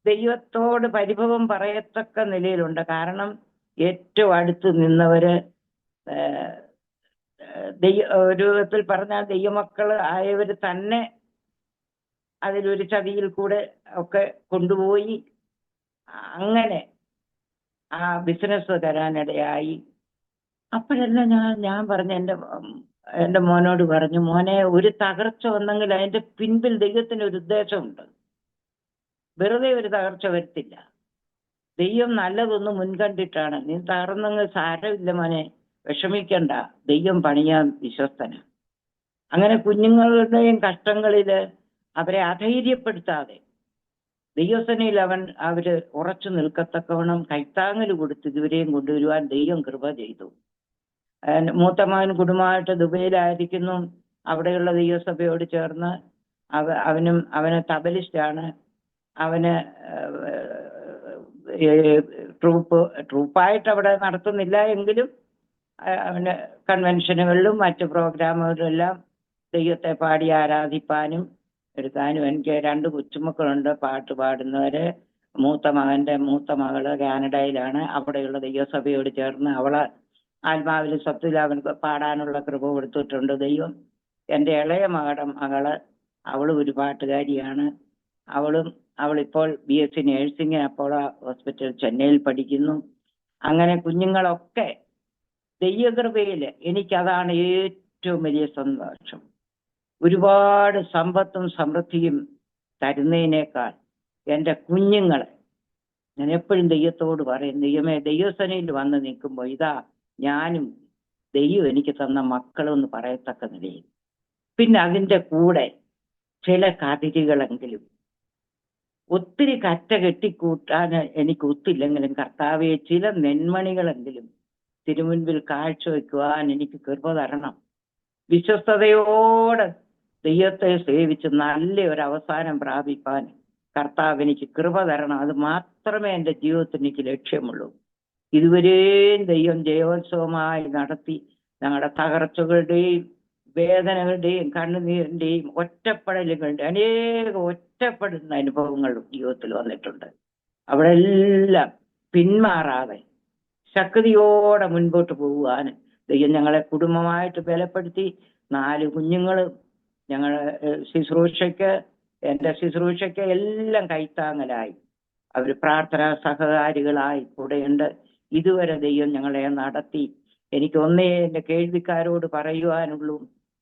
ദൈവത്തോട് പരിഭവം പറയത്തക്ക നിലയിലുണ്ട്. കാരണം ഏറ്റവും അടുത്ത് നിന്നവര് ഒരു വിധത്തിൽ പറഞ്ഞാൽ ദൈവമക്കൾ ആയവർ തന്നെ അതിലൊരു ചതിയിൽ കൂടെ ഒക്കെ കൊണ്ടുപോയി അങ്ങനെ ആ ബിസിനസ് തരാനിടയായി. അപ്പോഴെല്ലാം ഞാൻ പറഞ്ഞു, എൻ്റെ മോനോട് പറഞ്ഞു, മോനെ, ഒരു തകർച്ച വന്നെങ്കിൽ അതിന്റെ പിൻപിൽ ദൈവത്തിന് ഒരു ഉദ്ദേശമുണ്ട്. വെറുതെ ഒരു തകർച്ച വരുത്തില്ല. ദൈവം നല്ലതൊന്നും മുൻകണ്ടിട്ടാണ്. നീ തകർന്നെങ്കിൽ സാരമില്ല മോനെ, വിഷമിക്കണ്ട, ദൈവം പണിയാൻ വിശ്വസ്തന. അങ്ങനെ കുഞ്ഞുങ്ങളുടെയും കഷ്ടങ്ങളില് അവരെ അധൈര്യപ്പെടുത്താതെ ദൈവസേനയിൽ അവര് ഉറച്ചു നിൽക്കത്തക്കവണ്ണം കൈത്താങ്ങൽ കൊടുത്ത് ഇതുവരെയും കൊണ്ടുവരുവാൻ ദൈവം കൃപ ചെയ്തു. മൂത്ത മകൻ കുടുംബമായിട്ട് ദുബൈയിലായിരിക്കുന്നു. അവിടെയുള്ള ദൈവസഭയോട് ചേർന്ന് അവന് തബലിസ്റ്റാണ്. അവന് ട്രൂപ്പായിട്ട് അവിടെ നടത്തുന്നില്ല എങ്കിലും അവന് കൺവെൻഷനുകളിലും മറ്റു പ്രോഗ്രാമുകളിലും എല്ലാം ദൈവത്തെ പാടി ആരാധിപ്പാനും എടുക്കാനും. എനിക്ക് 2 കൊച്ചുമക്കളുണ്ട്, പാട്ട് പാടുന്നവര്. മൂത്ത മകള് കാനഡയിലാണ്. അവിടെയുള്ള ദൈവസഭയോട് ചേർന്ന് അവള് ആത്മാവിൽ സത്യത്തിൽ അവർക്ക് പാടാനുള്ള കൃപ കൊടുത്തിട്ടുണ്ട് ദൈവം. എൻ്റെ ഇളയ മകള് അവളും ഒരു പാട്ടുകാരിയാണ്. അവളിപ്പോൾ BSc നേഴ്സിംഗ് അപ്പോളോ ഹോസ്പിറ്റൽ ചെന്നൈയിൽ പഠിക്കുന്നു. അങ്ങനെ കുഞ്ഞുങ്ങളൊക്കെ ദൈവകൃപയിൽ എനിക്കതാണ് ഏറ്റവും വലിയ സന്തോഷം. ഒരുപാട് സമ്പത്തും സമൃദ്ധിയും തരുന്നതിനേക്കാൾ എൻ്റെ കുഞ്ഞുങ്ങളെ ഞാൻ എപ്പോഴും ദൈവത്തോട് പറയും, ദൈവമേ, ദൈവസേനയിൽ വന്ന് നിൽക്കുമ്പോൾ ഇതാ ഞാനും ദൈവം എനിക്ക് തന്ന മക്കളെന്ന് പറയത്തക്ക നിലയിൽ. പിന്നെ അതിൻ്റെ കൂടെ ചില കതിരുകളെങ്കിലും, ഒത്തിരി കറ്റ കെട്ടിക്കൂട്ടാൻ എനിക്ക് ഒത്തില്ലെങ്കിലും കർത്താവെ, ചില നെന്മണികളെങ്കിലും തിരുമുൻപിൽ കാഴ്ചവെക്കുവാൻ എനിക്ക് കൃപ തരണം. വിശ്വസ്തയോടെ ദൈവത്തെ സേവിച്ച് നല്ല ഒരു അവസാനം പ്രാപിപ്പാൻ കർത്താവ് എനിക്ക് കൃപ തരണം. അത് മാത്രമേ എൻ്റെ ജീവിതത്തിൽ എനിക്ക് ലക്ഷ്യമുള്ളൂ. ഇതുവരെയും ദൈവം ജയോത്സവമായി നടത്തി ഞങ്ങളുടെ തകർച്ചകളുടെയും വേദനകളുടെയും കണ്ണുനീരിന്റെയും ഒറ്റപ്പെടലുകളുടെ അനേകം ഒറ്റപ്പെടുന്ന അനുഭവങ്ങൾ ജീവിതത്തിൽ വന്നിട്ടുണ്ട്. അവിടെ എല്ലാം പിന്മാറാതെ ശക്തിയോടെ മുൻപോട്ട് പോകുവാൻ ദൈവം ഞങ്ങളെ കുടുംബമായിട്ട് ബലപ്പെടുത്തി. 4 കുഞ്ഞുങ്ങളും ഞങ്ങളുടെ എൻ്റെ ശുശ്രൂഷയ്ക്ക് എല്ലാം കൈത്താങ്ങലായി. അവർ പ്രാർത്ഥനാ സഹകാരികളായി കൂടെയുണ്ട്. ഇതുവരെ ദൈവം ഞങ്ങളെ നടത്തി. എനിക്ക് എൻ്റെ കേൾവിക്കാരോട് പറയുവാനുള്ളൂ,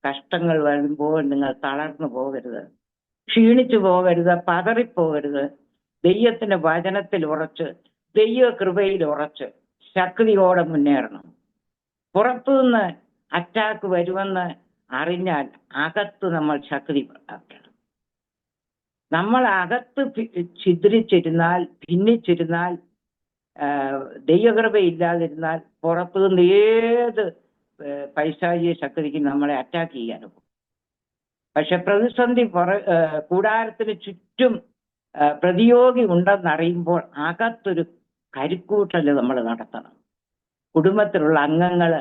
കഷ്ടങ്ങൾ വരുമ്പോൾ നിങ്ങൾ തളർന്നു പോകരുത്, ക്ഷീണിച്ചു പോകരുത്, പതറിപ്പോകരുത്. ദൈവത്തിന്റെ വചനത്തിൽ ഉറച്ച്, ദൈവകൃപയിൽ ഉറച്ച് ശക്തിയോടെ മുന്നേറണം. പുറത്തുനിന്ന് അറ്റാക്ക് വരുമെന്ന് അറിഞ്ഞാൽ അകത്ത് നമ്മൾ ശക്തി പ്രാപിക്കണം. നമ്മൾ അകത്ത് ഭിന്നിച്ചിരുന്നാൽ ദൈവകൃപയില്ലാതിരുന്നാൽ പുറത്തുനിന്ന് ഏത് പൈശാചിക ശക്തിക്ക് നമ്മളെ അറ്റാക്ക് ചെയ്യാനും. പക്ഷെ പ്രതിസന്ധി കൂടാരത്തിന് ചുറ്റും പ്രതിയോഗി ഉണ്ടെന്നറിയുമ്പോൾ അകത്തൊരു കരുക്കൂട്ടല് നമ്മൾ നടത്തണം. കുടുംബത്തിലുള്ള അംഗങ്ങൾ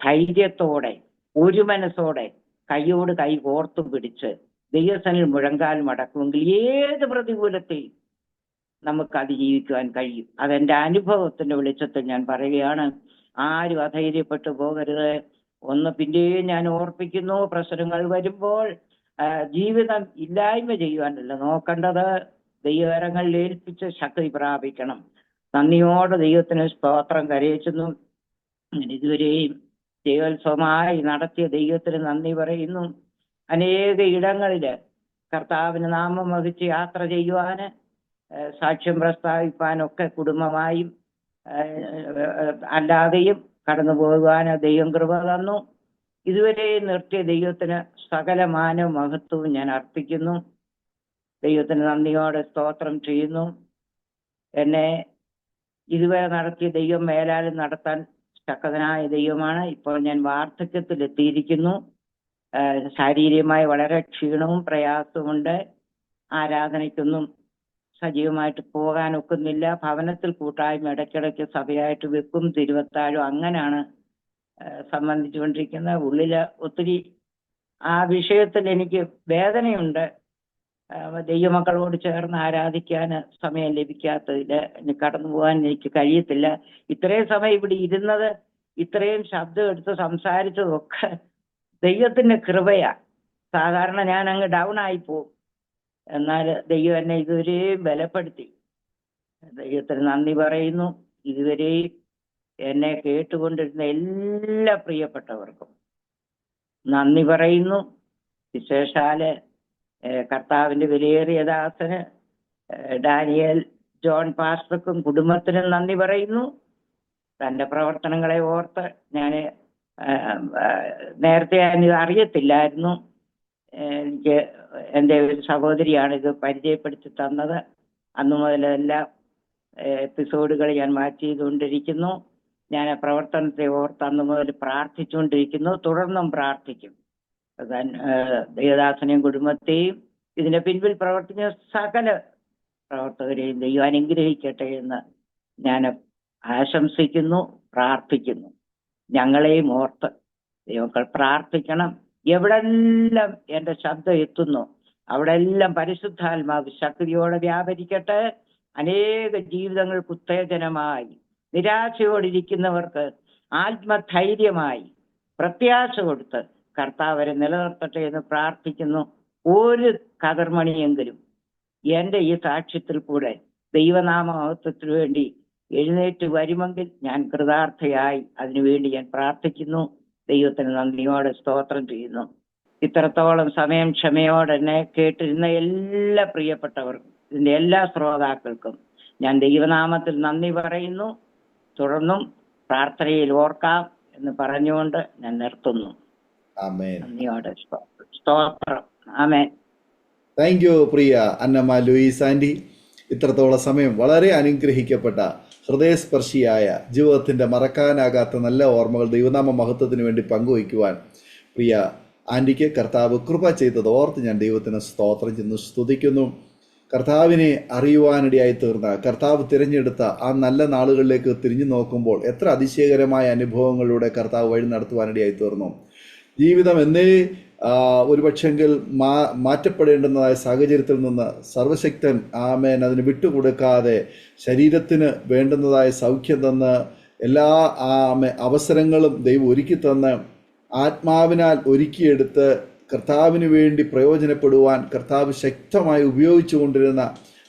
ധൈര്യത്തോടെ ഒരു മനസ്സോടെ കൈയോട് കൈ കോർത്തു പിടിച്ച് ദൈവസനിൽ മുഴങ്കാൽ മടക്കുമെങ്കിൽ ഏത് പ്രതികൂലത്തെയും നമുക്ക് അതിജീവിക്കുവാൻ കഴിയും. അതെൻ്റെ അനുഭവത്തിന്റെ വെളിച്ചത്തിൽ ഞാൻ പറയുകയാണ്. ആരും അധൈര്യപ്പെട്ടു പോകരുത്. പിന്നെയും ഞാൻ ഓർപ്പിക്കുന്നു, പ്രശ്നങ്ങൾ വരുമ്പോൾ ജീവിതം ഇല്ലായ്മ ചെയ്യുവാനല്ല നോക്കേണ്ടത്, ദൈവകരങ്ങളിൽ ഏൽപ്പിച്ച് ശക്തി പ്രാപിക്കണം. നന്ദിയോടെ ദൈവത്തിന് സ്തോത്രം കരയിച്ചുന്നു. ഇതുവരെയും ദൈവോത്സവമായി നടത്തിയ ദൈവത്തിന് നന്ദി പറയുന്നു. അനേക ഇടങ്ങളില് കർത്താവിന് നാമം വഹിച്ച് യാത്ര ചെയ്യുവാന്, സാക്ഷ്യം പ്രസ്താവിപ്പാനൊക്കെ കുടുംബമായും അല്ലാതെയും കടന്നു പോകുവാന് ദൈവം കൃപ തന്നു. ഇതുവരെ നിർത്തിയ ദൈവത്തിന് സകല മാനവും മഹത്വവും ഞാൻ അർപ്പിക്കുന്നു. ദൈവത്തിന് നന്ദിയോടെ സ്തോത്രം ചെയ്യുന്നു. എന്നെ ഇതുവരെ നടത്തിയ ദൈവം മേലാലും നടത്താൻ ശക്തനായ ദൈവമാണ്. ഇപ്പോൾ ഞാൻ വാർദ്ധക്യത്തിൽ എത്തിയിരിക്കുന്നു. ശാരീരികമായി വളരെ ക്ഷീണവും പ്രയാസവുമുണ്ട്. ആരാധനയ്ക്കൊന്നും സജീവമായിട്ട് പോകാൻ ഒക്കുന്നില്ല. ഭവനത്തിൽ കൂട്ടായ്മ ഇടയ്ക്കിടയ്ക്ക് സഭയായിട്ട് വെക്കും, തിരുവത്താഴും അങ്ങനെയാണ് സംബന്ധിച്ചുകൊണ്ടിരിക്കുന്നത്. ഉള്ളില് ഒത്തിരി ആ വിഷയത്തിൽ എനിക്ക് വേദനയുണ്ട്. ദൈവമക്കളോട് ചേർന്ന് ആരാധിക്കാൻ സമയം ലഭിക്കാത്തതിൽ ഇനി കടന്നു പോകാൻ എനിക്ക് കഴിയത്തില്ല. ഇത്രയും സമയം ഇവിടെ ഇരുന്നത്, ഇത്രയും ശബ്ദം എടുത്ത് സംസാരിച്ചതൊക്കെ ദൈവത്തിന്റെ കൃപയാ. സാധാരണ ഞാൻ അങ്ങ് ഡൗൺ ആയി പോകും. എന്നാൽ ദൈവം എന്നെ ഇതുവരെയും ബലപ്പെടുത്തി. ദൈവത്തിന് നന്ദി പറയുന്നു. ഇതുവരെയും എന്നെ കേട്ടുകൊണ്ടിരുന്ന എല്ലാ പ്രിയപ്പെട്ടവർക്കും നന്ദി പറയുന്നു. വിശേഷാല് കർത്താവിന്റെ വിലയേറിയ ദാസന് ഡാനിയേൽ ജോൺ പാസ്റ്റർക്കും കുടുംബത്തിനും നന്ദി പറയുന്നു. തന്റെ പ്രവർത്തനങ്ങളെ ഓർത്ത് ഞാൻ നേരത്തെ ഇത് അറിയത്തില്ലായിരുന്നു. എനിക്ക് എൻ്റെ ഒരു സഹോദരിയാണ് ഇത് പരിചയപ്പെടുത്തി തന്നത്. അന്നു മുതൽ എല്ലാ എപ്പിസോഡുകൾ ഞാൻ മാറ്റി ചെയ്തുകൊണ്ടിരിക്കുന്നു. ഞാൻ ആ പ്രവർത്തനത്തെ ഓർത്ത് അന്നു മുതൽ പ്രാർത്ഥിച്ചുകൊണ്ടിരിക്കുന്നു. തുടർന്നും പ്രാർത്ഥിക്കും. ദേവദാസനെയും കുടുംബത്തെയും ഇതിന്റെ പിൻപിൽ പ്രവർത്തിച്ച സകല പ്രവർത്തകരെയും ദൈവം അനുഗ്രഹിക്കട്ടെ എന്ന് ഞാൻ ആശംസിക്കുന്നു, പ്രാർത്ഥിക്കുന്നു. ഞങ്ങളെയും ഓർത്ത് ദൈവങ്ങൾ പ്രാർത്ഥിക്കണം. എവിടെല്ലാം എൻ്റെ ശബ്ദം എത്തുന്നു അവിടെല്ലാം പരിശുദ്ധാത്മാവ് ശക്തിയോടെ വ്യാപരിക്കട്ടെ. അനേക ജീവിതങ്ങൾക്ക് ഉത്തേജനമായി, നിരാശയോടിരിക്കുന്നവർക്ക് ആത്മധൈര്യമായി, പ്രത്യാശ കൊടുത്ത് കർത്താവരെ നിലനിർത്തട്ടെ എന്ന് പ്രാർത്ഥിക്കുന്നു. ഒരു കതിർമണിയെങ്കിലും എൻ്റെ ഈ സാക്ഷ്യത്തിൽ കൂടെ ദൈവനാമത്വത്തിനു വേണ്ടി എഴുന്നേറ്റ് വരുമെങ്കിൽ ഞാൻ കൃതാർത്ഥയായി അതിനുവേണ്ടി ഞാൻ പ്രാർത്ഥിക്കുന്നു. ദൈവത്തിന് നന്ദിയോടെ സ്തോത്രം ചെയ്യുന്നു. ഇത്രത്തോളം സമയം ക്ഷമയോടെ എന്നെ കേട്ടിരുന്ന എല്ലാ പ്രിയപ്പെട്ടവർക്കും ഇതിന്റെ എല്ലാ ശ്രോതാക്കൾക്കും ഞാൻ ദൈവനാമത്തിൽ നന്ദി പറയുന്നു. തുടർന്നും പ്രാർത്ഥനയിൽ ഓർക്കാം എന്ന് പറഞ്ഞുകൊണ്ട് ഞാൻ നിർത്തുന്നു. നന്ദിയോടെ സ്തോത്രം. ആമേൻ. താങ്ക് യു പ്രിയ അന്നമ്മ ലൂയിസ് ആൻറ്റി. ഇത്രത്തോളം സമയം വളരെ അനുഗ്രഹിക്കപ്പെട്ട ഹൃദയസ്പർശിയായ ജീവിതത്തിൻ്റെ മറക്കാനാകാത്ത നല്ല ഓർമ്മകൾ ദൈവനാമ മഹത്വത്തിന് വേണ്ടി പങ്കുവയ്ക്കുവാൻ പ്രിയ ആൻറ്റിക്ക് കർത്താവ് കൃപ ചെയ്തത് ഓർത്ത് ഞാൻ ദൈവത്തിന് സ്തോത്രം ചെന്ന് സ്തുതിക്കുന്നു. കർത്താവിനെ അറിയുവാനിടയായി തീർന്ന, കർത്താവ് തിരഞ്ഞെടുത്ത ആ നല്ല നാളുകളിലേക്ക് തിരിഞ്ഞു നോക്കുമ്പോൾ എത്ര അതിശയകരമായ അനുഭവങ്ങളിലൂടെ കർത്താവ് വഴി നടത്തുവാനിടയായി തീർന്നു. ജീവിതം എന്നേ ഒരു പക്ഷെങ്കിൽ മാറ്റപ്പെടേണ്ടുന്നതായ സാഹചര്യത്തിൽ നിന്ന് സർവശക്തൻ ആമേൻ അതിന് വിട്ടുകൊടുക്കാതെ ശരീരത്തിന് വേണ്ടുന്നതായ സൗഖ്യം തന്ന് എല്ലാ അവസരങ്ങളും ദൈവം ഒരുക്കി തന്ന് ആത്മാവിനാൽ ഒരുക്കിയെടുത്ത് കർത്താവിന് വേണ്ടി പ്രയോജനപ്പെടുവാൻ കർത്താവ് ശക്തമായി ഉപയോഗിച്ചു കൊണ്ടിരുന്ന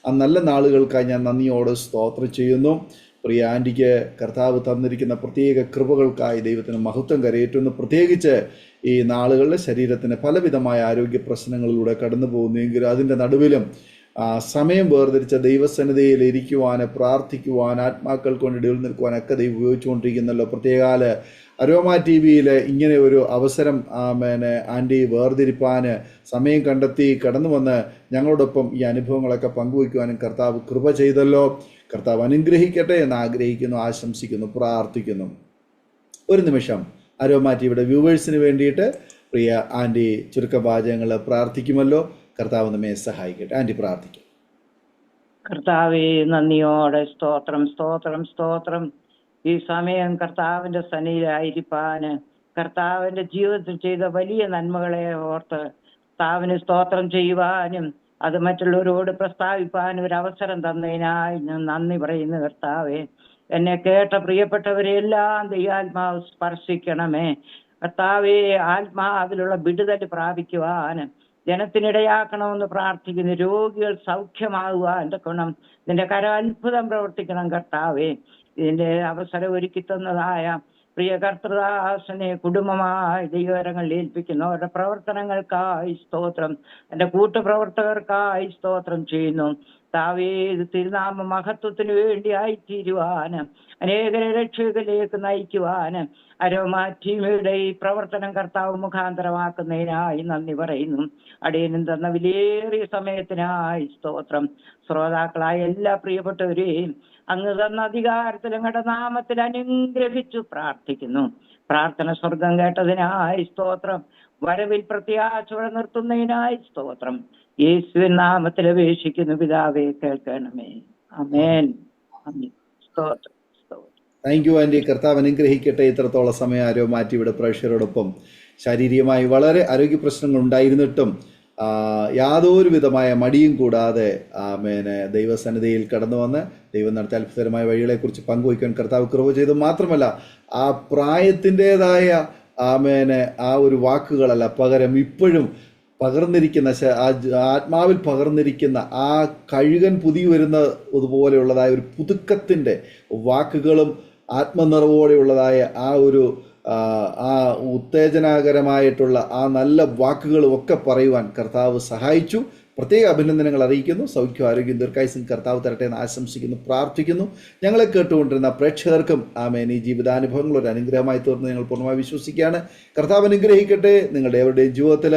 ആ നല്ല നാളുകൾക്കായി ഞാൻ നന്ദിയോടെ സ്തോത്രം ചെയ്യുന്നു. പ്രിയ ആൻറ്റിക്ക് കർത്താവ് തന്നിരിക്കുന്ന പ്രത്യേക കൃപകൾക്കായി ദൈവത്തിന് മഹത്വം കരയേറ്റുന്നു. പ്രത്യേകിച്ച് ഈ നാളുകളിൽ ശരീരത്തിന് പലവിധമായ ആരോഗ്യ പ്രശ്നങ്ങളിലൂടെ കടന്നു പോകുന്നെങ്കിലും അതിൻ്റെ നടുവിലും സമയം വേർതിരിച്ച ദൈവസന്നിധിയിൽ ഇരിക്കുവാൻ, പ്രാർത്ഥിക്കുവാൻ, ആത്മാക്കൾ കൊണ്ട് ഇടയിൽ നിൽക്കുവാനൊക്കെ ദൈവം ഉപയോഗിച്ചുകൊണ്ടിരിക്കുന്നല്ലോ. പ്രത്യേകാല അരോമ ടി വിയിൽ ഇങ്ങനെ ഒരു അവസരം ആൻറ്റി വേർതിരിപ്പാൻ സമയം കണ്ടെത്തി കടന്നു വന്ന് ഞങ്ങളോടൊപ്പം ഈ അനുഭവങ്ങളൊക്കെ പങ്കുവയ്ക്കുവാനും കർത്താവ് കൃപ ചെയ്തല്ലോ. കർത്താവ് അനുഗ്രഹിക്കട്ടെ എന്ന് ആഗ്രഹിക്കുന്നു, ആശംസിക്കുന്നു, പ്രാർത്ഥിക്കുന്നു. ഒരു നിമിഷം അരോമ ടി വിയുടെ വ്യൂവേഴ്സിന് വേണ്ടിയിട്ട് പ്രിയ ആൻറ്റി ചുരുക്കവാചകങ്ങൾ പ്രാർത്ഥിക്കുമല്ലോ. കർത്താവ് നമ്മെ സഹായിക്കട്ടെ. ആൻറ്റി പ്രാർത്ഥിക്കും. കർത്താവേ, നന്ദിയോടെ സ്തോത്രം, സ്തോത്രം, സ്തോത്രം. ഈ സമയം കർത്താവിന്റെ സന്നിധിയിലായിരിക്കാന്, കർത്താവിന്റെ ജീവിതത്തിൽ ചെയ്ത വലിയ നന്മകളെ ഓർത്ത് കർത്താവിന് സ്തോത്രം ചെയ്യുവാനും അത് മറ്റുള്ളവരോട് പ്രസ്താവിപ്പാനും ഒരു അവസരം തന്നതിനായി ഞാൻ നന്ദി പറയുന്നു. കർത്താവേ, എന്നെ കേട്ട പ്രിയപ്പെട്ടവരെല്ലാം ദൈവാത്മാവ് സ്പർശിക്കണമേ. കർത്താവേ, ആത്മാവിലുള്ള വിടുതൽ പ്രാപിക്കുവാൻ ജനത്തിനിടയാക്കണമെന്ന് പ്രാർത്ഥിക്കുന്നു. രോഗികൾ സൗഖ്യമാകുവാൻ ഗുണം നിന്റെ കരം അത്ഭുതം പ്രവർത്തിക്കണം. കർത്താവേ, ഇതിന്റെ അവസരം ഒരുക്കി തന്നതായ പ്രിയ കർത്തൃദാസനെ കുടുംബമായി ദൈവകരങ്ങളിൽ ഏൽപ്പിക്കുന്നു. അവരുടെ പ്രവർത്തനങ്ങൾക്കായി സ്തോത്രം. എൻ്റെ കൂട്ടുപ്രവർത്തകർക്കായി സ്തോത്രം ചെയ്യുന്നു. താവീത് തിരുനാമ മഹത്വത്തിന് വേണ്ടി ആയിത്തീരുവാനും അനേകരെ രക്ഷകളിലേക്ക് നയിക്കുവാനും അരോമാ ടീമിയുടെ ഈ പ്രവർത്തനം കർത്താവ് മുഖാന്തരമാക്കുന്നതിനായി നന്ദി പറയുന്നു. അടിയനും തന്ന വിലയേറിയ സമയത്തിനായി സ്തോത്രം. ശ്രോതാക്കളായ എല്ലാ പ്രിയപ്പെട്ടവരെയും അങ്ങ് തന്ന അധികാരത്തിൽ അങ്ങയുടെ നാമത്തിൽ അനുഗ്രഹിച്ചു പ്രാർത്ഥിക്കുന്നു. പ്രാർത്ഥന സ്വർഗം കേട്ടതിനായി സ്തോത്രം. വരവിൽ പ്രത്യാശയോടെ നിർത്തുന്നതിനായി സ്തോത്രം. യേശുവിൻ നാമത്തിൽ അപേക്ഷിക്കുന്നു പിതാവേ, കേൾക്കണമേ. ആമേൻ. സ്തോത്രം. Thank you aunty. കർത്താവ് അനുഗ്രഹിക്കട്ടെ. ഇത്രത്തോളം സമയം അരോമാ ടിവിയുടെ പ്രേക്ഷകരോടൊപ്പം ശാരീരികമായി വളരെ ആരോഗ്യ പ്രശ്നങ്ങൾ ഉണ്ടായിരുന്നിട്ടും യാതൊരു വിധമായ മടിയും കൂടാതെ ദൈവസന്നിധിയിൽ കടന്നു വന്ന് ദൈവം നടത്തിയ അത്ഭുതകരമായ വഴികളെക്കുറിച്ച് പങ്കുവയ്ക്കാൻ കർത്താവ് കൃപ ചെയ്തു. മാത്രമല്ല ആ പ്രായത്തിൻ്റെതായ ആ ഒരു വാക്കുകളല്ല, പകരം ഇപ്പോഴും പകർന്നിരിക്കുന്ന ആത്മാവിൽ പകർന്നിരിക്കുന്ന ആ കഴുകൻ പുതിയ വരുന്ന അതുപോലെയുള്ളതായ ഒരു പുതുക്കത്തിൻ്റെ വാക്കുകളും ആത്മനിറവോടെയുള്ളതായ ആ ഒരു ആ ഉത്തേജനകരമായിട്ടുള്ള ആ നല്ല വാക്കുകളും ഒക്കെ പറയുവാൻ കർത്താവ് സഹായിച്ചു. പ്രത്യേക അഭിനന്ദനങ്ങൾ അറിയിക്കുന്നു. സൗഖ്യം, ആരോഗ്യം, ദീർഘായുസ്സും കർത്താവ് തരട്ടെ എന്ന് ആശംസിക്കുന്നു, പ്രാർത്ഥിക്കുന്നു. ഞങ്ങളെ കേട്ടുകൊണ്ടിരുന്ന പ്രേക്ഷകർക്കും ആമേൻ ഈ ജീവിതാനുഭവങ്ങൾ ഒരു അനുഗ്രഹമായി തീർന്ന് ഞങ്ങൾ പൂർണ്ണമായി വിശ്വസിക്കുകയാണ്. കർത്താവ് അനുഗ്രഹിക്കട്ടെ. നിങ്ങളുടെ എവരുടെയും ജീവിതത്തിൽ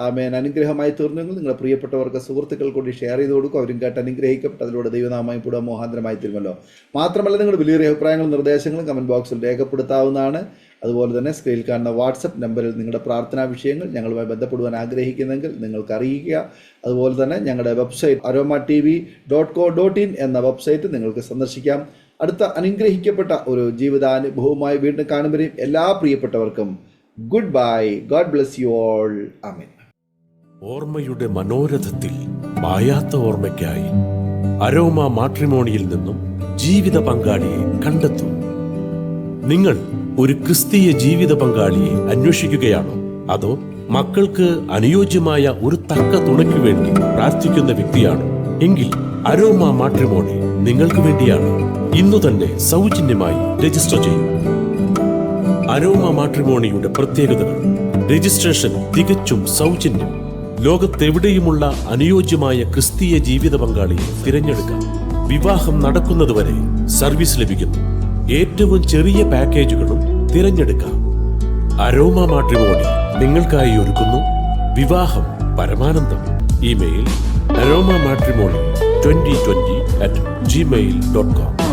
ആമേൻ അനുഗ്രഹമായി തീർന്നെങ്കിൽ നിങ്ങളുടെ പ്രിയപ്പെട്ടവർക്ക് സുഹൃത്തുക്കൾ കൂടി ഷെയർ ചെയ്ത് കൊടുക്കും. അവരും കേട്ട് അനുഗ്രഹിക്കപ്പെട്ട അതിലൂടെ ദൈവനാമമായി കൂടെ മോഹാന്തരമായി തീരുമല്ലോ. മാത്രമല്ല നിങ്ങളുടെ വലിയ അഭിപ്രായങ്ങളും നിർദ്ദേശങ്ങളും കമൻറ്റ് ബോക്സിൽ രേഖപ്പെടുത്താവുന്നതാണ്. അതുപോലെ തന്നെ സ്ക്രീനിൽ കാണുന്ന വാട്സപ്പ് നമ്പറിൽ നിങ്ങളുടെ പ്രാർത്ഥനാ വിഷയങ്ങൾ ഞങ്ങളുമായി ബന്ധപ്പെടുവാൻ ആഗ്രഹിക്കുന്നെങ്കിൽ നിങ്ങൾക്ക് അറിയിക്കുക. അതുപോലെ തന്നെ ഞങ്ങളുടെ വെബ്സൈറ്റ് aroma.tv.co.in എന്ന വെബ്സൈറ്റ് നിങ്ങൾക്ക് സന്ദർശിക്കാം. അടുത്ത അനുഗ്രഹിക്കപ്പെട്ട ഒരു ജീവിതാനുഭവമായി വീണ്ടും കാണുമ്പോഴേയും എല്ലാ പ്രിയപ്പെട്ടവർക്കും good bye. God bless you all. Amen. ഓർമ്മയുടെ മനോരഥത്തിൽ മായാത്ത ഓർമ്മയ്ക്കായി അരോമ മാട്രിമോണിയിൽ നിന്നും ജീവിത പങ്കാളിയെ കണ്ടെത്തൂ. നിങ്ങൾ ഒരു ക്രിസ്തീയ ജീവിത പങ്കാളിയെ അന്വേഷിക്കുകയാണോ? അതോ മക്കൾക്ക് അനുയോജ്യമായ ഒരു തക്ക തുണയ്ക്കു വേണ്ടി പ്രാർത്ഥിക്കുന്ന വ്യക്തിയാണോ? എങ്കിൽ അരോമ മാട്രിമോണി നിങ്ങൾക്ക് വേണ്ടിയാണ്. ഇന്നു തന്നെ സൗജന്യമായി രജിസ്റ്റർ ചെയ്യൂ. അരോമ മാട്രിമോണിയുടെ പ്രത്യേകതകൾ: രജിസ്ട്രേഷൻ തികച്ചും സൗജന്യം. ലോകത്തെവിടെയുമുള്ള അനുയോജ്യമായ ക്രിസ്തീയ ജീവിത പങ്കാളിയെ തിരഞ്ഞെടുക്കാം. വിവാഹം നടക്കുന്നതുവരെ സർവീസ് ലഭിക്കുന്നു. ഏറ്റവും ചെറിയ പാക്കേജുകളും തിരഞ്ഞെടുക്കാം. അരോമ മാട്രിമോണി നിങ്ങൾക്കായി ഒരുക്കുന്നു വിവാഹം പരമാനന്ദം. Email aroma matrimony2020@gmail.com